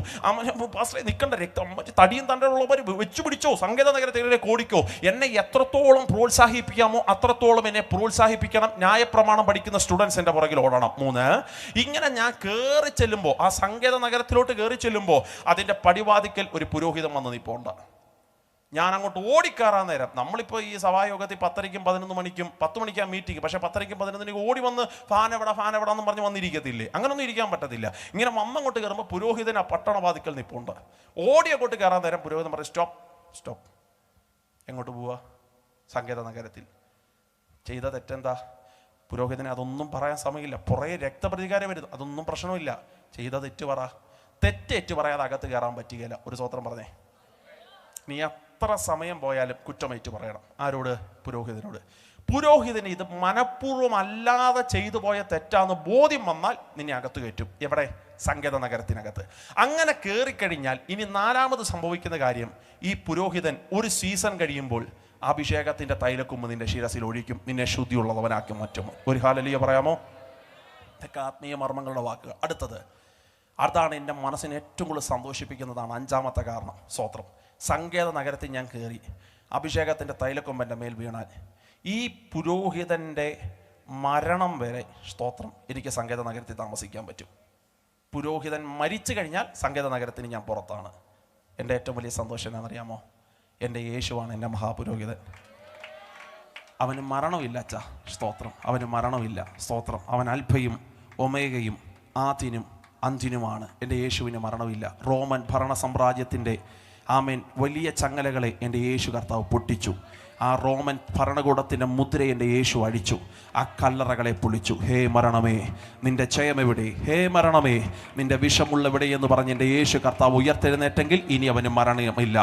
പാസ്റ്ററെ നിൽക്കണ്ട, രക്തം തടിയും തണ്ടുള്ളവർ വെച്ച് പിടിച്ചോ, സങ്കേത നഗരത്തിലേക്ക് ഓടിക്കോ. എന്നെ എത്രത്തോളം പ്രോത്സാഹിപ്പിക്കാമോ അത്രത്തോളം എന്നെ പ്രോത്സാഹിപ്പിക്കണം. ന്യായപ്രമാണം പഠിക്കുന്ന സ്റ്റുഡൻസ് എൻ്റെ പുറകിൽ ഓടണം. 3, ഇങ്ങനെ ഞാൻ കയറി ചെല്ലുമ്പോൾ, ആ സങ്കേത നഗരത്തിലോട്ട് കയറി ചെല്ലുമ്പോൾ അതിൻ്റെ പടിവാതിക്കൽ ഒരു പുരോഹിതൻ വന്ന് നിൽപ്പുണ്ട്. ഞാൻ അങ്ങോട്ട് ഓടിക്കയറാൻ നേരം, നമ്മളിപ്പോൾ ഈ സഭായോഗത്തിൽ 10:00-ക്കും 11 മണിക്കും 10 മണിക്കാണ് മീറ്റിംഗ്, പക്ഷേ 10:00-ക്കും 11-നും ഓടി വന്ന് ഫാൻ എവിടെ എന്ന് പറഞ്ഞ് വന്നിരിക്കത്തില്ലേ? അങ്ങനൊന്നും ഇരിക്കാൻ പറ്റത്തില്ല. ഇങ്ങനെ വന്നങ്ങോട്ട് കയറുമ്പോൾ പുരോഹിതൻ ആ പട്ടണവാതിക്കൽ നിൽപ്പുണ്ട്. ഓടി അങ്ങോട്ട് കയറാൻ നേരം പുരോഹിതൻ പറയും, സ്റ്റോപ്പ്. എങ്ങോട്ട് പോവുക? സങ്കേത നഗരത്തിൽ. ചെയ്ത തെറ്റെന്താ? പുരോഹിതനെ അതൊന്നും പറയാൻ സമയമില്ല. പുറകെ രക്തപ്രതികാരം വരുന്നു, അതൊന്നും പ്രശ്നമില്ല. ചെയ്ത തെറ്റ് പറ. തെറ്റേറ്റ് പറയാതെ അകത്ത് കയറാൻ പറ്റുകയില്ല. ഒരു സ്വതന്ത്രം പറഞ്ഞേ. നീ എത്ര സമയം പോയാലും കുറ്റമേറ്റ് പറയണം. ആരോട്? പുരോഹിതനോട്. പുരോഹിതന് ഇത് മനഃപൂർവ്വം അല്ലാതെ ചെയ്തു പോയ തെറ്റാന്ന് ബോധ്യം വന്നാൽ നിന്നെ അകത്ത് കയറ്റും. എവിടെ? സങ്കേത നഗരത്തിനകത്ത്. അങ്ങനെ കയറിക്കഴിഞ്ഞാൽ ഇനി 4ാമത് സംഭവിക്കുന്ന കാര്യം, ഈ പുരോഹിതൻ ഒരു സീസൺ കഴിയുമ്പോൾ അഭിഷേകത്തിന്റെ തൈലക്കുമ്പ് നിന്റെ ശിരസിൽ ഒഴിക്കും, നിന്നെ ശുദ്ധിയുള്ളവനാക്കി മാറ്റും. ഒരു ഹല്ലേലൂയ പറയാമോ? ഇതൊക്കെ ആത്മീയ മർമ്മങ്ങളുടെ വാക്കുകൾ. അടുത്തത്, അതാണ് എൻ്റെ മനസ്സിനെ ഏറ്റവും കൂടുതൽ സന്തോഷിപ്പിക്കുന്നതാണ് 5ാമത്തെ കാരണം. സ്തോത്രം. സങ്കേത നഗരത്തിൽ ഞാൻ കയറി, അഭിഷേകത്തിൻ്റെ തൈലക്കൊമ്പൻ്റെ മേൽ വീണാൽ ഈ പുരോഹിതൻ്റെ മരണം വരെ, സ്തോത്രം, എനിക്ക് സങ്കേത നഗരത്തിൽ താമസിക്കാൻ പറ്റും. പുരോഹിതൻ മരിച്ചു കഴിഞ്ഞാൽ സങ്കേത നഗരത്തിന് ഞാൻ പുറത്താണ്. എൻ്റെ ഏറ്റവും വലിയ സന്തോഷം എന്താണെന്നറിയാമോ? എൻ്റെ യേശുവാണ് എൻ്റെ മഹാപുരോഹിതൻ. അവന് മരണമില്ല അച്ഛാ. സ്തോത്രം. അവന് മരണമില്ല. സ്തോത്രം. അവൻ അൽഫയും ഒമേഗയും ആദിനും അന്തിനുമാണ്. എൻ്റെ യേശുവിന് മരണമില്ല. റോമൻ ഭരണ സാമ്രാജ്യത്തിൻ്റെ ആമേൻ വലിയ ചങ്ങലകളെ എൻ്റെ യേശു കർത്താവ് പൊട്ടിച്ചു. ആ റോമൻ ഭരണകൂടത്തിൻ്റെ മുദ്ര എൻ്റെ യേശു അഴിച്ചു. ആ കല്ലറകളെ പൊളിച്ചു. ഹേ മരണമേ, നിന്റെ ജയമെവിടെ? ഹേ മരണമേ, നിന്റെ വിഷമുള്ളവിടെ എന്ന് പറഞ്ഞ് എൻ്റെ യേശു കർത്താവ് ഉയർത്തെഴുന്നേറ്റെങ്കിൽ ഇനി അവന് മരണമില്ല.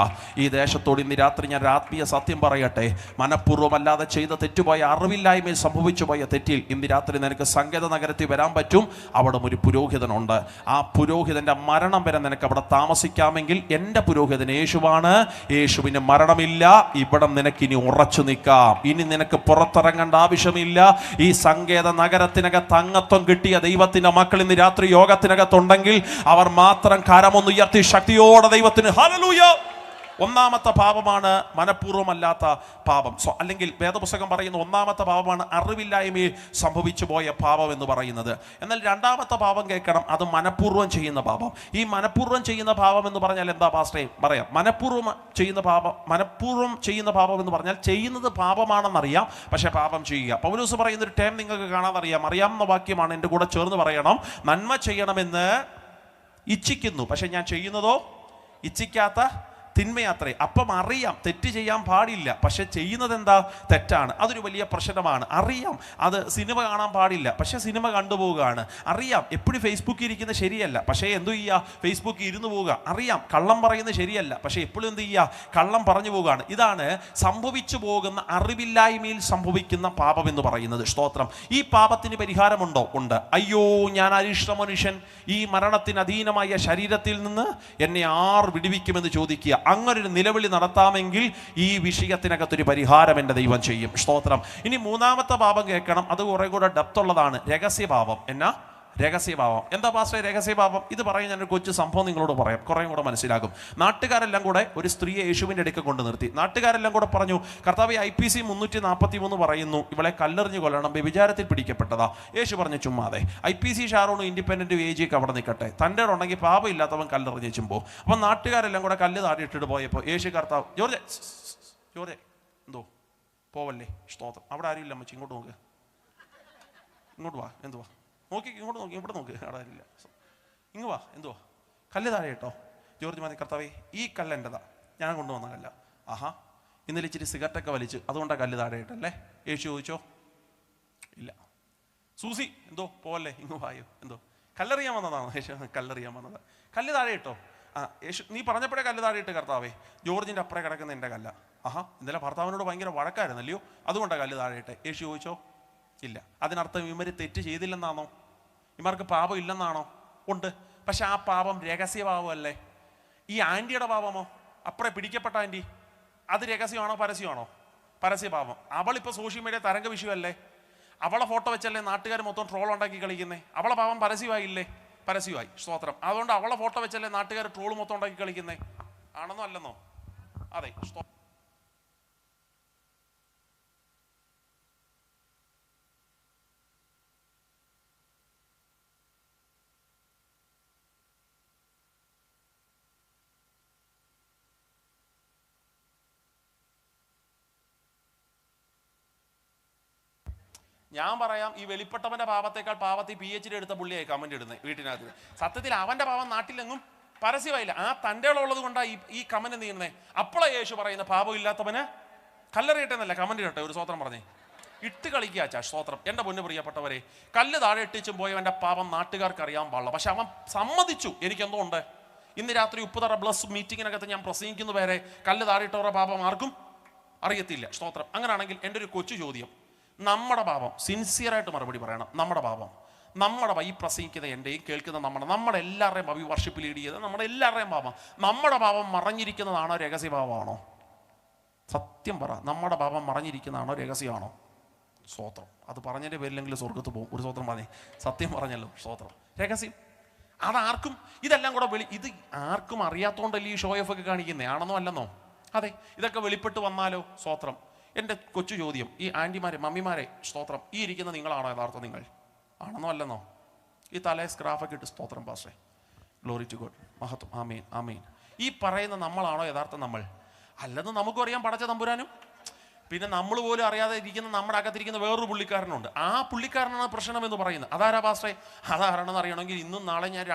ഈ ദേശത്തോട് ഇന്ന് രാത്രി ഞാൻ ആത്മീയ സത്യം പറയട്ടെ. മനഃപൂർവ്വമല്ലാതെ ചെയ്ത തെറ്റുപോയ, അറിവില്ലായ്മയിൽ സംഭവിച്ചു പോയ തെറ്റിൽ ഇന്ന് രാത്രി നിനക്ക് സങ്കേത നഗരത്തിൽ വരാൻ പറ്റും. അവിടെ ഒരു പുരോഹിതനുണ്ട്. ആ പുരോഹിതൻ്റെ മരണം വരെ നിനക്ക് അവിടെ താമസിക്കാമെങ്കിൽ എൻ്റെ പുരോഹിതൻ യേശുവാണ്. യേശുവിന് മരണമില്ല. ഇവിടെ നിനക്കിനി ഉറച്ചു നിൽക്കാം. ഇനി നിനക്ക് പുറത്തിറങ്ങേണ്ട ആവശ്യമില്ല. ഈ സങ്കേത നഗരത്തിനകത്ത് അംഗത്വം കിട്ടിയ ദൈവത്തിന്റെ മക്കൾ ഇന്ന് രാത്രി യോഗത്തിനകത്തുണ്ടെങ്കിൽ അവർ മാത്രം കരമൊന്നുയർത്തി ശക്തിയോടെ ദൈവത്തിന് ഹല്ലേലൂയ. ഒന്നാമത്തെ പാപമാണ് മനഃപൂർവ്വമല്ലാത്ത പാപം. അല്ലെങ്കിൽ വേദപുസ്തകം പറയുന്ന ഒന്നാമത്തെ പാപമാണ് അറിവില്ലായ്മയിൽ സംഭവിച്ചു പോയ പാപം എന്ന് പറയുന്നത്. എന്നാൽ രണ്ടാമത്തെ പാപം കേൾക്കണം, അത് മനഃപൂർവ്വം ചെയ്യുന്ന പാപം. ഈ മനഃപൂർവ്വം ചെയ്യുന്ന പാപം എന്ന് പറഞ്ഞാൽ എന്താ പാസ്റ്റേ? പറയാം. മനഃപൂർവ്വം ചെയ്യുന്ന പാപം എന്ന് പറഞ്ഞാൽ ചെയ്യുന്നത് പാപമാണെന്നറിയാം, പക്ഷെ പാപം ചെയ്യുക. പൗലോസ് പറയുന്നൊരു ടേം നിങ്ങൾക്ക് കാണാതറിയാം, അറിയാവുന്ന വാക്യമാണ്, എൻ്റെ കൂടെ ചേർന്ന് പറയണം. നന്മ ചെയ്യണമെന്ന് ഇച്ഛിക്കുന്നു, പക്ഷെ ഞാൻ ചെയ്യുന്നതോ ഇച്ഛിക്കാത്ത തിന്മയാത്രേ. അപ്പം അറിയാം തെറ്റ് ചെയ്യാൻ പാടില്ല, പക്ഷെ ചെയ്യുന്നത് എന്താ? തെറ്റാണ്. അതൊരു വലിയ പ്രശ്നമാണ്. അറിയാം അത് സിനിമ കാണാൻ പാടില്ല, പക്ഷെ സിനിമ കണ്ടുപോവുകയാണ്. അറിയാം എപ്പോഴും ഫേസ്ബുക്കിൽ ഇരിക്കുന്നത് ശരിയല്ല, പക്ഷേ എന്തു ചെയ്യുക? ഫേസ്ബുക്കിൽ ഇരുന്ന് പോവുക. അറിയാം കള്ളം പറയുന്നത് ശരിയല്ല, പക്ഷെ എപ്പോഴും എന്ത് ചെയ്യുക? കള്ളം പറഞ്ഞു പോവുകയാണ്. ഇതാണ് സംഭവിച്ചു പോകുന്ന അറിവില്ലായ്മയിൽ സംഭവിക്കുന്ന പാപം എന്ന് പറയുന്നത്. സ്തോത്രം. ഈ പാപത്തിന് പരിഹാരമുണ്ടോ? ഉണ്ട്. അയ്യോ, ഞാൻ അരിഷ്ട മനുഷ്യൻ, ഈ മരണത്തിന് അധീനമായ ശരീരത്തിൽ നിന്ന് എന്നെ ആർ വിടുവിക്കുമെന്ന് ചോദിക്കുക. അങ്ങനൊരു നിലവിളി നടത്താമെങ്കിൽ ഈ വിഷയത്തിനകത്തൊരു പരിഹാരം എൻ്റെ ദൈവം ചെയ്യും. സ്തോത്രം. ഇനി മൂന്നാമത്തെ പാപം കേൾക്കണം, അത് കുറെ കൂടെ ഡെപ്ത് ഉള്ളതാണ്. രഹസ്യപാപം. എന്നാ? രഹസ്യഭാവം. എന്താ പാസ്റ്റേ രഹസ്യഭാവം? ഇത് പറയും, ഞാനൊരു കൊച്ചു സംഭവം നിങ്ങളോട് പറയാം, കുറേ കൂടെ മനസ്സിലാകും. നാട്ടുകാരെല്ലാം കൂടെ ഒരു സ്ത്രീയെ യേശുവിൻ്റെ അടുക്ക് കൊണ്ട് നിർത്തി. നാട്ടുകാരെല്ലാം കൂടെ പറഞ്ഞു, കർത്താവേ, IPC 343 പറയുന്നു ഇവളെ കല്ലെറിഞ്ഞ് കൊല്ലണം, വ്യഭിചാരത്തിൽ പിടിക്കപ്പെട്ടതാ. യേശു പറഞ്ഞു, ചുമ്മാതെ. IPC ഷാറോണും ഇൻഡിപെൻഡൻറ്റ് വേജിയൊക്കെ അവിടെ നിൽക്കട്ടെ, തൻ്റെ ഉണ്ടെങ്കിൽ പാപം ഇല്ലാത്തവൻ കല്ലെറിഞ്ഞ് ചുമ്പോ. അപ്പം നാട്ടുകാരെല്ലാം കൂടെ കല്ല് താടിയിട്ടിട്ട് പോയപ്പോൾ യേശു കർത്താവ്, ജോർജെ എന്തോ പോവല്ലേ? സ്തോത്രം. അവിടെ ആരും ഇല്ല, അമ്മച്ചി ഇങ്ങോട്ട് നോക്ക്, ഇങ്ങോട്ട് വാ, എന്തുവാ നോക്കി, ഇങ്ങോട്ട് നോക്കി, ഇവിടെ നോക്ക്, അവിടെ ആരില്ല, ഇങ്ങ് വാ, എന്തുവാ? കല്ല് താഴെ കേട്ടോ. ജോർജ് മതി, കർത്താവേ ഈ കല്ല് എൻ്റെതാ, ഞാൻ കൊണ്ടുവന്ന കല്ല. ആഹാ, ഇന്നലെ ഇച്ചിരി സിഗരറ്റൊക്കെ വലിച്ച് അതുകൊണ്ടാണ് കല്ല് താഴെ ഇട്ടല്ലേ? യേശു ചോദിച്ചോ? ഇല്ല. സൂസി എന്തോ പോവല്ലേ, ഇങ്ങ് വായോ, എന്തോ കല്ലെറിയാൻ വന്നതാണോ? യേശു കല്ലെറിയാൻ വന്നതാ. കല്ല് താഴെ ഇട്ടോ? യേശു നീ പറഞ്ഞപ്പോഴേ കല്ല് താഴെ ഇട്ട് കർത്താവേ, ജോർജിൻ്റെ അപ്പുറേ കിടക്കുന്ന എൻ്റെ കല്ല. ആഹാ, ഇന്നലെ ഭർത്താവിനോട് ഭയങ്കര വഴക്കായിരുന്നല്ലയോ, അതുകൊണ്ടാണ് കല്ല് താഴെ ഇട്ടെ. യേശു ചോദിച്ചോ? ഇല്ല. അതിനർത്ഥം ഇവർ തെറ്റ് ചെയ്തില്ലെന്നാണോ? ഇവർക്ക് പാപം ഇല്ലെന്നാണോ? ഉണ്ട്. പക്ഷെ ആ പാപം രഹസ്യപാപമല്ലേ? ഈ ആൻറ്റിയുടെ പാപമോ? അപ്പുറേ പിടിക്കപ്പെട്ട ആൻറ്റി, അത് രഹസ്യമാണോ പരസ്യമാണോ? പരസ്യപാപം. അവളിപ്പോൾ സോഷ്യൽ മീഡിയ തരംഗ വിഷയമല്ലേ? അവളെ ഫോട്ടോ വെച്ചല്ലേ നാട്ടുകാർ മൊത്തം ട്രോൾ ഉണ്ടാക്കി കളിക്കുന്നേ? അവളെ പാപം പരസ്യമായില്ലേ? പരസ്യമായി. സ്തോത്രം. അതുകൊണ്ട് അവളെ ഫോട്ടോ വെച്ചല്ലേ നാട്ടുകാർ ട്രോൾ മൊത്തം ഉണ്ടാക്കി കളിക്കുന്നേ? ആണെന്നോ അല്ലെന്നോ? അതെ. ഞാൻ പറയാം, ഈ വെളിപ്പെട്ടവന്റെ പാപത്തേക്കാൾ പാപത്തിൽ PhD എടുത്ത പുള്ളിയായി കമന്റ് ഇടുന്നത് വീട്ടിനകത്ത്. സത്യത്തിൽ അവന്റെ പാപം നാട്ടിലെങ്ങും പരസ്യമായില്ല. ആ തൻ്റെ ഉള്ളത് കൊണ്ടാണ് ഈ കമന്റ് നീങ്ങുന്നത്. അപ്പോഴാ യേശു പറയുന്ന പാപം ഇല്ലാത്തവന് കല്ലെറിയട്ടെന്നല്ല കമന്റ് ഇടട്ടെ. ഒരു സ്വത്രം പറഞ്ഞേ, ഇട്ട് കളിക്കാച്ചാ. സ്തോത്രം. എൻ്റെ പൊന്നു പ്രിയപ്പെട്ടവരെ, കല്ല് താഴെ ഇട്ടിച്ചും പോയവൻ്റെ പാപം നാട്ടുകാർക്ക് അറിയാൻ പാടില്ല, പക്ഷെ അവൻ സമ്മതിച്ചു. എനിക്കെന്തോ ഉണ്ട്. ഇന്ന് രാത്രി ഉപ്പുതറ ബ്ലസ് മീറ്റിങ്ങിനകത്ത് ഞാൻ പ്രസംഗിക്കുന്ന വരെ കല്ല് താഴെ ഇട്ടവരുടെ പാപം ആർക്കും അറിയത്തില്ല. സ്തോത്രം. അങ്ങനെയാണെങ്കിൽ എൻ്റെ ഒരു കൊച്ചു ചോദ്യം, നമ്മുടെ പാപം സിൻസിയറായിട്ട് മറുപടി പറയണം. നമ്മുടെ പാപം, നമ്മുടെ ഈ പ്രസംഗിക്കുന്ന എൻ്റെയും കേൾക്കുന്ന നമ്മുടെ എല്ലാവരുടെയും പാപം, ഈ വർഷിപ്പ് ലീഡ് ചെയ്ത് നമ്മുടെ എല്ലാവരുടെയും പാപം, നമ്മുടെ പാപം മറഞ്ഞിരിക്കുന്നതാണോ രഹസ്യഭാവമാണോ? സത്യം പറ, നമ്മുടെ പാപം മറഞ്ഞിരിക്കുന്നതാണോ രഹസ്യമാണോ? സ്തോത്രം. അത് പറഞ്ഞതിൻ്റെ പേരിലെങ്കിലും സ്വർഗത്ത് പോകും. ഒരു സ്തോത്രം പറഞ്ഞേ, സത്യം പറഞ്ഞല്ലോ. സ്തോത്രം. രഹസ്യം അതാർക്കും, ഇതെല്ലാം കൂടെ ഇത് ആർക്കും അറിയാത്തോണ്ടല്ലേ ഈ ഷോ ഓഫ് ഒക്കെ കാണിക്കുന്നേ? ആണെന്നോ അല്ലെന്നോ? അതെ. ഇതൊക്കെ വെളിപ്പെട്ട് വന്നാലോ? സ്തോത്രം. എൻ്റെ കൊച്ചു ചോദ്യം, ഈ ആൻറ്റിമാരെ, മമ്മിമാരെ, സ്തോത്രം, ഈ ഇരിക്കുന്ന നിങ്ങളാണോ യഥാർത്ഥ നിങ്ങൾ? ആണെന്നോ അല്ലെന്നോ? ഈ തലേ സ്ക്രാഫൊക്കെ ഇട്ട് സ്തോത്രം പാസ്റ്റേ, ഗ്ലോറി ടു ഗോഡ്, മഹത്വം, ആമേൻ ആമേൻ. ഈ പറയുന്ന നമ്മളാണോ യഥാർത്ഥ നമ്മൾ? അല്ലെന്ന് നമുക്കും അറിയാം പടച്ച തമ്പുരാനും. പിന്നെ നമ്മൾ പോലും അറിയാതെ ഇരിക്കുന്ന നമ്മുടെ അകത്തിരിക്കുന്ന വേറൊരു പുള്ളിക്കാരനുണ്ട്. ആ പുള്ളിക്കാരനാണ് പ്രശ്നം എന്ന് പറയുന്നത്. അതാരാ പാസ്റ്റേ? അതാരാണെന്ന് അറിയണമെങ്കിൽ ഇന്നും നാളെ ഞാൻ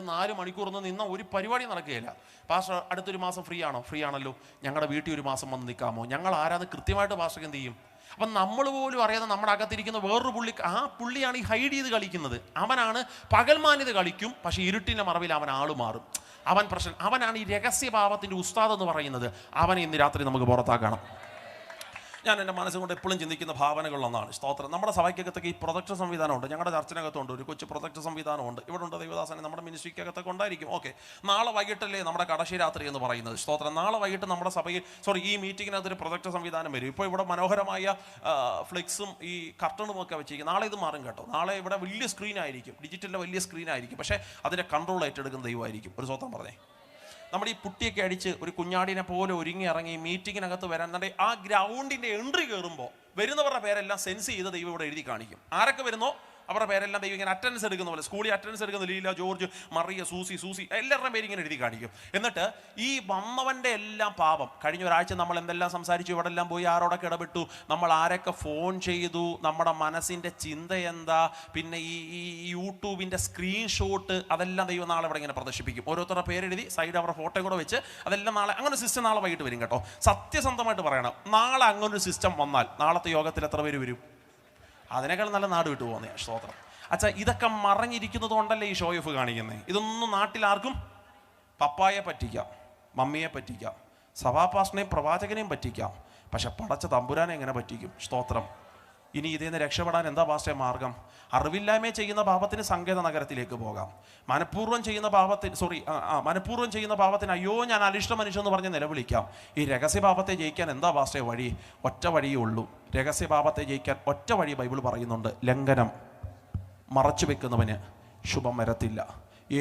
4 മണിക്കൂർ നിന്ന ഒരു പരിപാടി നടക്കുകയില്ല. പാസ്റ്റർ അടുത്തൊരു മാസം ഫ്രീ ആണോ? ഫ്രീ ആണല്ലോ. ഞങ്ങളുടെ വീട്ടിൽ ഒരു മാസം വന്ന് നിൽക്കാമോ? ഞങ്ങൾ ആരാന്ന് കൃത്യമായിട്ട് പാസ്റ്റർ എന്ത് ചെയ്യും? അപ്പം നമ്മൾ പോലും അറിയാതെ നമ്മുടെ അകത്തിരിക്കുന്ന വേറൊരു ആ പുള്ളിയാണ് ഈ ഹൈഡ് ചെയ്ത് കളിക്കുന്നത്. അവനാണ് പകൽമാന്യത കളിക്കും, പക്ഷേ ഇരുട്ടിൻ്റെ മറവിൽ അവൻ ആള് മാറും. അവൻ പ്രശ്നം, അവനാണ് ഈ രഹസ്യഭാവത്തിൻ്റെ ഉസ്താദ് എന്ന് പറയുന്നത്. അവനെ ഇന്ന് രാത്രി നമുക്ക് പുറത്താക്കണം. ഞാൻ എൻ്റെ മനസ്സുകൊണ്ട് എപ്പോഴും ചിന്തിക്കുന്ന ഭാവനകളിലൊന്നാണ്. സ്തോത്രം. നമ്മുടെ സഭയ്ക്കകത്തൊക്കെ ഈ പ്രൊജക്ടർ സംവിധാനമുണ്ട്. ഞങ്ങളുടെ ചർച്ചിനകത്തുണ്ട് ഒരു കൊച്ചു പ്രൊജക്ടർ സംവിധാനമുണ്ട്. ഇവിടെ ഉണ്ട് ദൈവദാസനെ, നമ്മുടെ മിനിസ്ട്രിക്കകത്തൊക്കെ ഉണ്ടായിരിക്കും. ഓക്കെ, നാളെ വൈകിട്ടല്ലേ നമ്മുടെ കടശിരാത്രി എന്ന് പറയുന്നത്. സ്തോത്രം. നാളെ വൈകിട്ട് നമ്മുടെ സഭയിൽ ഈ മീറ്റിങ്ങിനകത്തൊരു പ്രൊജക്ടർ സംവിധാനം വരും. ഇപ്പോൾ ഇവിടെ മനോഹരമായ ഫ്ലെക്സും ഈ കർട്ടണും ഒക്കെ വെച്ചിരിക്കും. നാളെ ഇത് മാറും കേട്ടോ. നാളെ ഇവിടെ വലിയ സ്ക്രീനായിരിക്കും, ഡിജിറ്റലിൻ്റെ വലിയ സ്ക്രീനായിരിക്കും. പക്ഷേ അതിൻ്റെ കൺട്രോൾ ഏറ്റെടുക്കുന്ന ദൈവമായിരിക്കും. ഒരു സ്തോത്രം പറഞ്ഞേ. നമ്മുടെ ഈ പുട്ടിയൊക്കെ അടിച്ച് ഒരു കുഞ്ഞാടിനെ പോലെ ഒരുങ്ങി ഇറങ്ങി മീറ്റിങ്ങിനകത്ത് വരാൻ എന്നിട്ട് ആ ഗ്രൗണ്ടിൻ്റെ എൻട്രി കയറുമ്പോൾ വരുന്നവരുടെ പേരെല്ലാം സെൻസ് ചെയ്ത് ദൈവം ഇവിടെ എഴുതി കാണിക്കും. ആരൊക്കെ വരുന്നോ അവരുടെ പേരെല്ലാം ദൈവം ഇങ്ങനെ അറ്റൻഡൻസ് എടുക്കുന്ന പോലെ, സ്കൂളിൽ അറ്റൻഡൻസ് എടുക്കുന്ന ലീല, ജോർജ്, മറിയ, സൂസി എല്ലാവരുടെയും പേര് ഇങ്ങനെ എഴുതി കാണിക്കും. എന്നിട്ട് ഈ വന്നവൻ്റെ എല്ലാം പാപം, കഴിഞ്ഞ ഒരാഴ്ച നമ്മൾ എന്തെല്ലാം സംസാരിച്ചു, ഇവിടെ എല്ലാം പോയി ആരോടൊക്കെ ഇടപെട്ടു, നമ്മൾ ആരൊക്കെ ഫോൺ ചെയ്തു, നമ്മുടെ മനസ്സിൻ്റെ ചിന്ത എന്താ, പിന്നെ ഈ യൂട്യൂബിൻ്റെ സ്ക്രീൻഷോട്ട്, അതെല്ലാം ദൈവം നാളെ ഇവിടെ ഇങ്ങനെ പ്രദർശിപ്പിക്കും. ഓരോരുത്തരുടെ പേരെഴുതി സൈഡ് അവരുടെ ഫോട്ടോ കൂടെ വെച്ച് അതെല്ലാം നാളെ അങ്ങനെ ഒരു സിസ്റ്റം നാളെ വൈകിട്ട് വരും കേട്ടോ. സത്യസന്ധമായിട്ട് പറയണം, നാളെ അങ്ങനൊരു സിസ്റ്റം വന്നാൽ നാളത്തെ യോഗത്തിൽ എത്ര പേര് വരും? അതിനേക്കാൾ നല്ല നാട് വിട്ടു പോകുന്നേ. സ്തോത്രം. അച്ഛാ, ഇതൊക്കെ മറഞ്ഞിരിക്കുന്നത് കൊണ്ടല്ലേ ഈ ഷോ ഓഫ് കാണിക്കുന്നത്? ഇതൊന്നും നാട്ടിലാർക്കും പപ്പായെ പറ്റിക്കാം, മമ്മിയെ പറ്റിക്കാം, സഭാപാസ്റ്ററിനെയും പ്രവാചകനെയും പറ്റിക്കാം, പക്ഷെ പടച്ച തമ്പുരാനെ എങ്ങനെ പറ്റിക്കും? സ്തോത്രം. ഇനി ഇതിൽ നിന്ന് രക്ഷപ്പെടാൻ എന്താ പാസ്റ്റേ മാർഗം? അറിവില്ലായ്മയെ ചെയ്യുന്ന പാപത്തിന് സങ്കേത നഗരത്തിലേക്ക് പോകാം. മനഃപൂർവ്വം ചെയ്യുന്ന പാപത്തിന് അയ്യോ ഞാൻ അനിഷ്ട മനുഷ്യൻ എന്ന് പറഞ്ഞ് നിലവിളിക്കാം. ഈ രഹസ്യപാപത്തെ ജയിക്കാൻ എന്താ പാസ്റ്റേ വഴി? ഒറ്റ വഴിയേ ഉള്ളൂ. രഹസ്യപാപത്തെ ജയിക്കാൻ ഒറ്റ വഴി ബൈബിൾ പറയുന്നുണ്ട്: ലംഘനം. മറച്ചു വെക്കുന്നവന് ശുഭം വരത്തില്ല,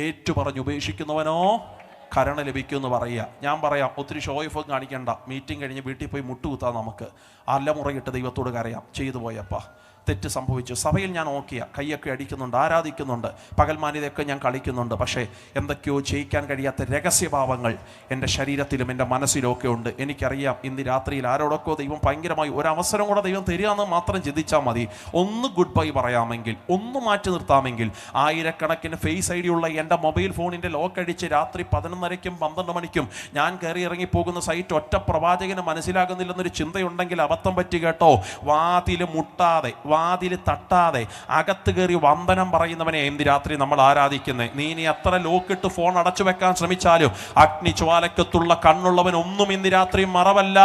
ഏറ്റു പറഞ്ഞുപേക്ഷിക്കുന്നവനോ കരുണ ലഭിക്കുമെന്ന് പറയുക. ഞാൻ പറയാം, ഒത്തിരി ഷോ ഓഫ് കാണിക്കേണ്ട. മീറ്റിംഗ് കഴിഞ്ഞ് വീട്ടിൽ പോയി മുട്ടുകുത്താം. നമുക്ക് അല്ലമുറയിട്ട് ദൈവത്തോട് കരയാം, ചെയ്തു പോയപ്പാ, തെറ്റ് സംഭവിച്ചു. സഭയിൽ ഞാൻ ഓക്കെയാ, കൈയൊക്കെ അടിക്കുന്നുണ്ട്, ആരാധിക്കുന്നുണ്ട്, പകൽമാനിതൊക്കെ ഞാൻ കളിക്കുന്നുണ്ട്. പക്ഷേ എന്തൊക്കെയോ ജയിക്കാൻ കഴിയാത്ത രഹസ്യഭാവങ്ങൾ എൻ്റെ ശരീരത്തിലും എൻ്റെ മനസ്സിലും ഒക്കെ ഉണ്ട്. എനിക്കറിയാം ഇന്ന് രാത്രിയിൽ ആരോടൊക്കെ ദൈവം ഭയങ്കരമായി ഒരവസരം കൂടെ ദൈവം തരികയെന്ന് മാത്രം ചിന്തിച്ചാൽ മതി. ഒന്ന് ഗുഡ് ബൈ പറയാമെങ്കിൽ, ഒന്ന് മാറ്റി നിർത്താമെങ്കിൽ, ആയിരക്കണക്കിന് ഫേസ് ഐ ഡി ഉള്ള എൻ്റെ മൊബൈൽ ഫോണിൻ്റെ ലോക്ക് അടിച്ച് രാത്രി 11:30ക്കും 12 മണിക്കും ഞാൻ കയറി ഇറങ്ങിപ്പോകുന്ന സൈറ്റ് ഒറ്റ പ്രവാചകന് മനസ്സിലാകുന്നില്ലെന്നൊരു ചിന്തയുണ്ടെങ്കിൽ അബദ്ധം പറ്റി കേട്ടോ. വാതിൽ മുട്ടാതെ, വാതിൽ തട്ടാതെ അകത്ത് കയറി വന്ദനം പറയുന്നവനെ എന്ത് രാത്രി നമ്മൾ ആരാധിക്കുന്നത്. നീ ഇനി എത്ര ലോക്കിട്ട് ഫോൺ അടച്ചു വെക്കാൻ ശ്രമിച്ചാലും അഗ്നിജ്വാലക്കത്തുള്ള കണ്ണുള്ളവൻ ഒന്നും ഇന്ന് രാത്രി മറവല്ല.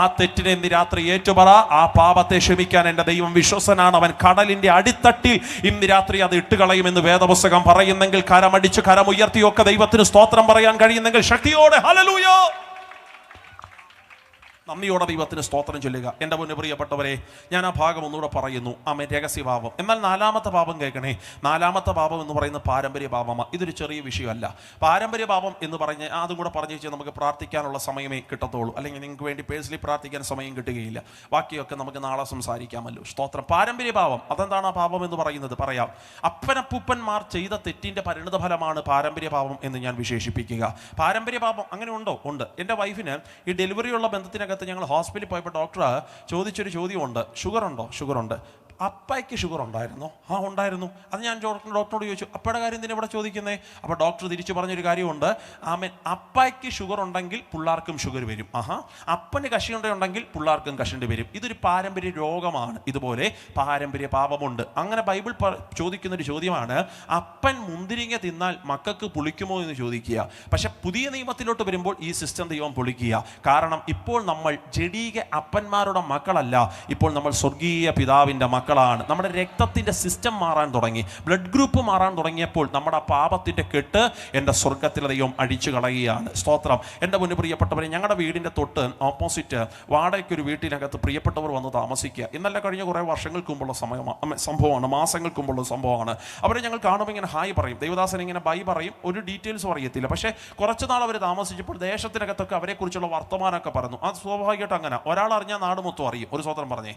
ആ തെറ്റിനെ ഇന്ന് രാത്രി ഏറ്റുപറ. ആ പാപത്തെ ക്ഷമിക്കാൻ എൻ്റെ ദൈവം വിശ്വസനാണ്. അവൻ കടലിന്റെ അടിത്തട്ടിൽ ഇന്ന് രാത്രി അത് ഇട്ടുകളയുമെന്ന് വേദപുസ്തകം പറയുന്നെങ്കിൽ, കരമടിച്ച് കരമുയർത്തിയൊക്കെ ദൈവത്തിന് സ്തോത്രം പറയാൻ കഴിയുന്നെങ്കിൽ ശക്തിയോടെ ഹല്ലേലൂയ, നന്ദിയോടെ ദൈവത്തിന് സ്തോത്രം ചൊല്ലുക. എൻ്റെ മുന്നേ പ്രിയപ്പെട്ടവരെ, ഞാൻ ആ ഭാഗം ഒന്നുകൂടെ പറയുന്നു. ആമേൻ. രഹസ്യപാപം. എന്നാൽ നാലാമത്തെ പാപം കേൾക്കണേ. നാലാമത്തെ പാപം എന്ന് പറയുന്നത് പാരമ്പര്യ പാപമാണ്. ഇതൊരു ചെറിയ വിഷയമല്ല. പാരമ്പര്യ പാപം എന്ന് പറഞ്ഞ് അതും കൂടെ പറഞ്ഞു വെച്ചാൽ നമുക്ക് പ്രാർത്ഥിക്കാനുള്ള സമയമേ കിട്ടത്തുള്ളൂ. അല്ലെങ്കിൽ നിങ്ങൾക്ക് വേണ്ടി പേഴ്സണലി പ്രാർത്ഥിക്കാൻ സമയം കിട്ടുകയില്ല. ബാക്കിയൊക്കെ നമുക്ക് നാളെ സംസാരിക്കാമല്ലോ. സ്തോത്രം. പാരമ്പര്യ പാപം. അതെന്താണ് ആ പാപം എന്ന് പറയുന്നത്? പറയാം. അപ്പനപ്പൂപ്പന്മാർ ചെയ്ത തെറ്റിൻ്റെ പരിണിത ഫലമാണ് പാരമ്പര്യ പാപം എന്ന് ഞാൻ വിശേഷിപ്പിക്കുക. പാരമ്പര്യ പാപം അങ്ങനെ ഉണ്ടോ? ഉണ്ട്. എൻ്റെ വൈഫിന് ഈ ഡെലിവറിയുള്ള ബന്ധത്തിനകത്ത് ഞങ്ങൾ ഹോസ്പിറ്റലിൽ പോയപ്പോൾ ഡോക്ടർ ചോദിച്ചൊരു ചോദ്യമുണ്ട്: ഷുഗർ ഉണ്ടോ? ഷുഗർ ഉണ്ട്. അപ്പയ്ക്ക് ഷുഗർ ഉണ്ടായിരുന്നോ? ആ ഉണ്ടായിരുന്നു. അത് ഞാൻ ഡോക്ടറോട് ചോദിച്ചു, അപ്പയുടെ കാര്യം എന്തിനാ ഇവിടെ ചോദിക്കുന്നത്? അപ്പോൾ ഡോക്ടർ തിരിച്ചു പറഞ്ഞൊരു കാര്യമുണ്ട്. ആമേൻ. അപ്പയ്ക്ക് ഷുഗർ ഉണ്ടെങ്കിൽ പിള്ളേർക്കും ഷുഗർ വരും. അപ്പന് കശിയുണ്ടെങ്കിൽ പിള്ളേർക്കും കശിണ്ട് വരും. ഇതൊരു പാരമ്പര്യ രോഗമാണ്. ഇതുപോലെ പാരമ്പര്യ പാപമുണ്ട്. അങ്ങനെ ബൈബിൾ ചോദിക്കുന്നൊരു ചോദ്യമാണ്: അപ്പൻ മുന്തിരിങ്ങ തിന്നാൽ മക്കൾക്ക് പുളിക്കുമോ എന്ന് ചോദിക്കുക. പക്ഷെ പുതിയ നിയമത്തിലോട്ട് വരുമ്പോൾ ഈ സിസ്റ്റം ദൈവം പൊളിക്കുക. കാരണം ഇപ്പോൾ നമ്മൾ ജഡീക അപ്പന്മാരുടെ മക്കളല്ല, ഇപ്പോൾ നമ്മൾ സ്വർഗീയ പിതാവിൻ്റെ മക്കളാണ്. നമ്മുടെ രക്തത്തിൻ്റെ സിസ്റ്റം മാറാൻ തുടങ്ങി, ബ്ലഡ് ഗ്രൂപ്പ് മാറാൻ തുടങ്ങിയപ്പോൾ നമ്മുടെ പാപത്തിൻ്റെ കെട്ട് എൻ്റെ സ്വർഗത്തിലെ ദൈവം അഴിച്ചു കളയുകയാണ്. സ്തോത്രം. എൻ്റെ മുന്നിൽ പ്രിയപ്പെട്ടവരെ, ഞങ്ങളുടെ വീടിൻ്റെ തൊട്ട് ഓപ്പോസിറ്റ് വാടകയ്ക്കൊരു വീട്ടിനകത്ത് പ്രിയപ്പെട്ടവർ വന്ന് താമസിക്കുക. ഇന്നല്ല കഴിഞ്ഞ കുറേ വർഷങ്ങൾക്ക് മുമ്പുള്ള സംഭവമാണ്, മാസങ്ങൾക്ക് മുമ്പുള്ള സംഭവമാണ്. അവരെ ഞങ്ങൾ കാണുമ്പോൾ ഇങ്ങനെ ഹായ് പറയും, ദേവദാസൻ ഇങ്ങനെ ബൈ പറയും, ഒരു ഡീറ്റെയിൽസും അറിയത്തില്ല. പക്ഷേ കുറച്ച് നാൾ അവർ താമസിച്ചപ്പോൾ ദേശത്തിനകത്തൊക്കെ അവരെക്കുറിച്ചുള്ള വർത്തമാനമൊക്കെ പറഞ്ഞു. അത് സ്വാഭാവികമായിട്ട് അങ്ങനെ ഒരാൾ അറിഞ്ഞാൽ നാട് മൊത്തം അറിയും. ഒരു സ്വതന്ത്രം പറഞ്ഞേ,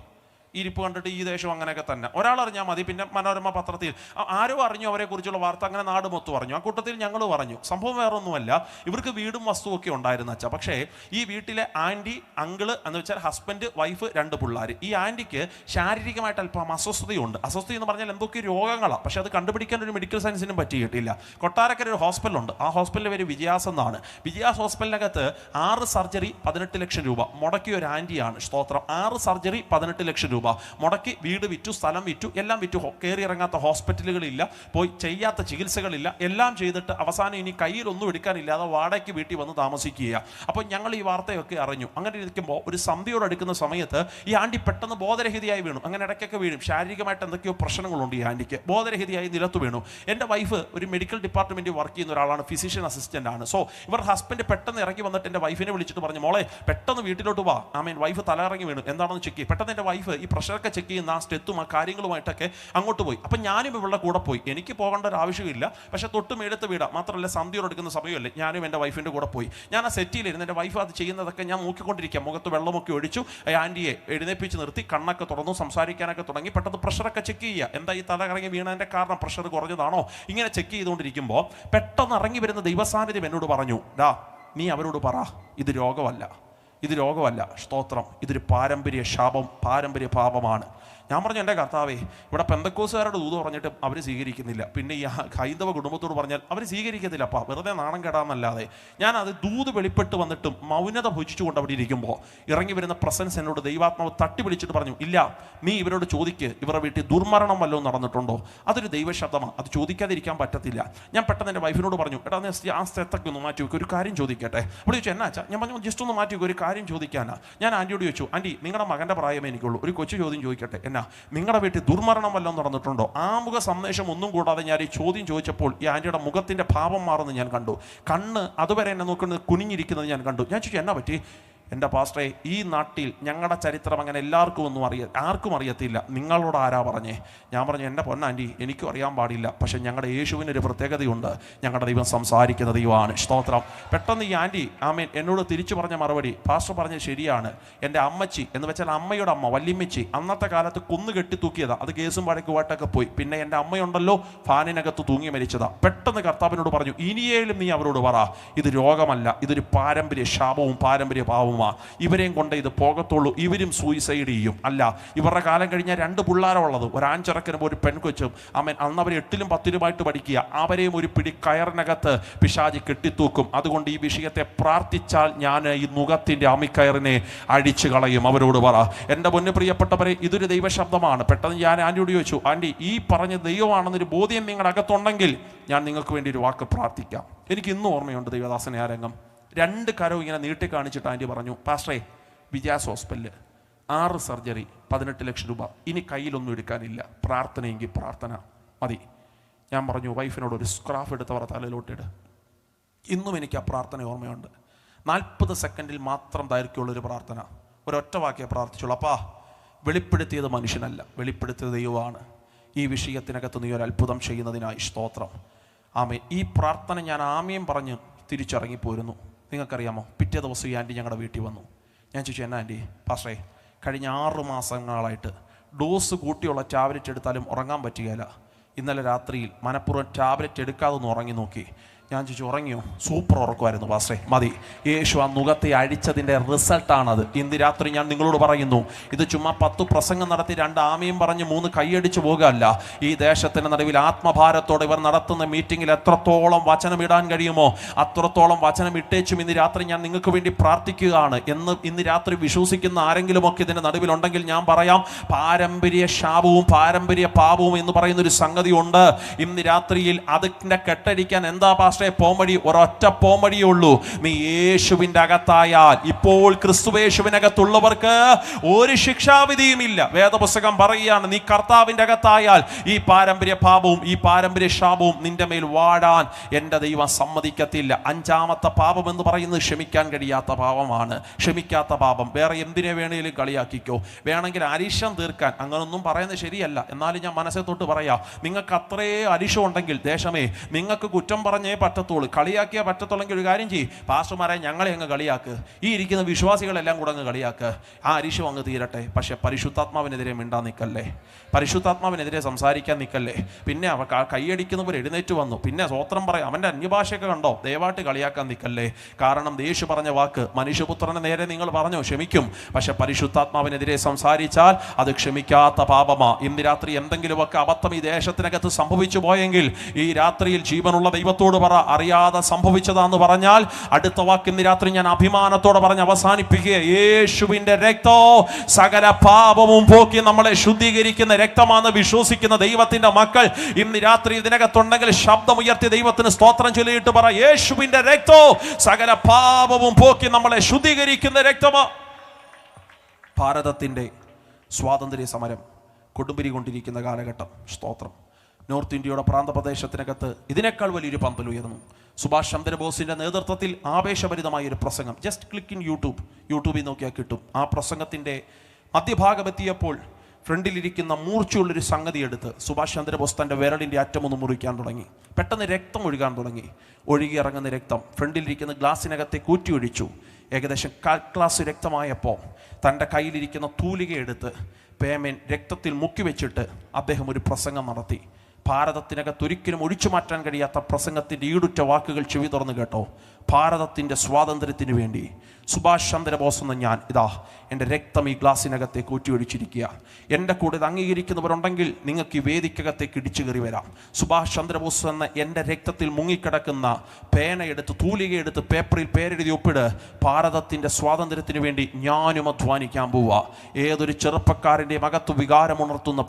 ഇരിപ്പ് കണ്ടിട്ട് ഈ ദേശം അങ്ങനെയൊക്കെ തന്നെ ഒരാൾ അറിഞ്ഞാൽ മതി. പിന്നെ മനോരമ പത്രത്തിൽ ആരോ അറിഞ്ഞു അവരെക്കുറിച്ചുള്ള വാർത്ത, അങ്ങനെ നാട് മൊത്തം അറിഞ്ഞു. ആ കൂട്ടത്തിൽ ഞങ്ങൾ പറഞ്ഞു. സംഭവം വേറെ ഒന്നുമല്ല, ഇവർക്ക് വീടും വസ്തുവൊക്കെ ഉണ്ടായിരുന്നു അച്ഛാ. പക്ഷേ ഈ വീട്ടിലെ ആൻറ്റി, അങ്കിള് എന്ന് വെച്ചാൽ ഹസ്ബൻഡ്, വൈഫ്, 2 പിള്ളേർ. ഈ ആൻറ്റിക്ക് ശാരീരികമായിട്ട് അല്പം അസ്വസ്ഥതയുണ്ട്. അസ്വസ്ഥത എന്ന് പറഞ്ഞാൽ എന്തൊക്കെ രോഗങ്ങളാണ്. പക്ഷെ അത് കണ്ടുപിടിക്കാൻ ഒരു മെഡിക്കൽ സയൻസിനും പറ്റിയിട്ടില്ല. കൊട്ടാരക്കര ഒരു ഹോസ്പിറ്റലുണ്ട്. ആ ഹോസ്പിറ്റലിൻ്റെ പേര് വിജയാസ് എന്നാണ്. വിജയാസ് ഹോസ്പിറ്റലിനകത്ത് 6 സർജറി 18 ലക്ഷം രൂപ മുടക്കിയ ഒരു ആൻറ്റിയാണ്. സ്തോത്രം. 6 സർജറി 18 ലക്ഷം രൂപ മുടക്കി. വീട് വിറ്റു, സ്ഥലം വിറ്റു, എല്ലാം വിറ്റു. കയറി ഇറങ്ങാത്ത ഹോസ്പിറ്റലുകളില്ല, പോയി ചെയ്യാത്ത ചികിത്സകളില്ല, എല്ലാം ചെയ്തിട്ട് അവസാനം ഇനി കയ്യിലൊന്നും എടുക്കാനില്ലാതെ വാടകയ്ക്ക് വീട്ടിൽ വന്ന് താമസിക്കുക. അപ്പോൾ ഞങ്ങൾ ഈ വാർത്തയൊക്കെ അറിഞ്ഞു. അങ്ങനെ ഇരിക്കുമ്പോൾ ഒരു സന്ധ്യയോട് അടുക്കുന്ന സമയത്ത് ഈ ആൻറ്റി പെട്ടെന്ന് ബോധരഹിതയായി വീണു. അങ്ങനെ ഇടയ്ക്കൊക്കെ വീഴും. ശാരീരികമായിട്ട് എന്തൊക്കെയോ പ്രശ്നങ്ങളുണ്ട് ഈ ആൻറ്റിക്ക്. ബോധരഹിതയായി നിലത്ത് വീണു. എൻ്റെ വൈഫ് ഒരു മെഡിക്കൽ ഡിപ്പാർട്ട്മെൻറ്റിൽ വർക്ക് ചെയ്യുന്ന ഒരാളാണ്, ഫിസിഷ്യൻ അസിസ്റ്റൻ്റ് ആണ്. സോ ഇവർ ഹസ്ബൻഡ് പെട്ടെന്ന് ഇറങ്ങി വന്നിട്ട് എൻ്റെ വൈഫിനെ വിളിച്ചിട്ട് പറഞ്ഞു, മോളെ പെട്ടെന്ന് വീട്ടിലോട്ട് വാ. ആമേൻ. വൈഫ് തലയിറങ്ങി വീണു, എന്താണെന്ന് ചെക്ക് ചെയ്യും. പെട്ടെന്ന് എൻ്റെ വൈഫ് ഈ പ്രഷറൊക്കെ ചെക്ക് ചെയ്യുന്ന ആ സ്റ്റെത്തും ആ കാര്യങ്ങളുമായിട്ടൊക്കെ അങ്ങോട്ട് പോയി. അപ്പം ഞാനും ഇവളുടെ കൂടെ പോയി. എനിക്ക് പോകേണ്ട ഒരു ആവശ്യമില്ല, പക്ഷേ തൊട്ട് മേടത്ത് വീടാം, മാത്രമല്ല സന്ധ്യയോട് എടുക്കുന്ന സമയമല്ലേ. ഞാനും എൻ്റെ വൈഫിൻ്റെ കൂടെ പോയി. ഞാൻ ആ സെറ്റിലിരുന്ന് എൻ്റെ വൈഫ് അത് ചെയ്യുന്നതൊക്കെ ഞാൻ നോക്കിക്കൊണ്ടിരിക്കുക. മുഖത്ത് വെള്ളമൊക്കെ ഒഴിച്ചു, ആൻറ്റിയെ എഴുന്നേപ്പിച്ച് നിർത്തി, കണ്ണൊക്കെ തുറന്നു, സംസാരിക്കാനൊക്കെ തുടങ്ങി. പെട്ടെന്ന് പ്രഷറൊക്കെ ചെക്ക് ചെയ്യുക. എന്താ ഈ തല കറങ്ങി വീണതിൻ്റെ കാരണം? പ്രഷർ കുറഞ്ഞതാണോ? ഇങ്ങനെ ചെക്ക് ചെയ്തുകൊണ്ടിരിക്കുമ്പോൾ പെട്ടെന്ന് ഇറങ്ങി വരുന്ന ദൈവസാന്നിധ്യം എന്നോട് പറഞ്ഞു, ഡാ നീ അവരോട് പറ, ഇത് രോഗമല്ല, സ്തോത്രം, ഇതൊരു പാരമ്പര്യ ശാപം, പാരമ്പര്യ പാപമാണ്. ഞാൻ പറഞ്ഞു, എൻ്റെ കർത്താവേ, ഇവിടെ പെന്തക്കോസുകാരുടെ ദൂത് പറഞ്ഞിട്ട് അവർ സ്വീകരിക്കുന്നില്ല, പിന്നെ ഈ ഹൈന്ദവ കുടുംബത്തോട് പറഞ്ഞാൽ അവർ സ്വീകരിക്കത്തില്ല. അപ്പം വെറുതെ നാണം കെടാന്നല്ലാതെ. ഞാൻ അത് ദൂത് വെളിപ്പെട്ട് വന്നിട്ടും മൗനത ഭുജിച്ചുകൊണ്ട് അവിടെ ഇരിക്കുമ്പോൾ ഇറങ്ങി വരുന്ന പ്രസൻസ് എന്നോട് ദൈവാത്മാവ് തട്ടി വിളിച്ചിട്ട് പറഞ്ഞു, ഇല്ല, നീ ഇവരോട് ചോദിക്ക്, ഇവരുടെ വീട്ടിൽ ദുർമരണം വല്ലതും നടന്നിട്ടുണ്ടോ? അതൊരു ദൈവശബ്ദമാണ്, അത് ചോദിക്കാതിരിക്കാൻ പറ്റത്തില്ല. ഞാൻ പെട്ടെന്ന് എൻ്റെ വൈഫിനോട് പറഞ്ഞു, എടാ ആ സ്ഥലത്തൊക്കെ ഒന്ന് മാറ്റി വെക്കുക, ഒരു കാര്യം ചോദിക്കട്ടെ. അവിടെ ചോദിച്ചു, എന്നാ ഞാൻ പറഞ്ഞു, ജസ്റ്റ് ഒന്ന് മാറ്റി വെക്കുക, ഒരു കാര്യം ചോദിക്കാനാ. ഞാൻ ആൻറ്റിയോട് ചോദിച്ചു, ആൻറ്റി നിങ്ങളുടെ മകൻ്റെ പ്രായമേ എനിക്കുള്ളൂ, ഒരു കൊച്ചു ചോദ്യം ചോദിക്കട്ടെ, എന്നാ നിങ്ങളുടെ വീട്ടിൽ ദുർമരണം വല്ലതും നടന്നിട്ടുണ്ടോ? ആമുഖ സന്ദേശം ഒന്നും കൂടാതെ ഞാൻ ഈ ചോദ്യം ചോദിച്ചപ്പോൾ ഈ ആൻറ്റിയുടെ മുഖത്തിൻ്റെ ഭാവം മാറുന്നത് ഞാൻ കണ്ടു. കണ്ണ് അതുവരെ എന്നെ നോക്കുന്നത് കുനിഞ്ഞിരിക്കുന്നത് ഞാൻ കണ്ടു. ഞാൻ ചോദിച്ചു, എന്നാ പറ്റി? എൻ്റെ പാസ്റ്ററെ, ഈ നാട്ടിൽ ഞങ്ങളുടെ ചരിത്രം അങ്ങനെ ആർക്കും അറിയത്തില്ല, നിങ്ങളോട് ആരാ പറഞ്ഞേ? ഞാൻ പറഞ്ഞു, എൻ്റെ പൊന്നാൻറ്റി, എനിക്കും അറിയാൻ പാടില്ല, പക്ഷെ ഞങ്ങളുടെ യേശുവിനൊരു പ്രത്യേകതയുണ്ട്, ഞങ്ങളുടെ ദൈവം സംസാരിക്കുന്ന ദൈവമാണ്, സ്തോത്രം. പെട്ടെന്ന് ഈ ആൻറ്റി ആമേൻ എന്നോട് തിരിച്ചു പറഞ്ഞ മറുപടി, പാസ്റ്റർ പറഞ്ഞത് ശരിയാണ്. എൻ്റെ അമ്മച്ചി എന്ന് വെച്ചാൽ അമ്മയുടെ അമ്മ വല്യമ്മച്ചി അന്നത്തെ കാലത്ത് കൊന്നു കെട്ടി തൂക്കിയതാ, അത് കേസും വഴക്കുമായിട്ടൊക്കെ പോയി. പിന്നെ എൻ്റെ അമ്മയുണ്ടല്ലോ, ഫാനിനകത്ത് തൂങ്ങി മരിച്ചതാ. പെട്ടെന്ന് കർത്താവിനോട് പറഞ്ഞു, ഇനിയേലും നീ അവരോട് പറ, ഇത് രോഗമല്ല, ഇതൊരു പാരമ്പര്യ ശാപവും പാരമ്പര്യ പാവവും. ഇവരെയും കൊണ്ട് ഇത് പോകത്തുള്ളൂ, ഇവരും സൂയിസൈഡ് ചെയ്യും. അല്ല, ഇവരുടെ കാലം കഴിഞ്ഞാൽ 2 പിള്ളേരുള്ളത്, ഒരു ആൺചെറുക്കനും ഒരു പെൺകൊച്ചും. അമ്മൻ അന്ന് അവർ 8ലും 10ലുമായിട്ട് പഠിക്കുക. അവരെയും ഒരു പിടി കയറിനകത്ത് പിശാചി കെട്ടിത്തൂക്കും. അതുകൊണ്ട് ഈ വിഷയത്തെ പ്രാർത്ഥിച്ചാൽ ഞാൻ ഈ നുകത്തിൻ്റെ അമിക്കയറിനെ അടിച്ചു കളയും. അവരോട് പറ. എൻ്റെ പൊന്നു പ്രിയപ്പെട്ടവരെ, ഇതൊരു ദൈവശബ്ദമാണ്. പെട്ടെന്ന് ഞാൻ ആൻറ്റിയോട് ചോദിച്ചു, ആൻറ്റി, ഈ പറഞ്ഞ ദൈവമാണെന്നൊരു ബോധ്യം നിങ്ങളുടെ അകത്തുണ്ടെങ്കിൽ ഞാൻ നിങ്ങൾക്ക് വേണ്ടി ഒരു വാക്ക് പ്രാർത്ഥിക്കാം. എനിക്ക് ഇന്നും ഓർമ്മയുണ്ട് ദൈവദാസനെ ആ രംഗം. 2 കരവും ഇങ്ങനെ നീട്ടി കാണിച്ചിട്ട് ആൻറ്റി പറഞ്ഞു, പാസ്റ്ററേ, വിജയാസ് ഹോസ്പിറ്റലിൽ 6 സർജറി, 18 ലക്ഷം രൂപ, ഇനി കയ്യിലൊന്നും എടുക്കാനില്ല, പ്രാർത്ഥനയെങ്കിൽ പ്രാർത്ഥന മതി. ഞാൻ പറഞ്ഞു, വൈഫിനോട് ഒരു സ്ക്രാഫ് എടുത്തവർ തലയിലോട്ടിട്. ഇന്നും എനിക്ക് ആ പ്രാർത്ഥന ഓർമ്മയുണ്ട്. 40 സെക്കൻഡിൽ മാത്രം ദൈർഘ്യമുള്ളൊരു പ്രാർത്ഥന, ഒരൊറ്റ വാക്യേ പ്രാർത്ഥിച്ചുള്ളൂ. അപ്പാ, വെളിപ്പെടുത്തിയത് മനുഷ്യനല്ല, വെളിപ്പെടുത്തിയത് ദൈവമാണ്. ഈ വിഷയത്തിനകത്ത് നീ ഒരു അത്ഭുതം ചെയ്യുന്നതിനായി സ്തോത്രം. ആമേ. ഈ പ്രാർത്ഥന ഞാൻ ആമയും പറഞ്ഞ് തിരിച്ചിറങ്ങിപ്പോരുന്നു. നിങ്ങൾക്കറിയാമോ, പിറ്റേ ദിവസം ഈ ആൻറ്റി ഞങ്ങളുടെ വീട്ടിൽ വന്നു. ഞാൻ ചോദിച്ചു, എന്നാ ആൻറ്റി? പാസ്റ്ററേ, കഴിഞ്ഞ 6 മാസങ്ങളായിട്ട് ഡോസ് കൂട്ടിയുള്ള ടാബ്ലറ്റ് എടുത്താലും ഉറങ്ങാൻ പറ്റുകയില്ല. ഇന്നലെ രാത്രിയിൽ മനഃപൂർവ്വം ടാബ്ലറ്റ് എടുക്കാതെ ഒന്ന് ഉറങ്ങി നോക്കി. ഞാൻ ചോദിച്ചു, ഉറങ്ങിയോ? സൂപ്പർ ഉറക്കമായിരുന്നു പാസ്റ്ററേ, മതി. യേശു ആ നുകത്തെ അഴിച്ചതിൻ്റെ റിസൾട്ടാണത്. ഇന്ന് രാത്രി ഞാൻ നിങ്ങളോട് പറയുന്നു, ഇത് ചുമ്മാ 10 പ്രസംഗം നടത്തി 2 ആമയും പറഞ്ഞ് 3 കൈയടിച്ച് പോകുകയല്ല. ഈ ദേശത്തിൻ്റെ നടുവിൽ ആത്മഭാരത്തോടെ ഇവർ നടത്തുന്ന മീറ്റിങ്ങിൽ എത്രത്തോളം വചനം ഇടാൻ കഴിയുമോ അത്രത്തോളം വചനം ഇട്ടേച്ചും ഇന്ന് രാത്രി ഞാൻ നിങ്ങൾക്ക് വേണ്ടി പ്രാർത്ഥിക്കുകയാണ്. ഇന്ന് രാത്രി വിശ്വസിക്കുന്ന ആരെങ്കിലുമൊക്കെ ഇതിൻ്റെ നടുവിലുണ്ടെങ്കിൽ ഞാൻ പറയാം, പാരമ്പര്യ ശാപവും പാരമ്പര്യ പാപവും എന്ന് പറയുന്നൊരു സംഗതി ഉണ്ട്. ഇന്ന് രാത്രിയിൽ അതിൻ്റെ കെട്ടടിക്കാൻ എന്താ പാസ്റ്റേ പോംവഴി? ഒരൊറ്റ പോംവഴിയേ ഉള്ളൂ. നീ യേശുവിൻ്റെ അകത്തായാൽ, ഇപ്പോൾ ക്രിസ്തുവേശുവിനകത്തുള്ളവർക്ക് ഒരു ശിക്ഷാവിധിയുമില്ല. വേദപുസ്തകം പറയുകയാണ്, നീ കർത്താവിൻ്റെ അകത്തായാൽ ഈ പാരമ്പര്യ പാപവും ഈ പാരമ്പര്യ ശാപവും നിന്റെ മേൽ വാടാൻ എൻ്റെ ദൈവം സമ്മതിക്കത്തില്ല. 5ാമത്തെ പാപം എന്ന് പറയുന്നത് ക്ഷമിക്കാൻ കഴിയാത്ത പാപമാണ്. ക്ഷമിക്കാത്ത പാപം വേറെ എന്തിനെ വേണേലും കളിയാക്കിക്കോ, വേണമെങ്കിൽ അരിശം തീർക്കാൻ, അങ്ങനൊന്നും പറയുന്നത് ശരിയല്ല. എന്നാലും ഞാൻ മനസ്സെ തൊട്ട് പറയാം, നിങ്ങൾക്ക് അത്രേ അരിശം ഉണ്ടെങ്കിൽ ദേശമേ, നിങ്ങൾക്ക് കുറ്റം പറഞ്ഞേ പറ്റത്തുള്ളൂ, കളിയാക്കിയാൽ പറ്റത്തുള്ളെങ്കിൽ ഒരു കാര്യം ചെയ്യും, പാസ്റ്റർമാരെ ഞങ്ങളെ അങ്ങ് കളിയാക്ക്, ഈ ഇരിക്കുന്ന വിശ്വാസികളെല്ലാം കൂടെ അങ്ങ് കളിയാക്ക്, ആ അരിശം അങ്ങ് തീരട്ടെ. പക്ഷെ പരിശുദ്ധാത്മാവിനെതിരെ മിണ്ടാൻ നിൽക്കല്ലേ, പരിശുദ്ധാത്മാവിനെതിരെ സംസാരിക്കാൻ നിൽക്കല്ലേ. പിന്നെ അവ കൈയടിക്കുന്നവർ എഴുന്നേറ്റ് വന്നു, പിന്നെ സ്വോത്രം പറയാം, അവൻ്റെ അന്യഭാഷയൊക്കെ കണ്ടോ, ദയവായിട്ട് കളിയാക്കാൻ നിൽക്കല്ലേ. കാരണം യേശു പറഞ്ഞ വാക്ക്, മനുഷ്യപുത്രനെ നേരെ നിങ്ങൾ പറഞ്ഞോ ക്ഷമിക്കും, പക്ഷെ പരിശുദ്ധാത്മാവിനെതിരെ സംസാരിച്ചാൽ അത് ക്ഷമിക്കാത്ത പാപമാ. ഇന്ന് രാത്രി എന്തെങ്കിലുമൊക്കെ അബദ്ധം ഈ ദേശത്തിനകത്ത് സംഭവിച്ചു പോയെങ്കിൽ ഈ രാത്രിയിൽ ജീവനുള്ള ദൈവത്തോട് പറ, അറിയാതെ സംഭവിച്ചതാന്ന് പറഞ്ഞാൽ അടുത്ത വാക്ക് ഇന്ന് രാത്രി ഞാൻ അഭിമാനത്തോടെ പറഞ്ഞ് അവസാനിപ്പിക്കുക. യേശുവിന്റെ രക്തം സകല പാപവും പോക്കി നമ്മളെ ശുദ്ധീകരിക്കുന്ന രക്തമാണെന്ന് വിശ്വസിക്കുന്ന ദൈവത്തിന്റെ മക്കൾ ഇന്ന് രാത്രി ഇതിനകത്തുണ്ടെങ്കിൽ ശബ്ദമുയർത്തി ദൈവത്തിന് സ്തോത്രം ചൊല്ലിയിട്ട് പറ, യേശുവിന്റെ രക്തം സകല പാപവും പോക്കി നമ്മളെ ശുദ്ധീകരിക്കുന്ന രക്തമാ. ഭാരതത്തിന്റെ സ്വാതന്ത്ര്യ സമരം കൊടുമ്പിരി കൊണ്ടിരിക്കുന്ന കാലഘട്ടം, സ്തോത്രം. നോർത്ത് ഇന്ത്യയുടെ പ്രാന്തപ്രദേശത്തിനകത്ത് ഇതിനേക്കാൾ വലിയൊരു പന്തൽ ഉയർന്നു. സുഭാഷ് ചന്ദ്രബോസിന്റെ നേതൃത്വത്തിൽ ആവേശഭരിതമായ ഒരു പ്രസംഗം, ജസ്റ്റ് ക്ലിക്ക് ഇൻ യൂട്യൂബിൽ നോക്കിയാൽ കിട്ടും. ആ പ്രസംഗത്തിന്റെ മധ്യഭാഗമെത്തിയപ്പോൾ ഫ്രണ്ടിലിരിക്കുന്ന മൂർച്ചയുള്ളൊരു സംഗതി എടുത്ത് സുഭാഷ് ചന്ദ്രബോസ് തൻ്റെ വിരലിൻ്റെ അറ്റമൊന്ന് മുറിക്കാൻ തുടങ്ങി. പെട്ടെന്ന് രക്തം ഒഴുകാൻ തുടങ്ങി. ഒഴുകി ഇറങ്ങുന്ന രക്തം ഫ്രണ്ടിലിരിക്കുന്ന ഗ്ലാസ്സിനകത്തെ കൂറ്റി ഒഴിച്ചു. ഏകദേശം 1/4 ഗ്ലാസ് രക്തമായപ്പോൾ തൻ്റെ കയ്യിലിരിക്കുന്ന തൂലിക എടുത്ത് പേമൻ രക്തത്തിൽ മുക്കി വെച്ചിട്ട് അദ്ദേഹം ഒരു പ്രസംഗം നടത്തി. ഭാരതത്തിനകത്ത് ഒരിക്കലും ഒഴിച്ചു മാറ്റാൻ കഴിയാത്ത പ്രസംഗത്തിൻ്റെ ഈടുറ്റ വാക്കുകൾ ചെവി തുറന്ന് കേട്ടോ. ഭാരതത്തിൻ്റെ സ്വാതന്ത്ര്യത്തിന് വേണ്ടി സുഭാഷ് ചന്ദ്രബോസ് എന്ന ഞാൻ ഇതാ എൻ്റെ രക്തം ഈ ഗ്ലാസ്സിനകത്തേക്ക് ഊറ്റിയൊഴിച്ചിരിക്കുക. എൻ്റെ കൂടെ ഇത് അംഗീകരിക്കുന്നവരുണ്ടെങ്കിൽ നിങ്ങൾക്ക് ഈ വേദിക്കകത്തേക്ക് ഇടിച്ചു കയറി വരാം. സുഭാഷ് ചന്ദ്രബോസ് എന്ന എൻ്റെ രക്തത്തിൽ മുങ്ങിക്കിടക്കുന്ന പേനയെടുത്ത് തൂലികയെടുത്ത് പേപ്പറിൽ പേരെഴുതി ഒപ്പിട്. ഭാരതത്തിൻ്റെ സ്വാതന്ത്ര്യത്തിന് വേണ്ടി ഞാനും അധ്വാനിക്കാൻ പോവുക. ഏതൊരു ചെറുപ്പക്കാരൻ്റെ അകത്ത് വികാരമുണർത്തുന്ന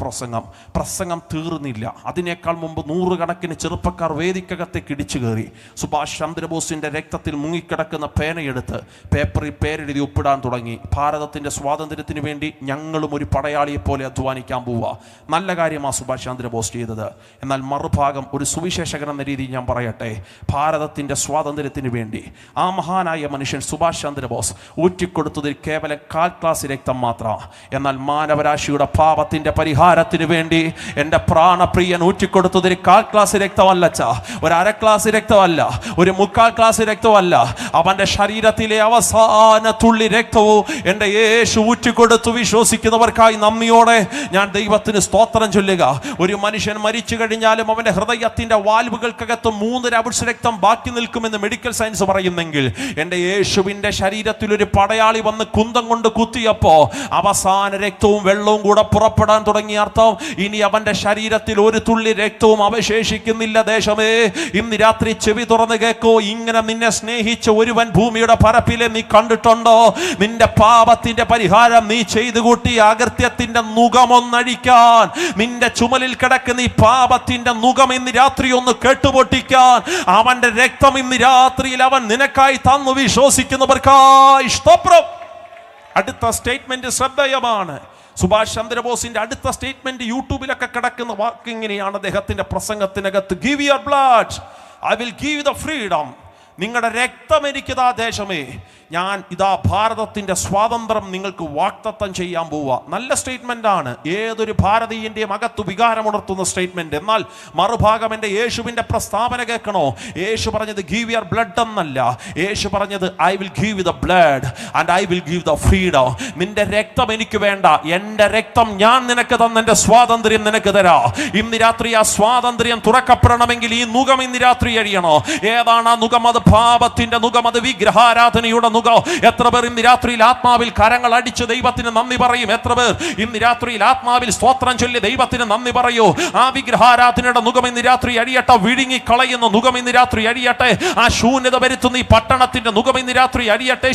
പ്രസംഗം തീർന്നില്ല. അതിനേക്കാൾ മുമ്പ് 100 കണക്കിന് ചെറുപ്പക്കാർ വേദിക്കകത്തേക്ക് ഇടിച്ചു കയറി. സുഭാഷ് ചന്ദ്രബോസിൻ്റെ രക്തത്തിൽ മുങ്ങിക്കിടക്കുന്ന പേനയെടുത്ത് പേപ്പറിൽ പേരെഴുതി ഒപ്പിടാൻ തുടങ്ങി. ഭാരതത്തിൻ്റെ സ്വാതന്ത്ര്യത്തിന് വേണ്ടി ഞങ്ങളും ഒരു പടയാളിയെ പോലെ അധ്വാനിക്കാൻ പോവുക. നല്ല കാര്യമാണ് സുഭാഷ് ചന്ദ്രബോസ് ചെയ്തത്. എന്നാൽ മറുഭാഗം ഒരു സുവിശേഷകൻ എന്ന രീതിയിൽ ഞാൻ പറയട്ടെ, ഭാരതത്തിൻ്റെ സ്വാതന്ത്ര്യത്തിന് വേണ്ടി ആ മഹാനായ മനുഷ്യൻ സുഭാഷ് ചന്ദ്രബോസ് ഊറ്റിക്കൊടുത്തതിൽ കേവലം 1/4 ഗ്ലാസ് രക്തം മാത്രം. എന്നാൽ മാനവരാശിയുടെ പാപത്തിൻ്റെ പരിഹാരത്തിന് വേണ്ടി എൻ്റെ പ്രാണപ്രിയൻ ഊറ്റിക്കൊടുത്തതിൽ 1/4 ഗ്ലാസ് രക്തമല്ല, ഒരു 1/2 ഗ്ലാസ് രക്തമല്ല, ഒരു 3/4 ഗ്ലാസ് രക്തമല്ല. അവൻ്റെ ശരീരത്തിലെ അവസാന തുള്ളി രക്തവും എൻ്റെ യേശു ഊറ്റിക്കൊടുത്തു. വിശ്വസിക്കുന്നവർക്കായി നന്ദിയോടെ ഞാൻ ദൈവത്തിന് സ്തോത്രം ചൊല്ലുക. ഒരു മനുഷ്യൻ മരിച്ചു കഴിഞ്ഞാലും അവൻ്റെ ഹൃദയത്തിൻ്റെ വാൽവുകൾക്കകത്ത് 3 രബിൾസ് രക്തം ബാക്കി നിൽക്കുമെന്ന് മെഡിക്കൽ സയൻസ് പറയുന്നെങ്കിൽ എൻ്റെ യേശുവിൻ്റെ ശരീരത്തിൽ ഒരു പടയാളി വന്ന് കുന്തം കൊണ്ട് കുത്തിയപ്പോൾ അവസാന രക്തവും വെള്ളവും കൂടെ പുറപ്പെടാൻ തുടങ്ങിയ അർത്ഥം ഇനി അവൻ്റെ ശരീരത്തിൽ ഒരു തുള്ളി രക്തവും അവശേഷിക്കുന്നില്ല. ദേശമേ, ഇന്ന് രാത്രി ചെവി തുറന്ന് കേൾക്കോ. ഇങ്ങനെ നിന്നെ സ്നേഹിച്ച ഒരുവൻ ഭൂമിയുടെ പരപ്പിലെ നീ കണ്ടിട്ടുണ്ടോ? നിന്റെ പാപത്തിന്റെ പരിഹാരം നീ ചെയ്തു കൂട്ടി അകൃത്യത്തിന്റെ നുകമൊന്നഴിക്കാൻ, നിന്റെ ചുമലിൽ കിടക്കുന്ന ഈ പാപത്തിന്റെ നുകം ഇന്ന് രാത്രി ഒന്ന് കേട്ടുപൊട്ടിക്കാൻ അവന്റെ രക്തം ഇന്ന് രാത്രിയിൽ അവൻ നിനക്കായി തന്നു. വിശ്വസിക്കുന്നവർക്കായി സ്തോത്രം. അടുത്ത സ്റ്റേറ്റ്മെന്റ് ശ്രദ്ധേയമാണ്. സുഭാഷ് ചന്ദ്രബോസിന്റെ അടുത്ത സ്റ്റേറ്റ്മെന്റ് യൂട്യൂബിലൊക്കെ കിടക്കുന്ന വാക്ക് ഇങ്ങനെയാണ് അദ്ദേഹത്തിന്റെ പ്രസംഗത്തിനകത്ത്: give your blood, I will give the freedom. നിങ്ങളുടെ രക്തം എനിക്കിതാ ദേശമേ, ഞാൻ ഇതാ ഭാരതത്തിൻ്റെ സ്വാതന്ത്ര്യം നിങ്ങൾക്ക് വാഗ്ദത്തം ചെയ്യാൻ പോവുക. നല്ല സ്റ്റേറ്റ്മെൻ്റ് ആണ്. ഏതൊരു ഭാരതീയൻ്റെയും അകത്ത് വികാരമുണർത്തുന്ന സ്റ്റേറ്റ്മെൻറ്റ്. എന്നാൽ മറുഭാഗം എൻ്റെ യേശുവിൻ്റെ പ്രസ്താവന കേൾക്കണോ? യേശു പറഞ്ഞത് ഗീവ് യുവർ ബ്ലഡ് എന്നല്ല. യേശു പറഞ്ഞത് I will give the blood and I will give the freedom. നിന്റെ രക്തം എനിക്ക് വേണ്ട, എൻ്റെ രക്തം ഞാൻ നിനക്ക് തന്ന എൻ്റെ സ്വാതന്ത്ര്യം നിനക്ക് തരാ. ഇന്ന് രാത്രി ആ സ്വാതന്ത്ര്യം തുറക്കപ്പെടണമെങ്കിൽ ഈ നുകം ഇന്ന് രാത്രി അഴിയണോ? ഏതാണ് ആ നുകം? അത് പാപത്തിന്റെ നുകം, അത് വിഗ്രഹാരാധനയുടെ നുകം. എത്ര പേർ ഇന്ന് രാത്രിയിൽ ആത്മാവിൽ കരങ്ങൾ അടിച്ച് ദൈവത്തിന് നന്ദി പറയും? എത്ര പേർ ഇന്ന് രാത്രിയിൽ ആത്മാവിൽ സ്തോത്രം ചൊല്ലി ദൈവത്തിന് നന്ദി പറയൂ? ആ വിഗ്രഹാരാധനയുടെ നുകം ഇന്ന് രാത്രി അഴിയട്ടെ. വിഴുങ്ങി കളയുന്ന നുകം ഇന്ന് രാത്രി അഴിയട്ടെ. ആ ശൂന്യത വരുത്തുന്ന ഈ പട്ടണത്തിന്റെ നുകം ഇന്ന് രാത്രി അഴിയട്ടെ.